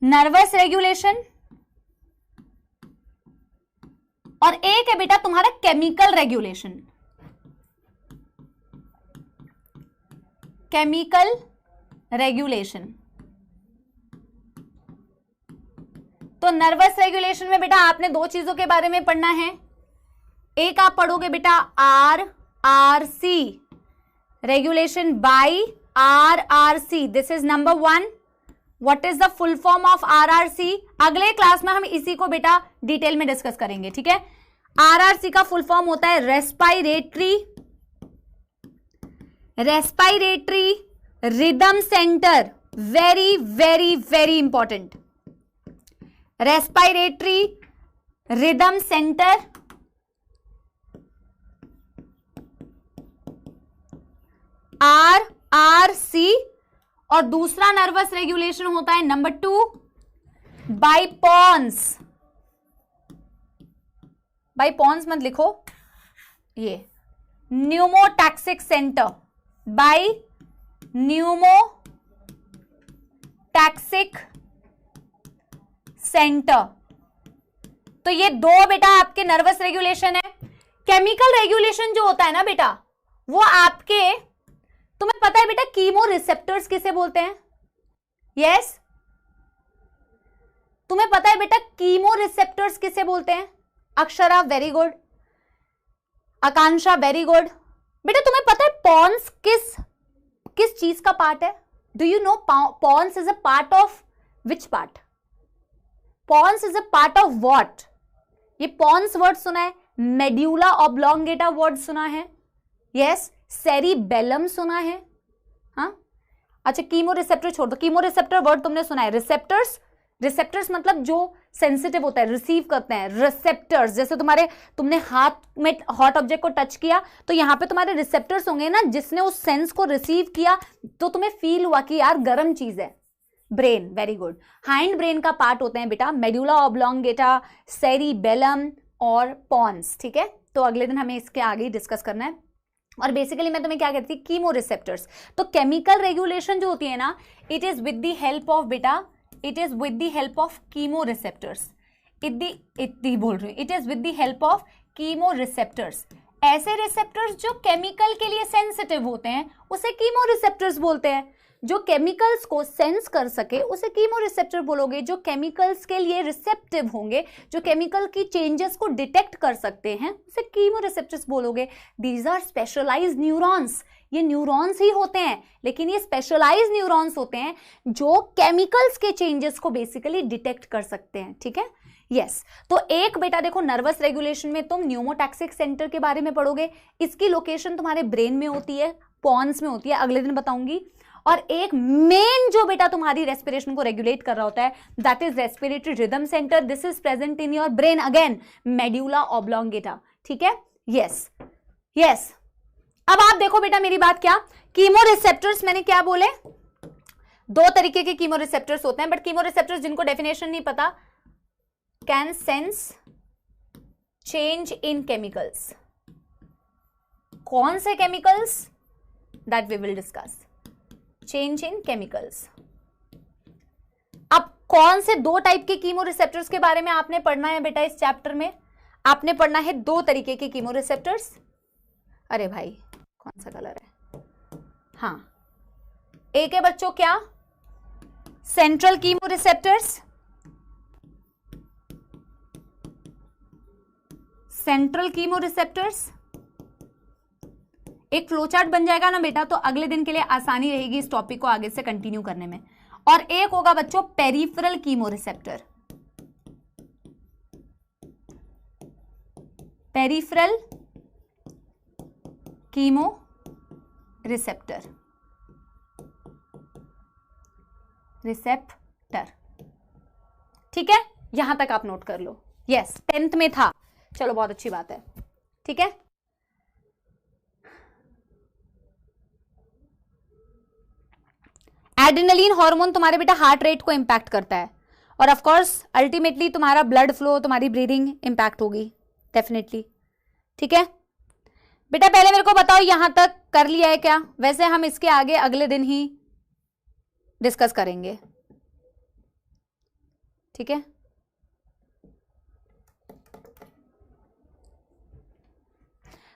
नर्वस रेगुलेशन, और एक है बेटा तुम्हारा केमिकल रेगुलेशन, केमिकल रेगुलेशन। तो नर्वस रेगुलेशन में बेटा आपने दो चीजों के बारे में पढ़ना है। एक आप पढ़ोगे बेटा RRC, regulation bye RRC, this is number 1। What is the full form of RRC? अगले क्लास में हम इसी को बेटा डिटेल में डिस्कस करेंगे। ठीक है, RRC का फुल फॉर्म होता है respiratory rhythm centre. Very very very important, respiratory rhythm centre RRC, और दूसरा नर्वस रेगुलेशन होता है number 2 by pons. By pons मत लिखो, ये pneumotaxic centre, by pneumotaxic centre. तो ये दो बेटा आपके नर्वस रेगुलेशन है। केमिकल रेगुलेशन जो होता है ना बेटा, वो आपके, तुम्हें पता है बेटा कीमो रिसेप्टर्स किसे बोलते हैं? यस, तुम्हें पता है बेटा कीमो रिसेप्टर्स किसे बोलते हैं? अक्षरा वेरी गुड, आकांक्षा वेरी गुड। बेटा तुम्हें पता है पॉन्स किस चीज का पार्ट है? Do you know pons is a part of which part? Pons is a part of what? ये पॉन्स वर्ड सुना है, मेड्यूला ऑब्लोंगेटा वर्ड सुना है, यस, सेरिबेलम सुना है, हाँ। अच्छा कीमो रिसेप्टर छोड़ दो, कीमो रिसेप्टर वर्ड तुमने सुना है। रिसेप्टर्स मतलब जो सेंसिटिव होता है, रिसीव करते हैं। रिसेप्टर्स जैसे तुमने हाथ में हॉट ऑब्जेक्ट को टच किया तो यहाँ पे तुम्हारे रिसेप्टर्स होंगे ना, जिसने उस सेंस को रिसीव किया तो तुम्हें फील हुआ कि यार गर्म चीज है। Brain, very good. Hind brain का पार्ट होते हैं बेटा मेडुला ऑब्लोंगेटा, सेरिबेलम और पॉन्स, ठीक है। तो अगले दिन हमें इसके आगे डिस्कस करना है। और बेसिकली मैं तुम्हें क्या कहती थी, कीमो रिसेप्टर्स। तो केमिकल रेगुलेशन जो होती है ना, it is with the help of बेटा, it is with the help of chemo receptors. It is with the help of chemo receptors. ऐसे रिसेप्टर्स जो केमिकल के लिए सेंसिटिव होते हैं उसे कीमो रिसेप्टर्स बोलते हैं। जो केमिकल्स को सेंस कर सके उसे कीमो रिसेप्टर बोलोगे। जो केमिकल्स के लिए रिसेप्टिव होंगे, जो केमिकल की चेंजेस को डिटेक्ट कर सकते हैं, उसे कीमो रिसेप्टर्स बोलोगे। These are specialised neurons. ये न्यूरॉन्स ही होते हैं, लेकिन ये स्पेशलाइज्ड न्यूरॉन्स होते हैं जो केमिकल्स के चेंजेस को बेसिकली डिटेक्ट कर सकते हैं, ठीक है। यस, तो एक बेटा देखो नर्वस रेगुलेशन में तुम न्यूमोटैक्सिक सेंटर के बारे में पढ़ोगे। इसकी लोकेशन तुम्हारे ब्रेन में होती है, पॉन्स में होती है, अगले दिन बताऊंगी। और एक मेन जो बेटा तुम्हारी रेस्पिरेशन को रेगुलेट कर रहा होता है, that is respiratory rhythm centre. This is present in your brain, again medulla oblongata, ठीक है। यस यस, अब आप देखो बेटा मेरी बात, क्या कीमो रिसेप्टर्स मैंने क्या बोले? दो तरीके के कीमो रिसेप्टर्स होते हैं, बट कीमो रिसेप्टर्स जिनको डेफिनेशन नहीं पता, can sense change in chemicals. कौन से chemicals? That we will discuss. Change in chemicals. अब कौन से दो टाइप के कीमो रिसेप्टर्स के बारे में आपने पढ़ना है बेटा इस चैप्टर में? आपने पढ़ना है दो तरीके के कीमो रिसेप्टर्स। अरे भाई कौन सा कलर है? हाँ, एक है बच्चों क्या, central chemo receptors. Central chemo receptors. एक फ्लोचार्ट बन जाएगा ना बेटा, तो अगले दिन के लिए आसानी रहेगी इस टॉपिक को आगे से कंटिन्यू करने में। और एक होगा बच्चों peripheral chemo receptor. Peripheral chemo receptor, ठीक है। यहां तक आप नोट कर लो। यस, 10th में था, चलो बहुत अच्छी बात है, ठीक है। एड्रेनलिन हार्मोन तुम्हारे बेटा हार्ट रेट को इंपैक्ट करता है, और ऑफ कोर्स अल्टीमेटली तुम्हारा ब्लड फ्लो, तुम्हारी ब्रीदिंग इंपैक्ट होगी डेफिनेटली, ठीक है बेटा। पहले मेरे को बताओ यहां तक कर लिया है क्या? वैसे हम इसके आगे अगले दिन ही डिस्कस करेंगे, ठीक है।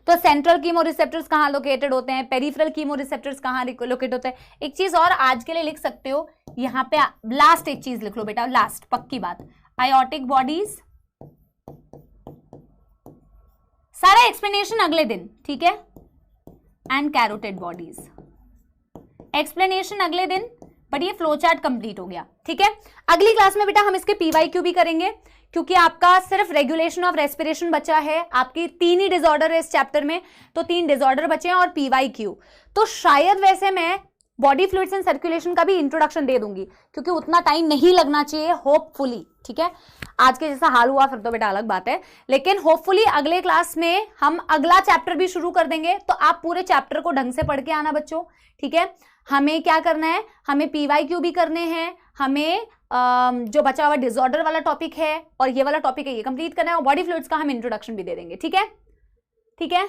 तो सेंट्रल कीमो रिसेप्टर्स कहां लोकेटेड होते हैं, पेरिफेरल कीमो रिसेप्टर्स कहां लोकेट होते हैं। एक चीज और आज के लिए लिख सकते हो, यहां पे लास्ट एक चीज लिख लो बेटा, लास्ट पक्की बात, आयोटिक बॉडीज। सारा एक्सप्लेनेशन अगले दिन, ठीक है। एंड कैरोटिड बॉडीज, एक्सप्लेनेशन अगले दिन, बट ये फ्लो चार्ट कंप्लीट हो गया, ठीक है। अगली क्लास में बेटा हम इसके पीवाईक्यू भी करेंगे, क्योंकि आपका सिर्फ रेगुलेशन ऑफ रेस्पिरेशन बचा है। आपकी 3 ही डिसऑर्डर है इस चैप्टर में, तो 3 डिसऑर्डर बचे हैं और पीवाईक्यू। तो शायद वैसे मैं बॉडी फ्लूइड्स एंड सर्कुलेशन का भी इंट्रोडक्शन दे दूंगी, क्योंकि उतना टाइम नहीं लगना चाहिए होपफुली, ठीक है। आज के जैसा हाल हुआ फिर तो बेटा अलग बात है, लेकिन होपफुली अगले क्लास में हम अगला चैप्टर भी शुरू कर देंगे, तो आप पूरे चैप्टर को ढंग से पढ़ के आना बच्चों, ठीक है। हमें क्या करना है, हमें PYQ भी करने हैं, हमें जो बचा हुआ डिसऑर्डर वाला टॉपिक है और ये वाला टॉपिक है ये कंप्लीट करना है, और बॉडी फ्लूइड्स का हम इंट्रोडक्शन भी दे देंगे, ठीक है, ठीक है।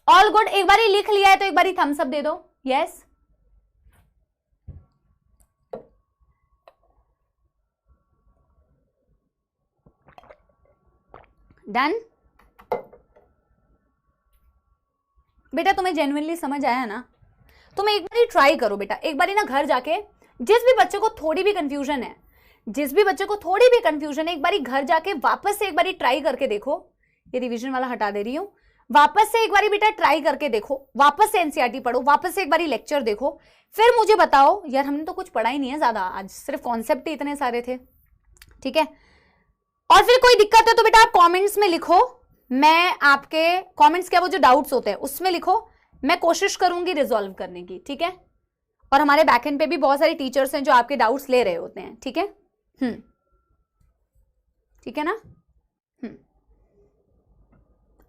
All good. एक बार लिख लिया है तो एक बार थम्स अप दे दो, यस। डन। बेटा तुम्हें जेन्युइनली समझ आया ना, तुम एक बार ट्राई करो बेटा, एक बार ना घर जाके, जिस भी बच्चे को थोड़ी भी कंफ्यूजन है, जिस भी बच्चे को थोड़ी भी कंफ्यूजन है, एक बार घर जाके वापस से एक बार ट्राई करके देखो। ये रिवीजन वाला हटा दे रही हूं, वापस से एक बार बेटा ट्राई करके देखो, वापस से एनसीईआरटी पढ़ो, वापस से एक बार लेक्चर देखो, फिर मुझे बताओ। यार हमने तो कुछ पढ़ा ही नहीं है ज्यादा, आज सिर्फ कॉन्सेप्ट ही इतने सारे थे, ठीक है। और फिर कोई दिक्कत है तो बेटा आप कमेंट्स में लिखो, मैं आपके कमेंट्स क्या वो जो डाउट्स होते हैं उसमें लिखो, मैं कोशिश करूंगी रिजॉल्व करने की, ठीक है। और हमारे बैकएंड पे भी बहुत सारे टीचर्स हैं जो आपके डाउट्स ले रहे होते हैं, ठीक है। ठीक है ना।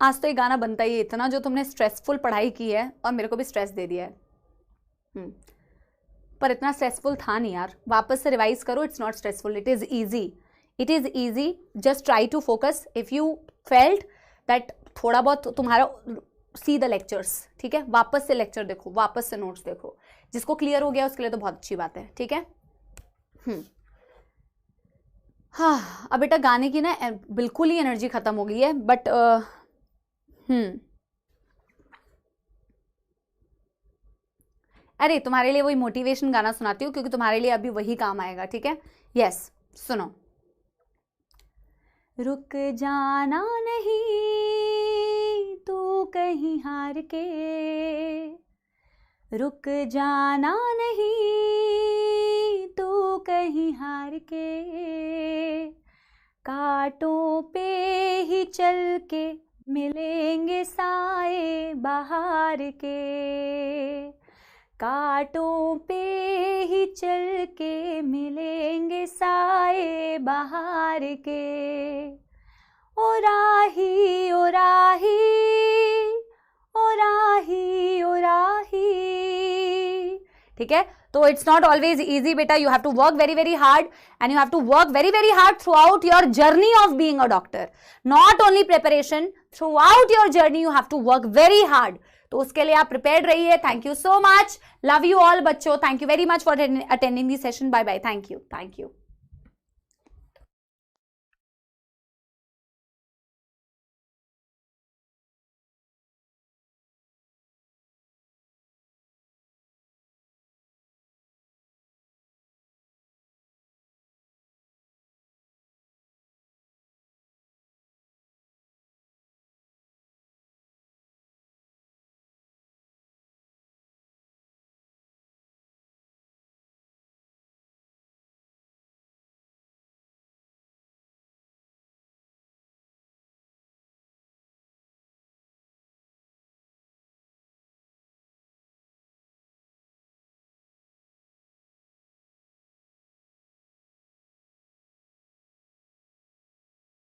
आज तो ये गाना बनता ही है, इतना जो तुमने स्ट्रेसफुल पढ़ाई की है और मेरे को भी स्ट्रेस दे दिया है, पर इतना स्ट्रेसफुल था नहीं यार। वापस से रिवाइज करो, it's not stressful, it is easy, it is easy. Just try to focus. If you felt that थोड़ा बहुत तुम्हारा, सी द लेक्चर्स, ठीक है। वापस से लेक्चर देखो, वापस से नोट्स देखो, जिसको क्लियर हो गया उसके लिए तो बहुत अच्छी बात है, ठीक है। हाँ अब बेटा गाने की ना बिल्कुल ही एनर्जी खत्म हो गई है, बट अरे तुम्हारे लिए वही मोटिवेशन गाना सुनाती हूँ क्योंकि तुम्हारे लिए अभी वही काम आएगा, ठीक है। यस सुनो। रुक जाना नहीं तू कहीं हार के, रुक जाना नहीं तू कहीं हार के, कांटों पे ही चल के मिलेंगे साए बाहर के, कांटों पे ही चल के मिलेंगे साए बाहर के, ओ राही ओ राही ओ राही ओ राही, ठीक है। तो इट्स नॉट ऑलवेज इजी बेटा, you have to work very very hard and you have to work very very hard throughout your journey of being a doctor, not only preparation, throughout your journey you have to work very hard. तो उसके लिए आप prepared रहिए। Thank you so much, love you all बच्चों, thank you very much for attending this session, bye bye, thank you, thank you.